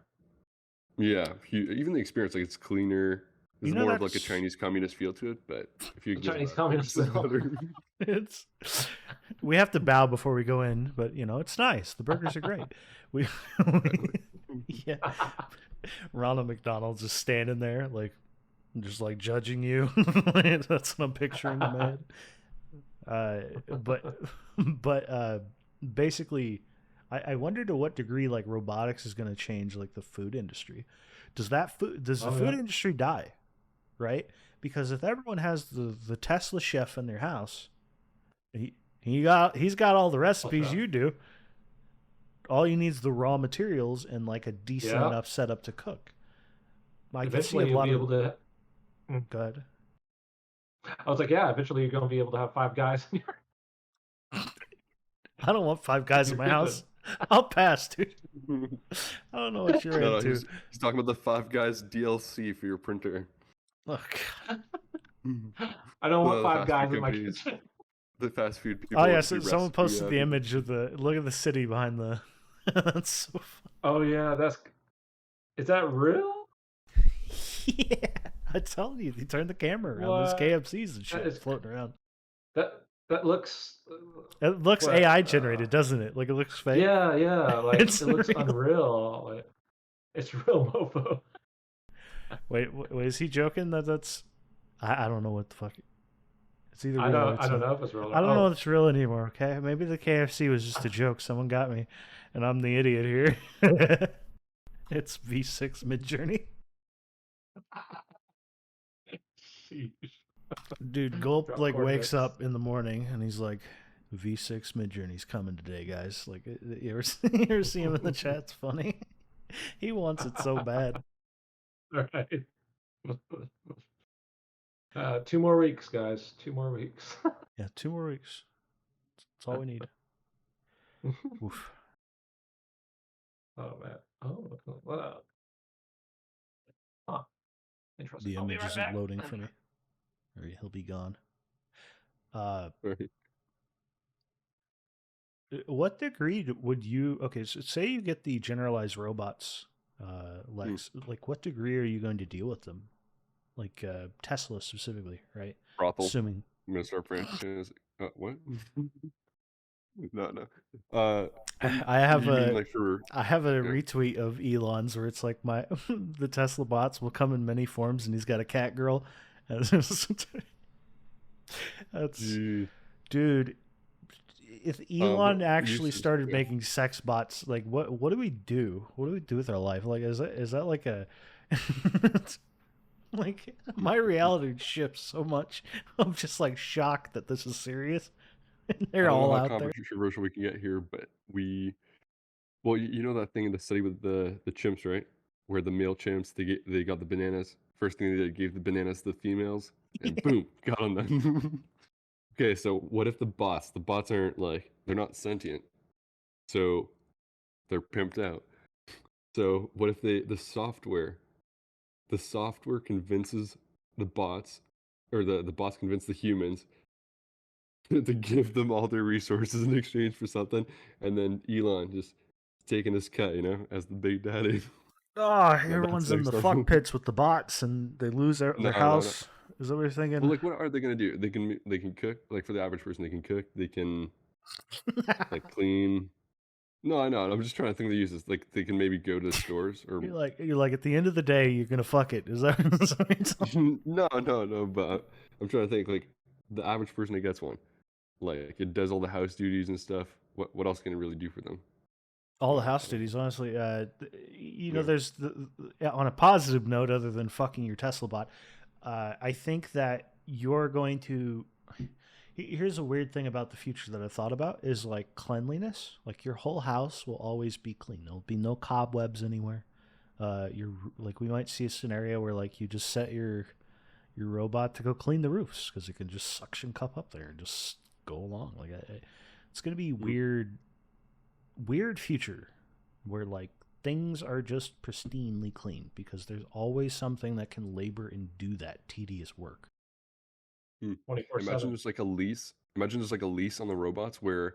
Yeah, even the experience, like it's cleaner. You There's know more of like a that's Chinese communist feel to it, but if you The go Chinese back, like communist this is bill. better. it's. We have to bow before we go in, but it's nice. The burgers are great. We, Exactly. yeah. Ronald McDonald's just standing there, like just like judging you. That's what I'm picturing in my head. But basically, I wonder to what degree like robotics is going to change like the food industry. Does the Oh food yeah. industry die? Right? Because if everyone has the Tesla chef in their house, he's got all the What's recipes that? you do. All you need is the raw materials and like a decent Yeah. enough setup to cook. I could see a Eventually you'll lot be of. able to. Go ahead. I was like, yeah. Eventually you're gonna be able to have 5 guys in I don't want 5 guys in your my kitchen. house. I'll pass, dude. No, I don't know what you're no, into. he's talking about the Five Guys DLC for your printer. Look. I don't want The five fast food guys in my companies, kitchen. the fast food Oh people yeah, do someone recipe posted the image of the look at the city behind the. That's so fun. Oh yeah, is that real? Yeah, I told you, they turned the camera around. There's What? KFCs and That shit is floating around. that looks It looks what? AI generated, doesn't it? Like it looks fake. Yeah, like It's it looks real. unreal. Like it's real mofo. Wait, is he joking? That's I don't know what the fuck. It's either real or I it's don't not. know if it's real I or don't know if oh. it's real anymore. Okay, maybe the KFC was just a joke. Someone got me, and I'm the idiot here. It's V6 Midjourney. Sheesh. Dude, Gulp Drop like wakes coordinates. up in the morning and he's like, V6 Midjourney's coming today, guys. Like, you ever, you ever see him in the chat? It's funny. He wants it so bad. All right. 2 more weeks, guys. 2 more weeks. Yeah, 2 more weeks. That's all we need. Oof. Oh man. Oh, wow. Huh. Interesting. The I'll be image right isn't back. loading for me. Or he'll be gone. Right. What degree would you? Okay, so say you get the generalized robots, Hmm. Lex. Like, what degree are you going to deal with them? Like Tesla specifically, right? Brothel. Assuming. I'm gonna start franchising. What? No. Uh, I have you mean a like for? I have a Yeah. retweet of Elon's where it's like my the Tesla bots will come in many forms, and he's got a cat girl. That's Gee. dude. If Elon But actually uses, started yeah. making sex bots, like what do we do? What do we do with our life? Like is that like a like my reality shifts so much. I'm just like shocked that this is serious. And I they're don't know all how out there. controversial we can get here, but well, you know that thing in the study with the chimps, right? Where the male chimps they got the bananas. First thing they did, gave the bananas to the females, and boom, got on them. Okay, so what if the bots aren't like they're not sentient, so they're pimped out. So what if the software convinces the bots, or the bots convince the humans to give them all their resources in exchange for something, and then Elon just taking his cut, as the big daddy. Oh, Now that's everyone's in the next fuck level. pits with the bots, and they lose No, their no. house. Is that what you're Well, thinking? like, what are they gonna do? They can cook. Like for the average person, they can cook. They can like clean. No, I know. I'm just trying to think of the uses. Like they can maybe go to the stores or you're like at the end of the day, you're gonna fuck it. Is that what you're telling- no. But I'm trying to think like the average person that gets one. Like it does all the house duties and stuff. What else can it really do for them? all the I house don't duties? Honestly, know. there's on a positive note, other than fucking your Tesla bot, I think that you're going to. Here's a weird thing about the future that I thought about is like cleanliness. Like your whole house will always be clean. There'll be no cobwebs anywhere. You're like we might see a scenario where like you just set your robot to go clean the roofs because it can just suction cup up there and just go along. Like it's gonna be Mm. weird future where like things are just pristinely clean because there's always something that can labor and do that tedious work. 24/7. Imagine just like a lease. Imagine just like a lease on the robots where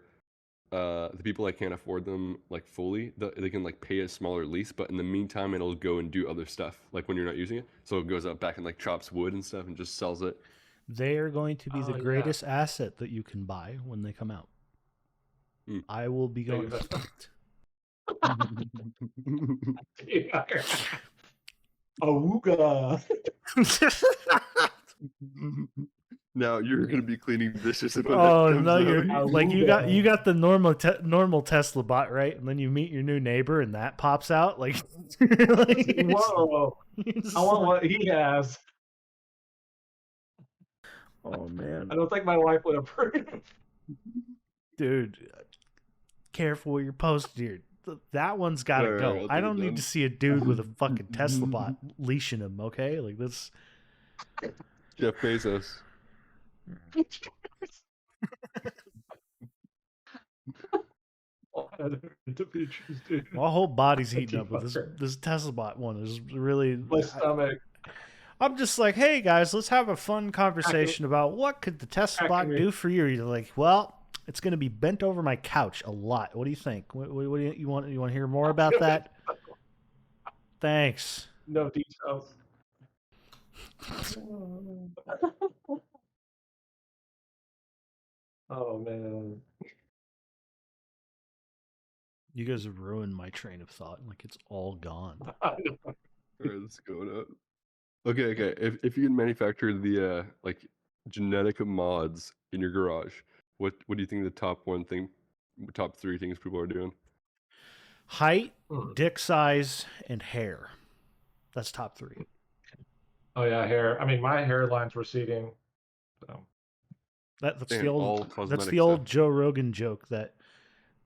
the people that can't afford them like fully, they can like pay a smaller lease, but in the meantime, it'll go and do other stuff like when you're not using it. So it goes out back and like chops wood and stuff and just sells it. They are going to be the Oh, yeah. greatest asset that you can buy when they come out. Mm. I will be going. Awooga. Now you're gonna be cleaning dishes. And when Oh that comes no! out, You're like Awooga. you got the normal Tesla bot, right? And then you meet your new neighbor, and that pops out like. Whoa! I want what he has. Oh man, I don't think my wife would approve. dude, careful where you're posted here. That one's got to All right, go. I'll I take it don't need down. to see a dude with a fucking Tesla bot leashing him. Okay, like this. Jeff Bezos. Individuals, dude. My whole body's heating up with this Tesla bot one. Is really. My stomach. I'm just like, hey guys, let's have a fun conversation about what could the Tesla bot me. do for you. You're like, well, it's going to be bent over my couch a lot. What do you think? What do you want? You want to hear more about that? Thanks. No details. Oh man. You guys have ruined my train of thought. Like it's all gone. All right, let's go up. Okay. If you can manufacture the like genetic mods in your garage, what do you think the top three things people are doing? Height, dick size, and hair. That's top three. Oh yeah, hair. I mean, my hairline's receding. So. That's Damn, the all old. That's cosmetic the old stuff. Joe Rogan joke that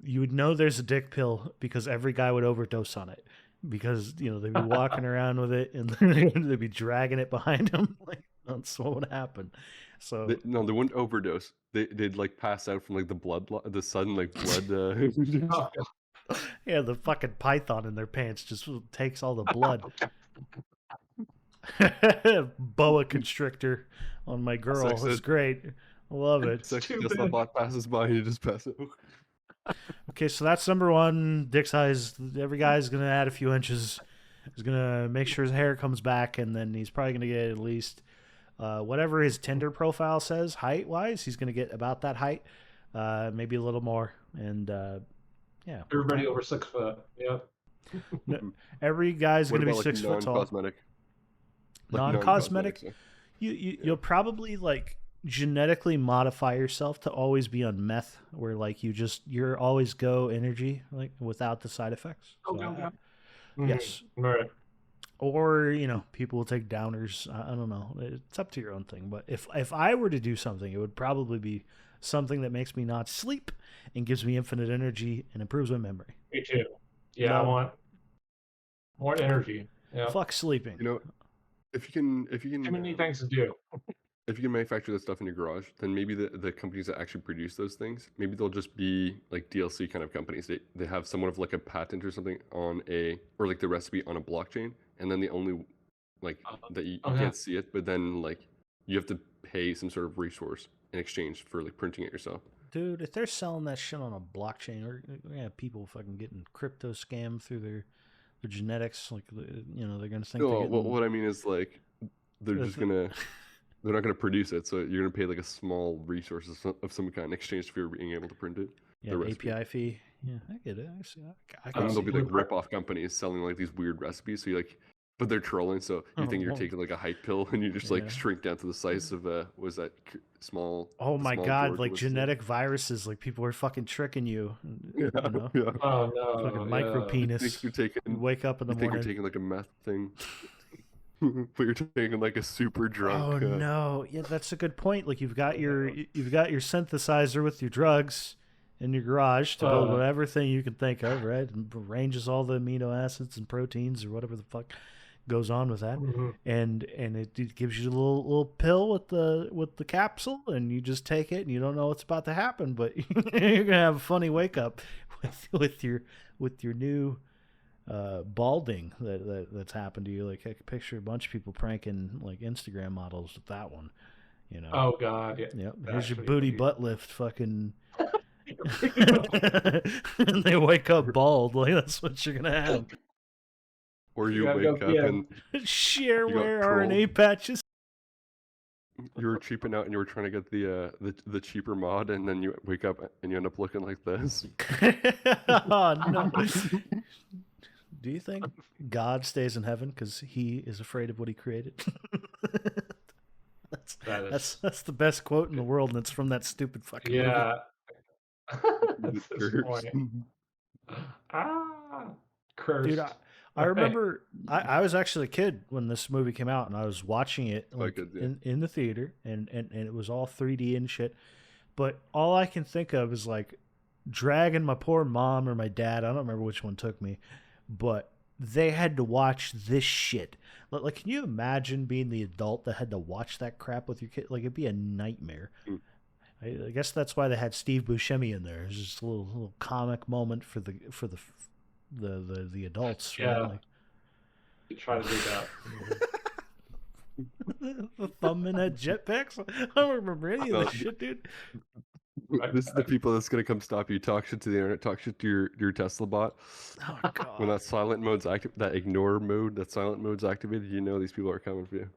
you would know there's a dick pill because every guy would overdose on it because they'd be walking around with it and they'd be dragging it behind them. Like that's what would happen. So They wouldn't overdose. They'd like pass out from like the sudden like blood. Oh, yeah, the fucking python in their pants just takes all the blood. Boa constrictor on my girl Sex is it. great. I love it. Sex just the bot passes by and you just pass out. Okay, so that's number one. Dick size. Every guy's gonna add a few inches. He's gonna make sure his hair comes back, and then he's probably gonna get at least whatever his Tinder profile says height wise. He's gonna get about that height, maybe a little more, and yeah. everybody over 6 foot. Yep. No, every guy's What gonna be about, 6 foot tall. non-cosmetic? Non-cosmetic. stuff. You'll probably like genetically modify yourself to always be on meth, where like you're always go energy like without the side effects. So, yes. Right. Or people will take downers. I don't know. It's up to your own thing. But if I were to do something, it would probably be something that makes me not sleep and gives me infinite energy and improves my memory. Me too. Yeah, I want more energy. Yeah. Fuck sleeping. If you can, Too many things to do. if you can manufacture that stuff in your garage, then maybe the companies that actually produce those things, maybe they'll just be like DLC kind of companies. They have somewhat of like a patent or something or like the recipe on a blockchain, and then the only like that you can't see it, but then like you have to pay some sort of resource in exchange for like printing it yourself. Dude, if they're selling that shit on a blockchain, or people fucking getting crypto scammed through their genetics, like they're gonna think. No, what I mean is like they're just gonna. They're not going to produce it, so you're going to pay like a small resource of some kind in exchange for being able to print it. Yeah, API fee. Yeah, I get it. I see. I And there'll be like rip-off companies selling like these weird recipes. So you like, but they're trolling. So you think you're taking like a height pill, and you just like shrink down to the size of was that small? Oh my god! George like was genetic viruses. Like people are fucking tricking you. Yeah. Oh no! Fucking micro penis. You think you're taking, you wake up in the morning. You're taking like a meth thing. But you're taking like a super drunk. Oh no! Yeah, that's a good point. Like you've got your synthesizer with your drugs in your garage to build whatever thing you can think of, right? And arranges all the amino acids and proteins or whatever the fuck goes on with that, and it gives you a little pill with the capsule, and you just take it, and you don't know what's about to happen, but you're gonna have a funny wake up with your new. Balding that's happened to you. Like I could picture a bunch of people pranking like Instagram models with that one. You know. Oh God, yeah. Yep. That Here's your actually booty be- butt lift, fucking. And they wake up bald. Like that's what you're gonna have. Or You you gotta go wake up and Shareware you got RNA patches. you were cheaping out and you were trying to get the cheaper mod, and then you wake up and you end up looking like this. Oh no. Do you think God stays in heaven because he is afraid of what he created? That's the best quote in the world, and it's from that stupid fucking movie. Yeah. The That's his jerks. point. Ah, cursed. Dude, I remember I was actually a kid when this movie came out, and I was watching it like Good, yeah. in the theater, and it was all 3D and shit. But all I can think of is like dragging my poor mom or my dad. I don't remember which one took me, but they had to watch this shit. Like, can you imagine being the adult that had to watch that crap with your kid? Like, it'd be a nightmare. Mm. I guess that's why they had Steve Buscemi in there. It's just a little comic moment for the adults. Yeah. Right? Like, You try to do that. the thumb in that jetpacks. I don't remember any of this shit, dude. This is the people that's gonna come stop you. Talk shit to the internet. Talk shit to your Tesla bot. Oh god. When that silent mode's active, that ignore mode, that silent mode's activated, you know these people are coming for you.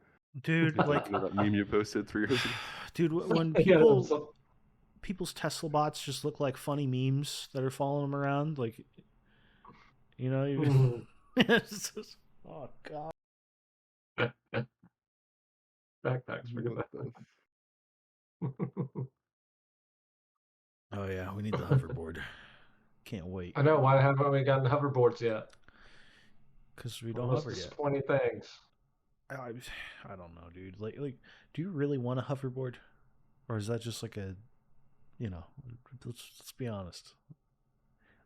Dude, like You know that meme you posted 3 years ago. dude, when Yeah, people's Tesla bots just look like funny memes that are following them around, like, you know, it's just, oh god. backpacks. Forget What that. Oh yeah, we need the hoverboard. Can't wait. I know. Why haven't we gotten hoverboards yet? Because we don't Most hover yet. disappointing things. I don't know, dude. Like, do you really want a hoverboard, or is that just like a, you know, let's be honest.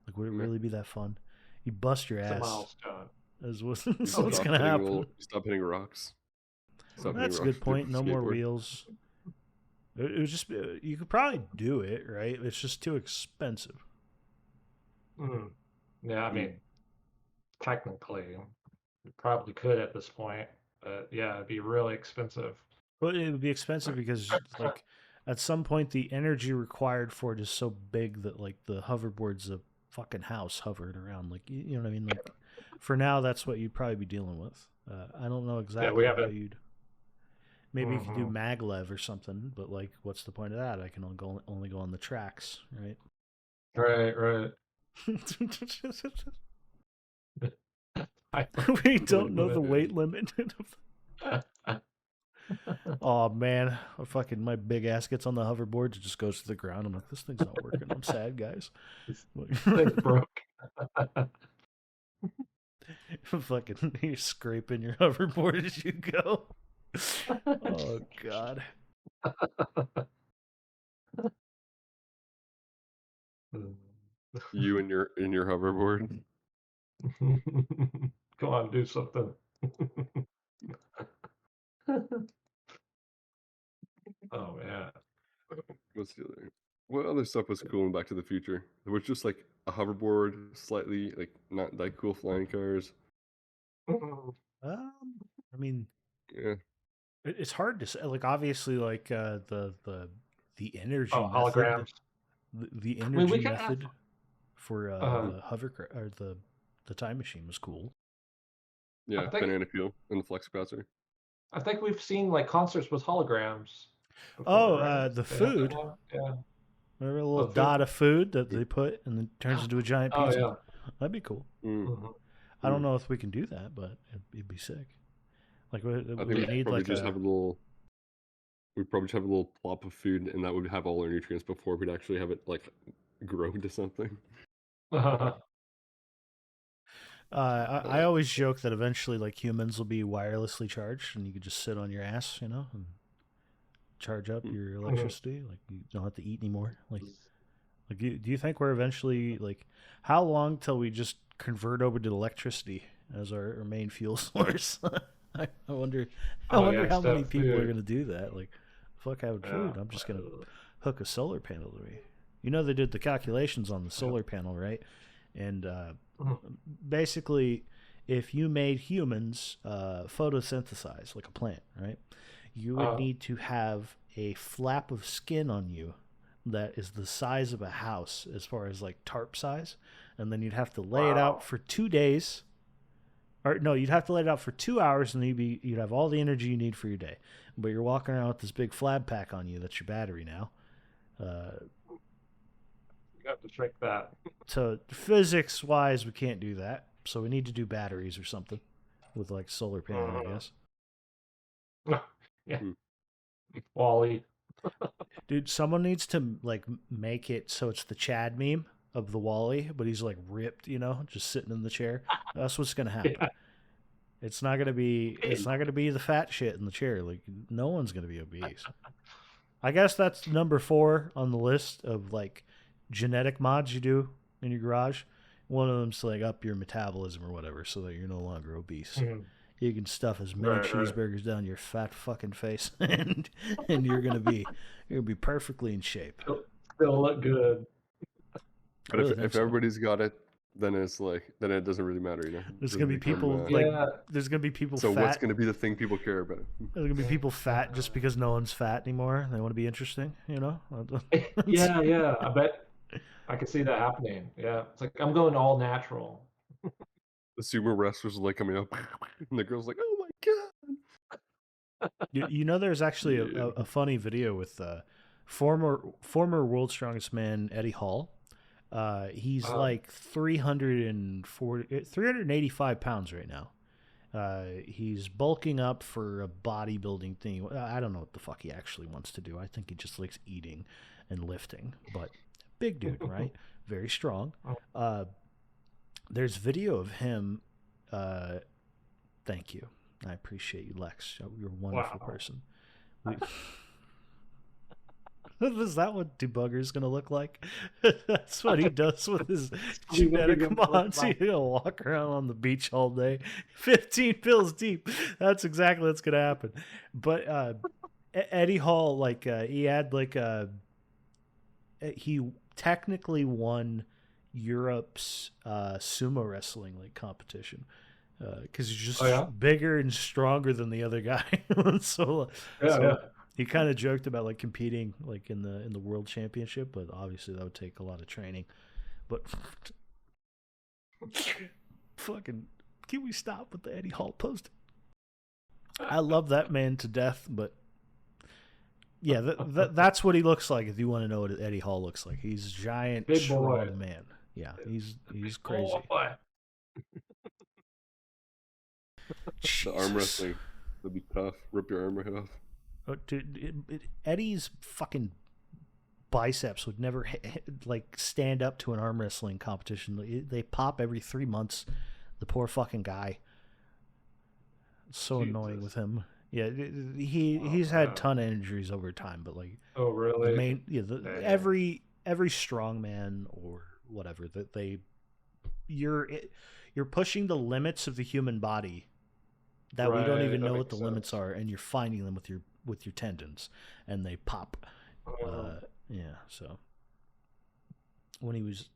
Like, would it really be that fun? You bust your It's a ass. milestone. That's what's gonna happen. Stop hitting rocks. That's a good point. No more wheels. It was just, you could probably do it, right? It's just too expensive. Yeah, I mean, technically, you probably could at this point, but yeah, it'd be really expensive. But it would be expensive because, like, at some point, the energy required for it is so big that, like, the hoverboard's a fucking house hovering around. Like, you know what I mean? Like, for now, that's what you'd probably be dealing with. I don't know exactly how you'd. Maybe you could do maglev or something, but like, what's the point of that? I can only go on the tracks, right? Right. We don't know the weight limit. Oh man, my big ass gets on the hoverboard, it just goes to the ground. I'm like, this thing's not working. I'm sad, guys. Thing's broke. Fucking, you're scraping your hoverboard as you go. Oh god. You and your hoverboard. Come on, do something. Oh man. What other stuff was cool in Back to the Future? There was just like a hoverboard, slightly like not that cool flying cars. I mean, Yeah. it's hard to say. Like, obviously, like the energy holograms. method, the energy can method have- for the hovercraft or the time machine was cool. Yeah, think- banana peel and the flex capacitor. I think we've seen like concerts with holograms. Oh, right? the They have food. that one? Yeah. Remember a little food? dot of food that they put and then turns into a giant Oh pizza? yeah. That'd be cool. Mhm. I don't know if we can do that, but it'd be sick. Like, we I think would we'd need probably like just have a little. We'd probably just have a little plop of food, and that would have all our nutrients before we'd actually have it like grow into something. I always joke that eventually, like, humans will be wirelessly charged, and you could just sit on your ass, you know, and charge up your electricity. Like, you don't have to eat anymore. Like, do you think we're eventually, like, how long till we just convert over to electricity as our main fuel source? I wonder how many people are going to do that. Like, fuck having food. I'm just going to hook a solar panel to me. You know, they did the calculations on the solar panel, right? And basically, if you made humans photosynthesize like a plant, right, you would need to have a flap of skin on you that is the size of a house as far as like tarp size, and then you'd have to lay it out for 2 days. Or no, you'd have to lay it out for 2 hours, and then you'd have all the energy you need for your day. But you're walking around with this big flab pack on you that's your battery now. You have to trick that. So physics-wise, we can't do that. So we need to do batteries or something with like solar panel, I guess. Yeah. Wally. Dude, someone needs to like make it so it's the Chad meme of the Wally, but he's like ripped, you know, just sitting in the chair. That's what's gonna happen. Yeah. It's not gonna be the fat shit in the chair. Like no one's gonna be obese. I guess that's number 4 on the list of like genetic mods you do in your garage. One of them's to like up your metabolism or whatever, so that you're no longer obese. Mhm. You can stuff as many cheeseburgers down your fat fucking face, and you're gonna be perfectly in shape. Still look good. But if everybody's got it, then it's like it doesn't really matter, you know. There's gonna be people there's gonna be people so fat. what's gonna be the thing people care about? There's gonna be people fat just because no one's fat anymore. They want to be interesting, you know. Yeah. I bet I can see that happening. Yeah, it's like I'm going all natural. The sumo wrestlers are like coming up, and the girl's like, "Oh my god!" You know, there's actually a funny video with former World's Strongest Man Eddie Hall. He's like 385 pounds right now. He's bulking up for a bodybuilding thing. I don't know what the fuck he actually wants to do. I think he just likes eating and lifting. But big dude, right? Very strong. There's video of him. Thank you. I appreciate you, Lex. You're a wonderful person. Is that what Debugger's going to look like? That's what he does with his genetic mods. He'll walk around on the beach all day, 15 pills deep. That's exactly what's going to happen. But Eddie Hall, like, he had like he technically won Europe's sumo wrestling like competition because he's just bigger and stronger than the other guy. so he kind of joked about like competing like in the world championship, but obviously that would take a lot of training. But fucking, can we stop with the Eddie Hall post? I love that man to death, but yeah, that's what he looks like. If you want to know what Eddie Hall looks like, he's a giant, big strong boy. man. Yeah, he's crazy. The arm wrestling would be tough. Rip your arm right off. Oh, dude, Eddie's fucking biceps would never like stand up to an arm wrestling competition. They pop every 3 months. The poor fucking guy. It's so annoying with him. Yeah, he's had a ton of injuries over time, but like really? Every strongman or whatever that you're pushing the limits of the human body that we don't even know what the limits are, and you're finding them with your tendons, and they pop. Yeah, so when he was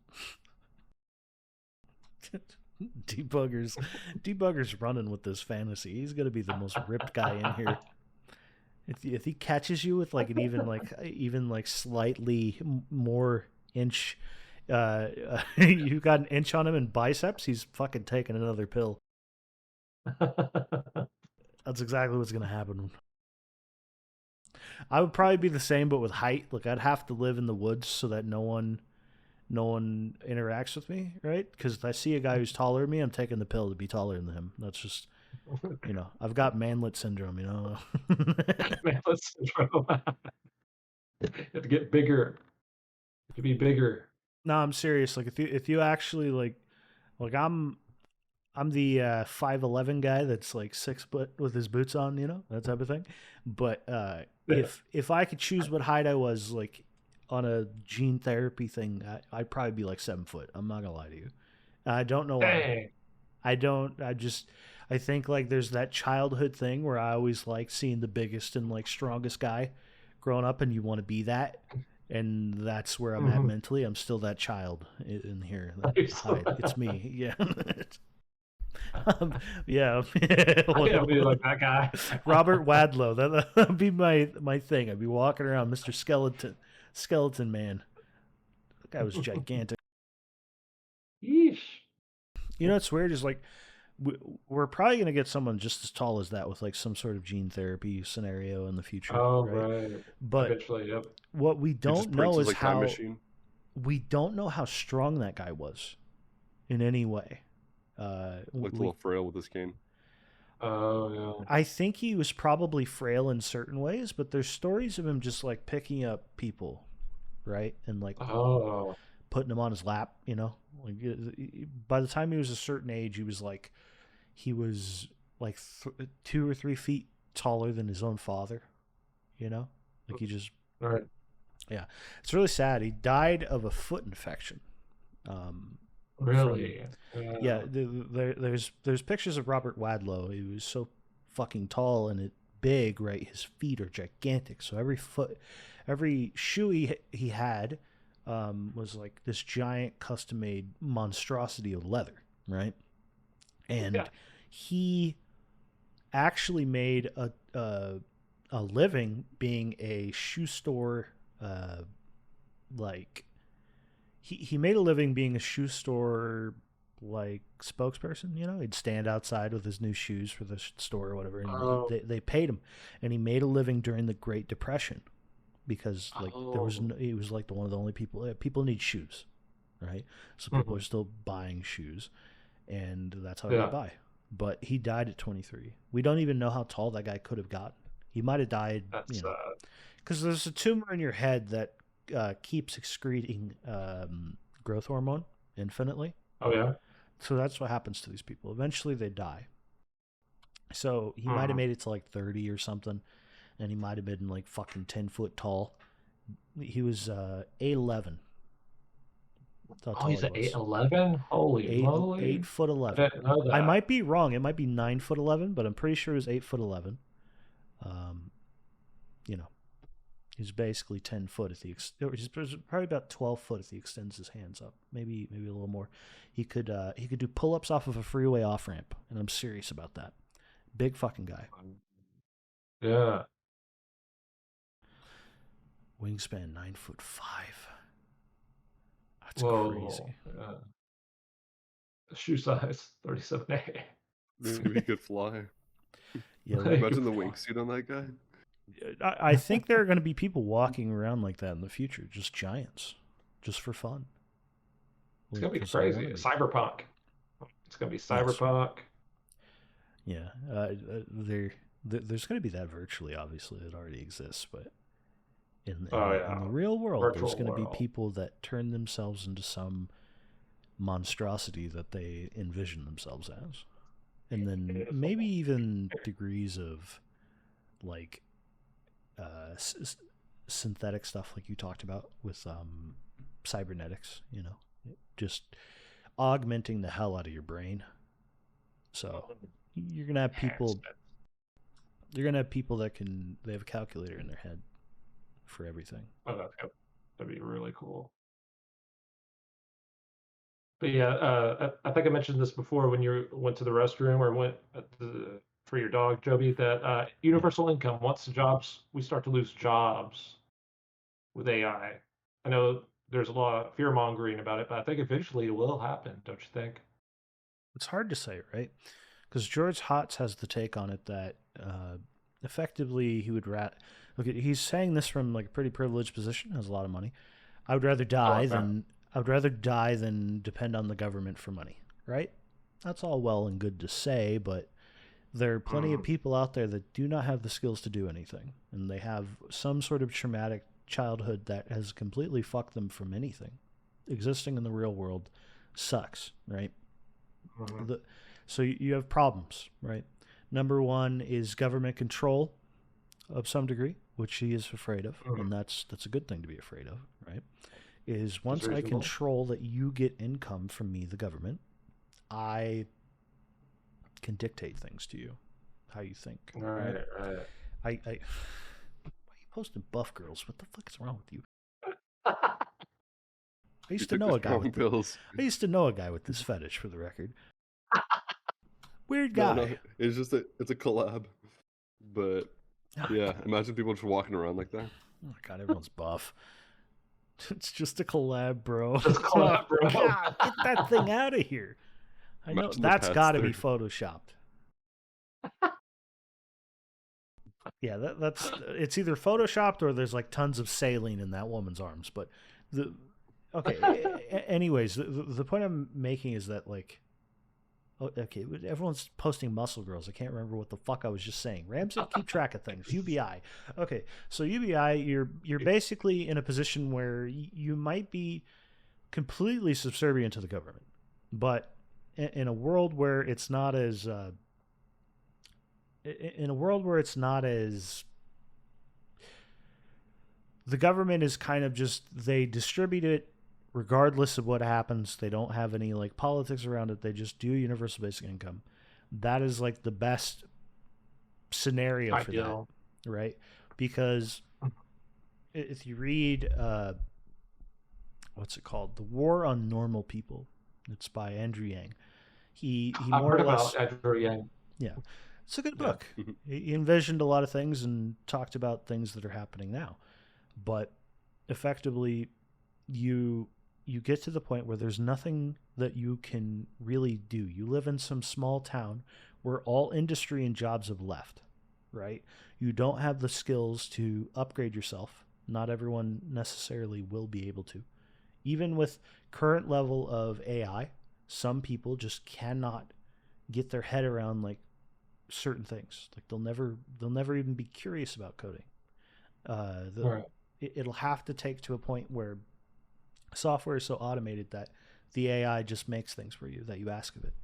Debugger's running with this fantasy. He's gonna be the most ripped guy in here. If he catches you with like an even slightly more inch, you got an inch on him in biceps, he's fucking taking another pill. That's exactly what's gonna happen. I would probably be the same, but with height. Like I'd have to live in the woods so that no one interacts with me, right? Because if I see a guy who's taller than me, I'm taking the pill to be taller than him. That's just, I've got manlet syndrome, Manlet syndrome. You have to get bigger. To be bigger. No, I'm serious. Like if you actually like I'm the 5'11" guy that's like 6 foot with his boots on, that type of thing. But if I could choose what height I was like on a gene therapy thing, I'd probably be like 7 foot. I'm not gonna lie to you. I don't know why. I think like there's that childhood thing where I always like seeing the biggest and like strongest guy growing up, and you want to be that. And that's where I'm at mentally. I'm still that child in here. It's me. Yeah. Yeah. I can't be like that guy. Robert Wadlow. That'd be my thing. I'd be walking around, Mr. Skeleton Man. That guy was gigantic. Yeesh. You know what's weird is like we're probably gonna get someone just as tall as that with like some sort of gene therapy scenario in the future. Oh, right? right. But Eventually, yep. what we It just don't know prints is like time how machine. we don't know how strong that guy was in any way. Looked a little frail with his cane. Oh, yeah. I think he was probably frail in certain ways, but there's stories of him just like picking up people, right, and like Oh, putting them on his lap. You know, like by the time he was a certain age, he was like 2 or 3 feet taller than his own father. You know, like he just all right. yeah. It's really sad. He died of a foot infection. Really? Yeah, there's pictures of Robert Wadlow. He was so fucking tall and big, right? His feet are gigantic. So every shoe he had was like this giant custom-made monstrosity of leather, right? And Yeah. he actually made a living being a shoe store, like he made a living being a shoe store like spokesperson. You know, he'd stand outside with his new shoes for the store or whatever, and they paid him, and he made a living during the Great Depression because like he was like one of the only people need shoes, right? So people are still buying shoes, and that's how they buy. But he died at 23. We don't even know how tall that guy could have gotten. He might have died, That's because there's a tumor in your head that keeps excreting growth hormone infinitely. oh yeah. So that's what happens to these people. Eventually they die. So he might have made it to like 30 or something, and he might have been like fucking 10 foot tall. He was 8'11". Oh, he's at 8'11"? Holy moly. 8'11". I didn't know that. I might be wrong. It might be 9'11", but I'm pretty sure it was 8'11". You know, he's basically 10 foot at the he's probably about 12 foot if he extends his hands up. Maybe a little more. He could do pull-ups off of a freeway off-ramp, and I'm serious about that. Big fucking guy. Yeah. Wingspan 9'5". That's Whoa. crazy. Yeah. Shoe size 37A. Maybe he could fly. Yeah, Imagine the wingsuit on that guy. I think there are going to be people walking around like that in the future, just giants, just for fun. It's gonna be crazy. Cyberpunk. It's gonna be cyberpunk. Yeah, there's going to be that virtually. Obviously, it already exists, but in the real world, there's going to be people that turn themselves into some monstrosity that they envision themselves as, and then maybe even degrees of like synthetic stuff like you talked about with cybernetics, you know, just augmenting the hell out of your brain. So you're gonna have people that they have a calculator in their head for everything. Oh, that'd be really cool. But yeah, I think I mentioned this before when you went to the restroom or went for your dog, Joby, that universal income, once we start to lose jobs with AI. I know there's a lot of fear mongering about it, but I think eventually it will happen, don't you think? It's hard to say, right? Because George Hotz has the take on it that effectively he would he's saying this from like a pretty privileged position, has a lot of money. I would rather die than depend on the government for money, right? That's all well and good to say, but there are plenty of people out there that do not have the skills to do anything, and they have some sort of traumatic childhood that has completely fucked them from anything. Existing in the real world sucks, right? So you have problems, right? Number one is government control of some degree, which he is afraid of, and that's a good thing to be afraid of, right? Is once I control that you get income from me, the government, I can dictate things to you, how you think. Right. Why are you posting buff girls? What the fuck is wrong with you? I used to know a guy with this fetish, for the record. Weird No, guy. no, it's just it's a collab. But yeah, imagine people just walking around like that. Oh God, everyone's buff. It's just a collab, bro. Just collab, bro. God, get that thing out of here. I know Imagine the that's pets got to there. be photoshopped. Yeah, that's it's either photoshopped or there's like tons of saline in that woman's arms. But anyways, the point I'm making is that like, okay, everyone's posting muscle girls. I can't remember what the fuck I was just saying. Ramsey, keep track of things. UBI. Okay, so UBI, you're basically in a position where you might be completely subservient to the government, but in a world where it's not as the government is kind of just, they distribute it regardless of what happens. They don't have any like politics around it. They just do universal basic income. That is like the best scenario for that, right? Because if you read what's it called, The War on Normal People, it's by Andrew Yang. He more or less, Andrew Yang. Yeah, it's a good book. He envisioned a lot of things and talked about things that are happening now. But effectively, you get to the point where there's nothing that you can really do. You live in some small town where all industry and jobs have left, right? You don't have the skills to upgrade yourself. Not everyone necessarily will be able to. Even with current level of AI, some people just cannot get their head around like certain things. Like they'll never even be curious about coding. It'll have to take to a point where software is so automated that the AI just makes things for you that you ask of it.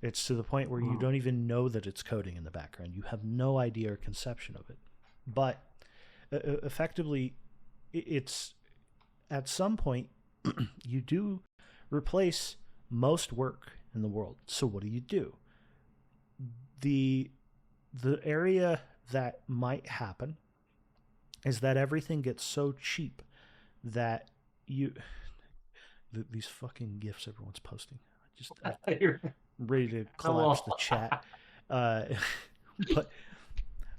It's to the point where you don't even know that it's coding in the background. You have no idea or conception of it. But effectively, it's at some point you do replace most work in the world. So what do? The area that might happen is that everything gets so cheap that these fucking GIFs everyone's posting. I'm ready to collapse the chat. But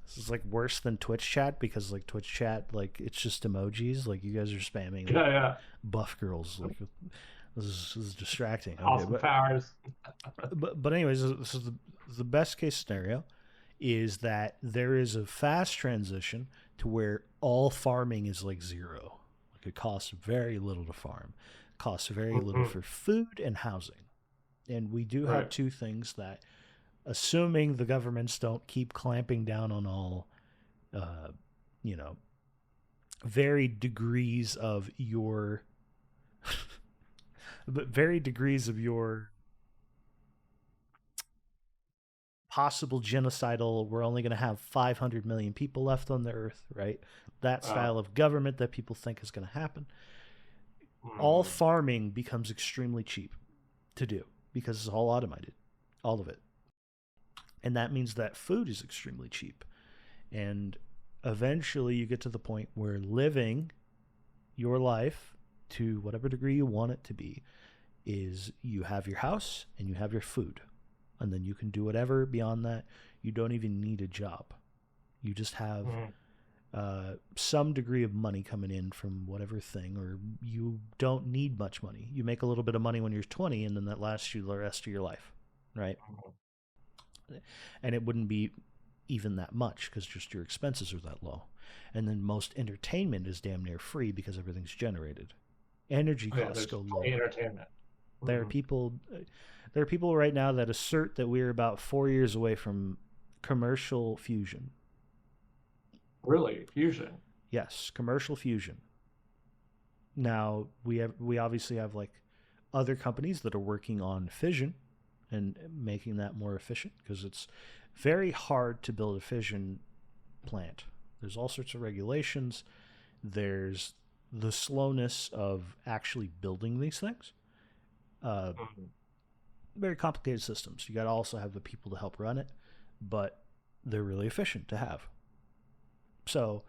this is like worse than Twitch chat, because like Twitch chat, like it's just emojis. Like you guys are spamming buff girls. Like this is distracting. Awesome powers. But anyways, this is the best case scenario is that there is a fast transition to where all farming is like zero. Like it costs very little to farm, costs very little for food and housing. And we do have two things that, assuming the governments don't keep clamping down on all, varied degrees of your, possible genocidal, we're only going to have 500 million people left on the earth, right? That style of government that people think is going to happen. All farming becomes extremely cheap to do because it's all automated, all of it. And that means that food is extremely cheap. And eventually you get to the point where living your life to whatever degree you want it to be is you have your house and you have your food. And then you can do whatever beyond that. You don't even need a job. You just have some degree of money coming in from whatever thing, or you don't need much money. You make a little bit of money when you're 20, and then that lasts you the rest of your life, right? And it wouldn't be even that much because just your expenses are that low. And then most entertainment is damn near free because everything's generated. Energy costs go low. Entertainment. There are people right now that assert that we're about 4 years away from commercial fusion. Really? Fusion? Yes, commercial fusion. Now, we obviously have like other companies that are working on fission and making that more efficient, because it's very hard to build a fission plant. There's all sorts of regulations. There's the slowness of actually building these things. Very complicated systems. You got to also have the people to help run it, but they're really efficient to have. So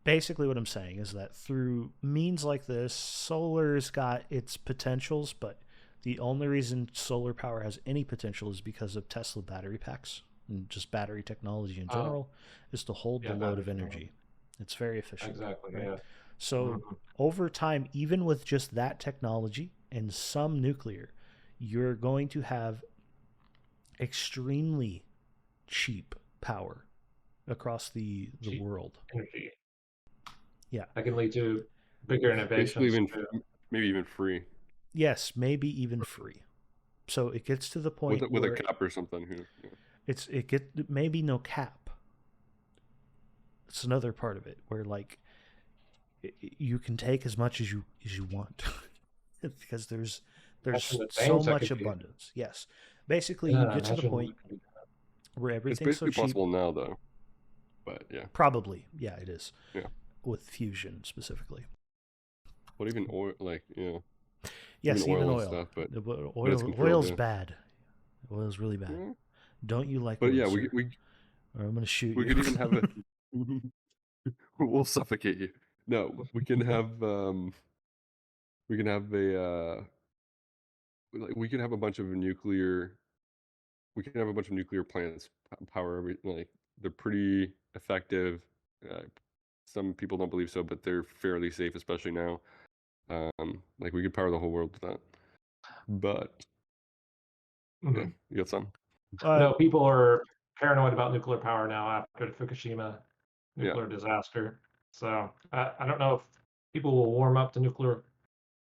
basically what I'm saying is that through means like this, solar's got its potentials, but The only reason solar power has any potential is because of Tesla battery packs and just battery technology in general, is to hold the load of energy. It's very efficient. Exactly. Right? Yeah. So over time, even with just that technology and some nuclear, you're going to have extremely cheap power across the Cheap world. energy. Yeah. That can lead to bigger Basically, innovations. maybe even free Yes, maybe even free. So it gets to the point with a where cap or something. it maybe no cap. It's another part of it where like you can take as much as you want because there's Imagine the so things that much could be. abundance. Yes. Basically, you Yeah, get to the imagine point what could be done. where It's everything's so basically cheap. possible now, though. But yeah, Probably, yeah, it is. yeah. With fusion specifically. But even oil, like Yes, even and oil. stuff. But it's controlled. Oil's Yeah. bad. Oil's really bad. Yeah. Don't you like But oil, yeah, sir? we Or I'm gonna shoot we you. could even have a. We'll suffocate you. No, we can have a we can have a bunch of nuclear. We can have a bunch of nuclear plants power like they're pretty effective. Uh, some people don't believe so, but they're fairly safe, especially now. Like we could power the whole world with that. But yeah, you got some. No, people are paranoid about nuclear power now after the Fukushima Yeah. nuclear disaster. So I don't know if people will warm up to nuclear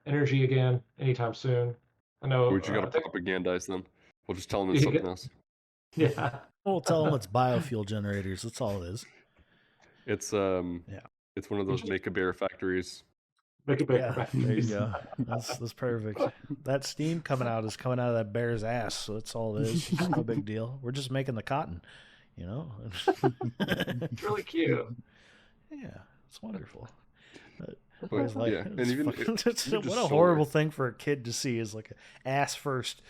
energy again anytime soon. I know. We just got I to think. propagandize them. We'll just tell them it's something else. Yeah. We'll tell them it's biofuel generators. That's all it is. It's Yeah. it's one of those make a bear factories. Make a bigger Yeah, there you go. That's perfect. That steam coming out is coming out of that bear's ass, so that's all it is. It's no big deal. We're just making the cotton, you know? It's really cute. Yeah, it's wonderful. But Like, yeah, and even what a horrible thing for a kid to see is like ass first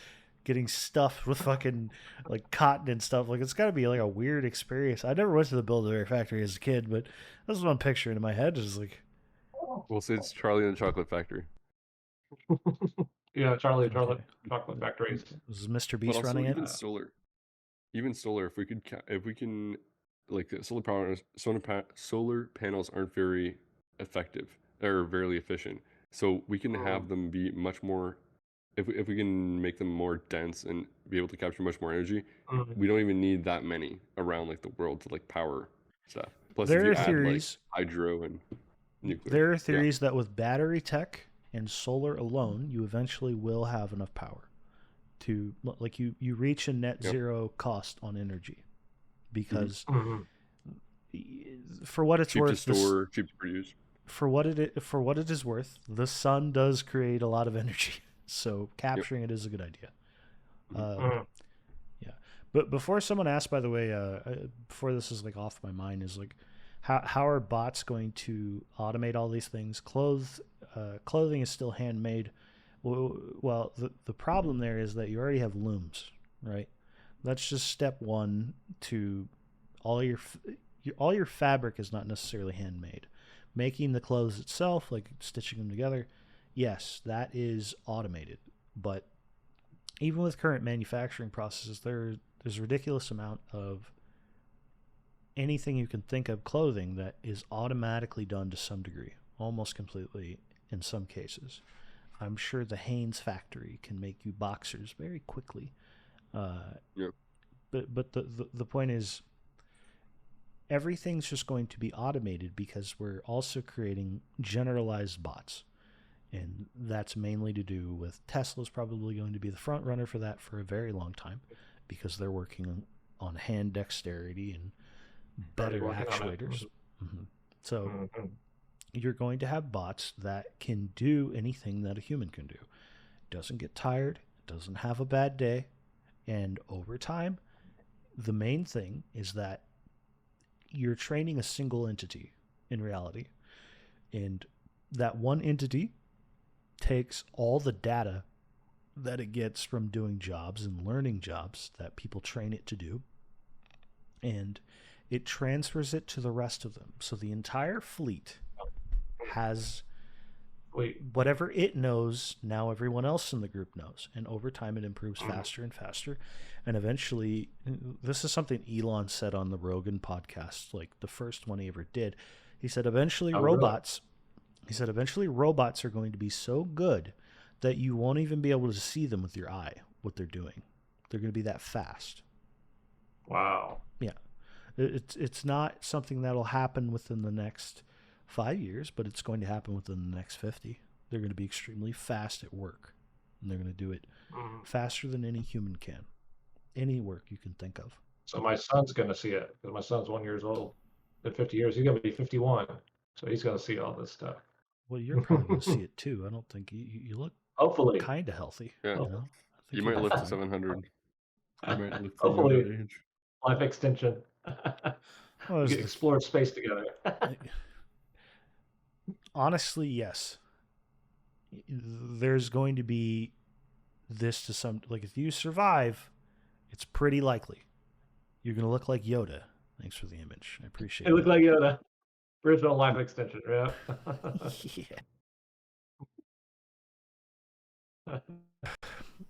getting stuffed with fucking like cotton and stuff. Like it's got to be like a weird experience. I never went to the Build-A-Bear factory as a kid, but that's what I'm picturing in my head. Is like, we'll say it's Charlie and the Chocolate Factory. Yeah, Charlie okay. Chocolate Factories. Was Mr. But Beast also running even it? solar, if we can, like solar panels aren't very effective or very efficient. So we can have them be much more. If we can make them more dense and be able to capture much more energy, we don't even need that many around like the world to like power stuff. Plus, There if you are add theories. like hydro and nuclear, There are theories that with battery tech and solar alone, you eventually will have enough power to like you reach a net zero cost on energy because for what it's cheap worth, to store, cheap to produce. For what it is worth, the sun does create a lot of energy, so capturing it is a good idea. Yeah, but before someone asks, by the way, before this is like off my mind, is like how are bots going to automate all these things? Clothing is still handmade. Well, the problem there is that you already have looms, right? That's just step one to all your fabric is not necessarily handmade. Making the clothes itself, like stitching them together, yes, that is automated. But even with current manufacturing processes, there's a ridiculous amount of anything you can think of clothing that is automatically done to some degree, almost completely in some cases. I'm sure the Hanes factory can make you boxers very quickly. But the point is, everything's just going to be automated because we're also creating generalized bots. And that's mainly to do with Tesla's probably going to be the front runner for that for a very long time because they're working on hand dexterity and better actuators. So you're going to have bots that can do anything that a human can do. Doesn't get tired, doesn't have a bad day, and over time, the main thing is that you're training a single entity in reality. And that one entity takes all the data that it gets from doing jobs and learning jobs that people train it to do, and it transfers it to the rest of them. So the entire fleet has Wait. whatever it knows, now everyone else in the group knows. And over time, it improves faster and faster. And eventually, this is something Elon said on the Rogan podcast, like the first one he ever did. He said, eventually robots are going to be so good that you won't even be able to see them with your eye, what they're doing. They're going to be that fast. Wow. Yeah. It's not something that'll happen within the next 5 years, but it's going to happen within the next 50. They're going to be extremely fast at work, and they're going to do it faster than any human can. Any work you can think of. So my son's going to see it because my son's 1 year old. In 50 years, he's going to be 51. So he's going to see all this stuff. Well, you're probably going to see it too. I don't think you look Hopefully kind of healthy. Yeah. You know? You might live to 700. You might live to Hopefully. Yoda age. Life extension. Well, We can explore space together. Honestly, yes. There's going to be this to some, like if you survive, it's pretty likely you're going to look like Yoda. Thanks for the image. I appreciate it. It looked like Yoda. Original life extension, yeah.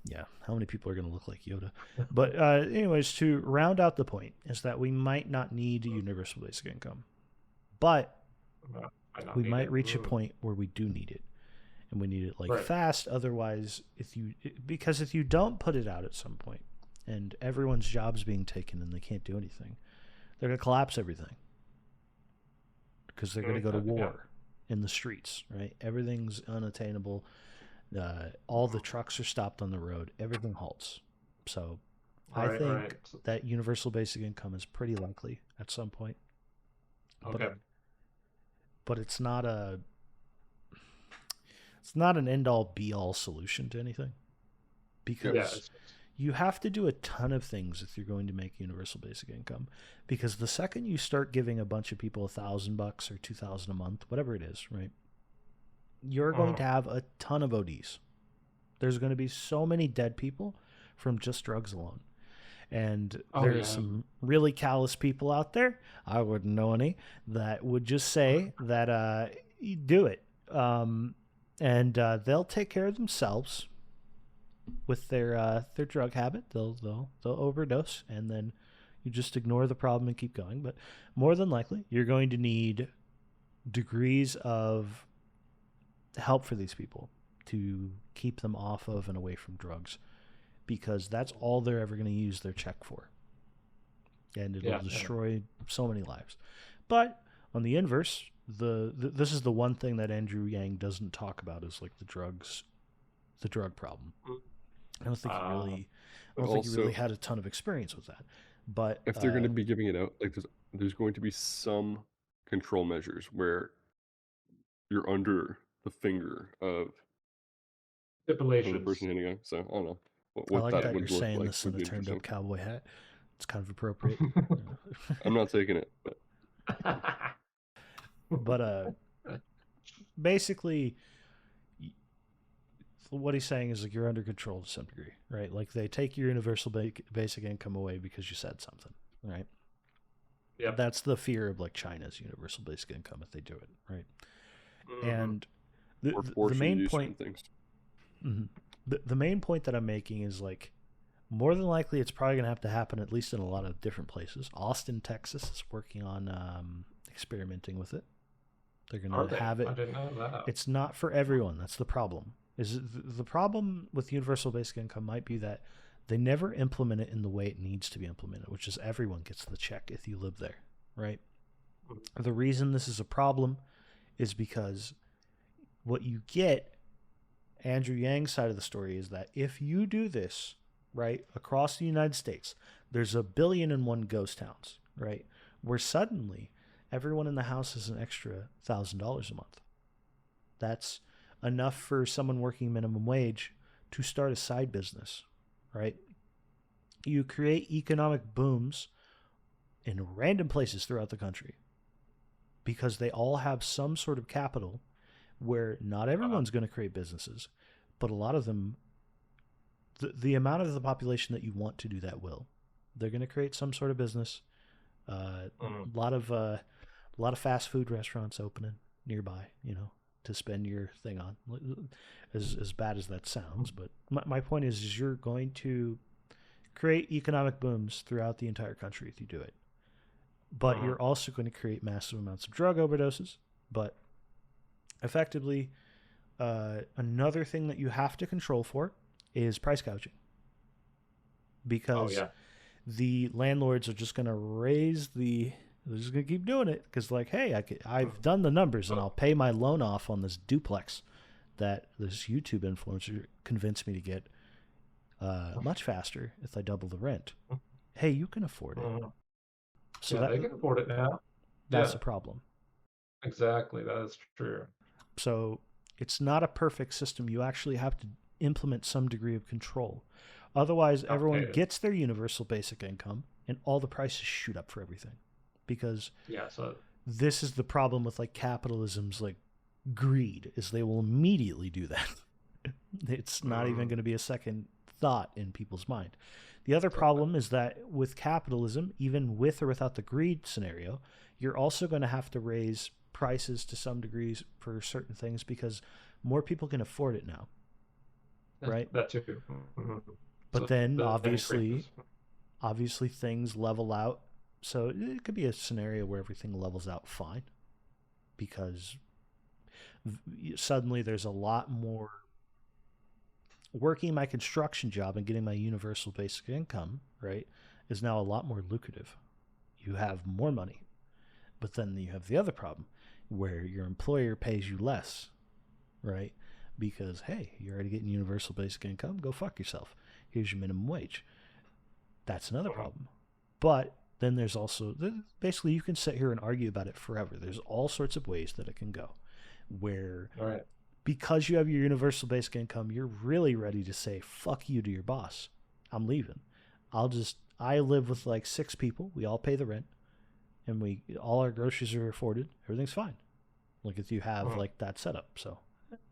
Yeah, how many people are going to look like Yoda? But anyways, to round out the point is that we might not need a universal basic income, but we might reach a point where we do need it, and we need it like fast. Otherwise, if you don't put it out at some point, and everyone's job's being taken and they can't do anything, they're going to collapse everything because they're going to go to war in the streets, right? Everything's unattainable. All the trucks are stopped on the road. Everything halts. So I think that universal basic income is pretty likely at some point. Okay. But it's not an end-all be-all solution to anything. Because you have to do a ton of things if you're going to make universal basic income. Because the second you start giving a bunch of people $1,000 or $2,000 a month, whatever it is, right? You're going to have a ton of ODs. There's going to be so many dead people from just drugs alone. And there's some really callous people out there, I wouldn't know any, that would just say that you do it. And they'll take care of themselves with their drug habit. They'll overdose, and then you just ignore the problem and keep going. But more than likely, you're going to need degrees of help for these people to keep them off of and away from drugs, because that's all they're ever going to use their check for, and it'll destroy so many lives. But on the inverse, this is the one thing that Andrew Yang doesn't talk about is like the drug problem. I don't think he really had a ton of experience with that. But if they're going to be giving it out, like there's going to be some control measures where you're under the finger of the person hitting you. So I don't know what I like that you're saying like this in a turned up cowboy hat. It's kind of appropriate. I'm not taking it, but basically, what he's saying is like you're under control to some degree, right? Like they take your universal basic income away because you said something, right? Yeah, that's the fear of like China's universal basic income if they do it, right? And the main point, the main point that I'm making is like more than likely it's probably going to have to happen at least in a lot of different places. Austin, Texas is working on experimenting with it. They're going to have it. I didn't know that. It's not for everyone. That's the problem. The problem with universal basic income might be that they never implement it in the way it needs to be implemented, which is everyone gets the check if you live there, right? The reason this is a problem is because what you get, Andrew Yang's side of the story, is that if you do this, right, across the United States, there's 1,000,000,001 ghost towns, right, where suddenly everyone in the house is an extra $1,000 a month. That's enough for someone working minimum wage to start a side business, right? You create economic booms in random places throughout the country because they all have some sort of capital where not everyone's going to create businesses, but a lot of them, the amount of the population that you want to do that will, they're going to create some sort of business. A lot of fast food restaurants opening nearby, you know. to spend your thing on, as bad as that sounds. But my point is you're going to create economic booms throughout the entire country if you do it. But you're also going to create massive amounts of drug overdoses. But effectively, another thing that you have to control for is price gouging. Because the landlords are just going to they're just going to keep doing it. Because like, hey, I've done the numbers and I'll pay my loan off on this duplex that this YouTube influencer convinced me to get much faster if I double the rent. Hey, you can afford it. So they can afford it now. That's a problem. Exactly. That is true. So it's not a perfect system. You actually have to implement some degree of control. Otherwise, everyone gets their universal basic income and all the prices shoot up for everything. Because this is the problem with like capitalism's like greed, is they will immediately do that. It's not even going to be a second thought in people's mind. The other problem is that with capitalism, even with or without the greed scenario, you're also going to have to raise prices to some degrees for certain things because more people can afford it now. Right? That too. But so then obviously things level out. So it could be a scenario where everything levels out fine because suddenly there's a lot more working my construction job and getting my universal basic income, right, is now a lot more lucrative. You have more money. But then you have the other problem where your employer pays you less, right? Because, hey, you're already getting universal basic income. Go fuck yourself. Here's your minimum wage. That's another problem. But then there's also, basically you can sit here and argue about it forever. There's all sorts of ways that it can go where because you have your universal basic income, you're really ready to say, fuck you to your boss. I'm leaving. I live with like 6 people. We all pay the rent and all our groceries are afforded. Everything's fine. Like if you have like that setup. So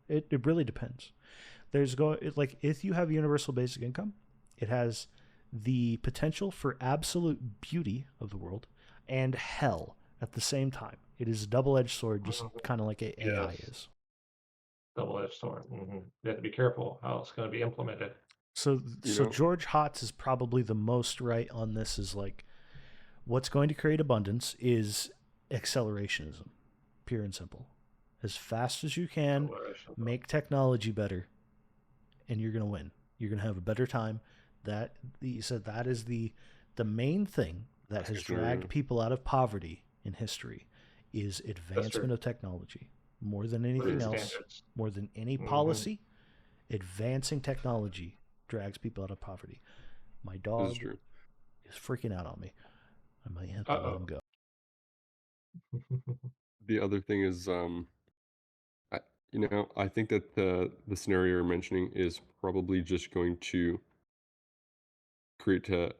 it really depends. Like if you have universal basic income, it has the potential for absolute beauty of the world and hell at the same time. It is a double-edged sword, just kind of like AI is. Double-edged sword. You have to be careful how it's going to be implemented. So George Hotz is probably the most right on this. Is like, what's going to create abundance is accelerationism, pure and simple. As fast as you can, make technology better, and you're going to win. You're going to have a better time. That is the main thing that has dragged people out of poverty in history is advancement of technology. More than anything else, more than any policy, advancing technology drags people out of poverty. My dog is freaking out on me. I might have to let him go. The other thing is, I think that the scenario you're mentioning is probably just going to create a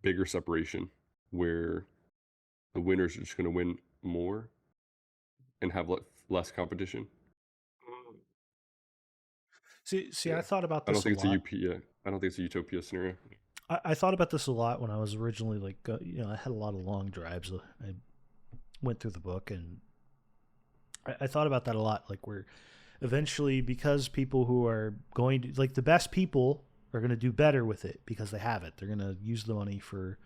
bigger separation where the winners are just going to win more and have less competition. See, I thought about this. I don't think it's a utopia scenario. I thought about this a lot when I was originally I had a lot of long drives. I went through the book and I thought about that a lot. Like where eventually, because people who are going to the best people are going to do better with it because they have it. They're going to use the money for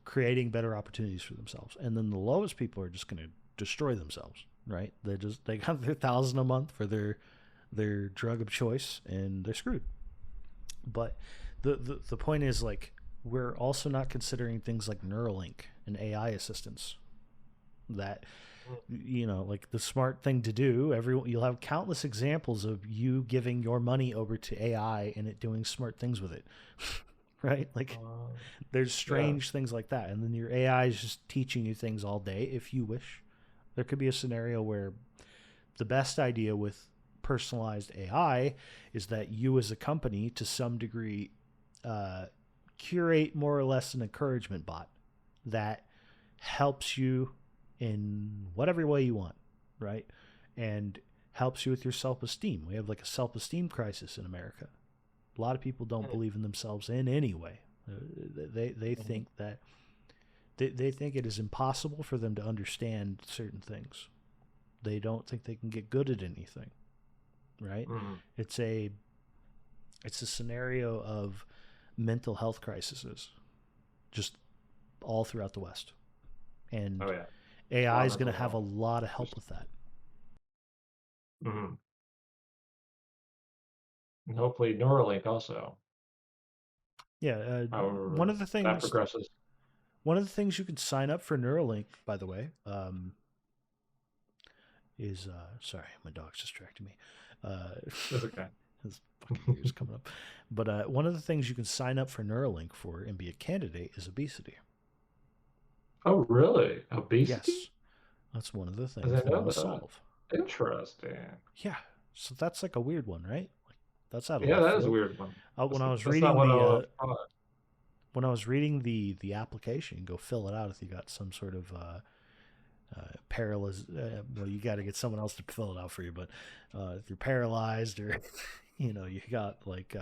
creating better opportunities for themselves. And then the lowest people are just going to destroy themselves, right? They got their $1,000 a month for their drug of choice and they're screwed. But the point is, like, we're also not considering things like Neuralink and AI assistance that, like the smart thing to do. You'll have countless examples of you giving your money over to AI and it doing smart things with it. Right? Like there's strange things like that. And then your AI is just teaching you things all day if you wish. There could be a scenario where the best idea with personalized AI is that you as a company to some degree curate more or less an encouragement bot that helps you in whatever way you want, right? And helps you with your self-esteem. We have like a self-esteem crisis in America. A lot of people don't believe in themselves in any way. They think that they think it is impossible for them to understand certain things. they don't think they can get good at anything, right? Mm. It's a scenario of mental health crises just all throughout the West. And Oh yeah. AI is going to mental have a health. lot of help with that. Mm. And hopefully Neuralink also. Yeah, However, one of the that things progresses. you can sign up for Neuralink, by the way, is sorry, my dog's distracting me. It's okay. His fucking ears coming up. But one of the things you can sign up for Neuralink for and be a candidate is obesity. Oh really? Obesity? Yes, that's one of the I things didn't they know want to that. solve. Interesting. Yeah, so that's like a weird one, right? Like, that's out of Yeah, left that is a field. weird one. When I was That's not reading what I the would have thought. when I was reading the application, you go fill it out if you got some sort of paralyzed. Well, you got to get someone else to fill it out for you. But if you're paralyzed or you got like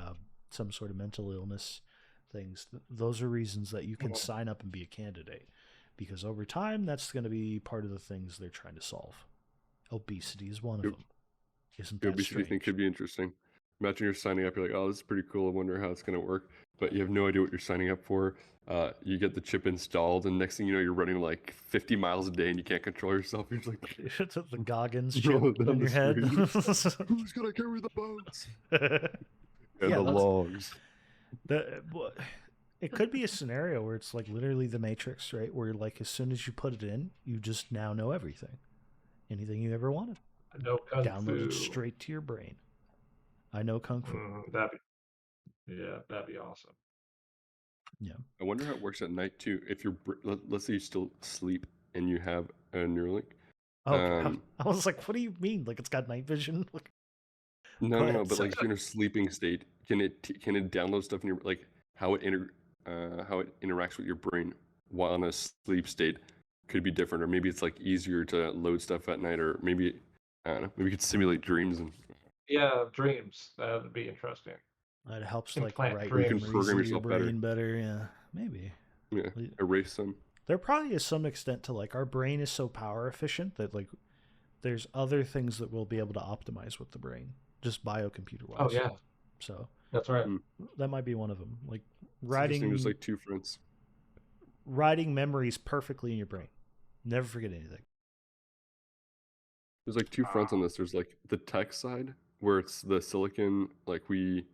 some sort of mental illness things, those are reasons that you can sign up and be a candidate. Because over time, that's going to be part of the things they're trying to solve. Obesity is one of them. Isn't The that obesity thing strange? could be interesting. Imagine you're signing up, you're like, oh, this is pretty cool. I wonder how it's going to work. But you have no idea what you're signing up for. You get the chip installed, and next thing you know, you're running like 50 miles a day and you can't control yourself. You're just like, the Goggins chip rolling down in your the head. street. Who's going to carry the boats? And Yeah, the that's- logs. It could be a scenario where it's like literally the Matrix, right? Where like as soon as you put it in, you just now know everything. Anything you ever wanted. No kung Downloaded fu. straight to your brain. I know Kung Fu. That'd be awesome. Yeah. I wonder how it works at night too. If you're, let's say you still sleep and you have a Neuralink. Okay. I was like, what do you mean? Like it's got night vision? Like, No, but like if you're in a sleeping state, can it download stuff in your like how it interacts with your brain while in a sleep state could be different, or maybe it's like easier to load stuff at night, or maybe I don't know, maybe you could simulate dreams and Yeah, dreams. That would be interesting. it helps like Implant write dreams. You can memories program into your yourself better. brain better. Yeah, maybe. Yeah, erase some. There probably is some extent to like our brain is so power efficient that like there's other things that we'll be able to optimize with the brain, just biocomputer wise. Oh yeah, So that's right. that might be one of them. Like There's like two fronts. writing memories perfectly in your brain. Never forget anything. There's like two fronts on this. There's like the tech side where it's the silicon, like we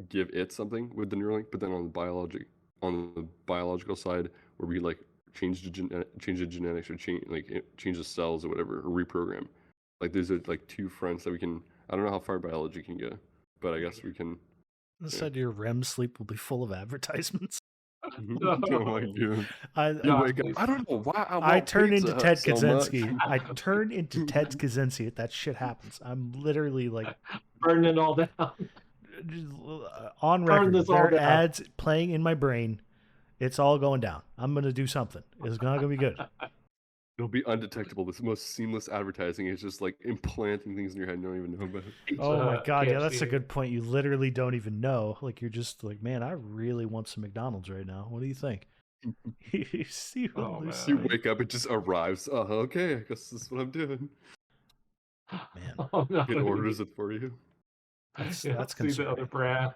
give it something with the Neuralink, but then on the biological side where we like change the genetics or change the cells or whatever, or reprogram. Like these are like two fronts that we can. I don't know how far biology can go, but I guess we can. Instead, your REM sleep will be full of advertisements. Oh my god! You God, wake up. please. I don't know why. I turn into Pizza Ted Hut so much. Kaczynski. I turn into Ted Kaczynski. That shit happens. I'm literally like Burning it all down. on Burn record. this all There are down. ads playing in my brain. It's all going down. I'm gonna do something. It's not gonna be good. It'll be undetectable. This most seamless advertising is just like implanting things in your head and you don't even know about it. Oh my god, yeah, that's a KFC. good point. You literally don't even know. Like you're just like, man, I really want some McDonald's right now. What do you think? You see what Oh, they're man. You saying? wake up, it just arrives. Oh, okay. I guess this is what I'm doing. Man, Oh, no, It orders it for you. that's You don't that's see the other concerning. brands.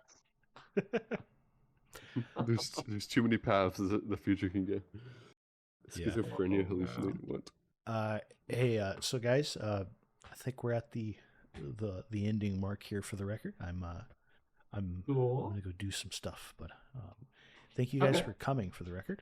There's too many paths that the future can go. Yeah. Schizophrenia, Oh, hallucinate what? Hey, so guys, I think we're at the ending mark here for the record. I'm Cool. gonna go do some stuff, but thank you guys Okay. for coming for the record.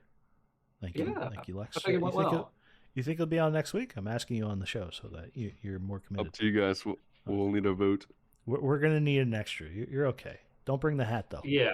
Thank you, Yeah, thank you, Lex. I think it went well. You think it'll be on next week? I'm asking you on the show so that you're more committed. Up to you guys. We'll need a vote. We're gonna need an extra. You're okay. Don't bring the hat though. Yeah.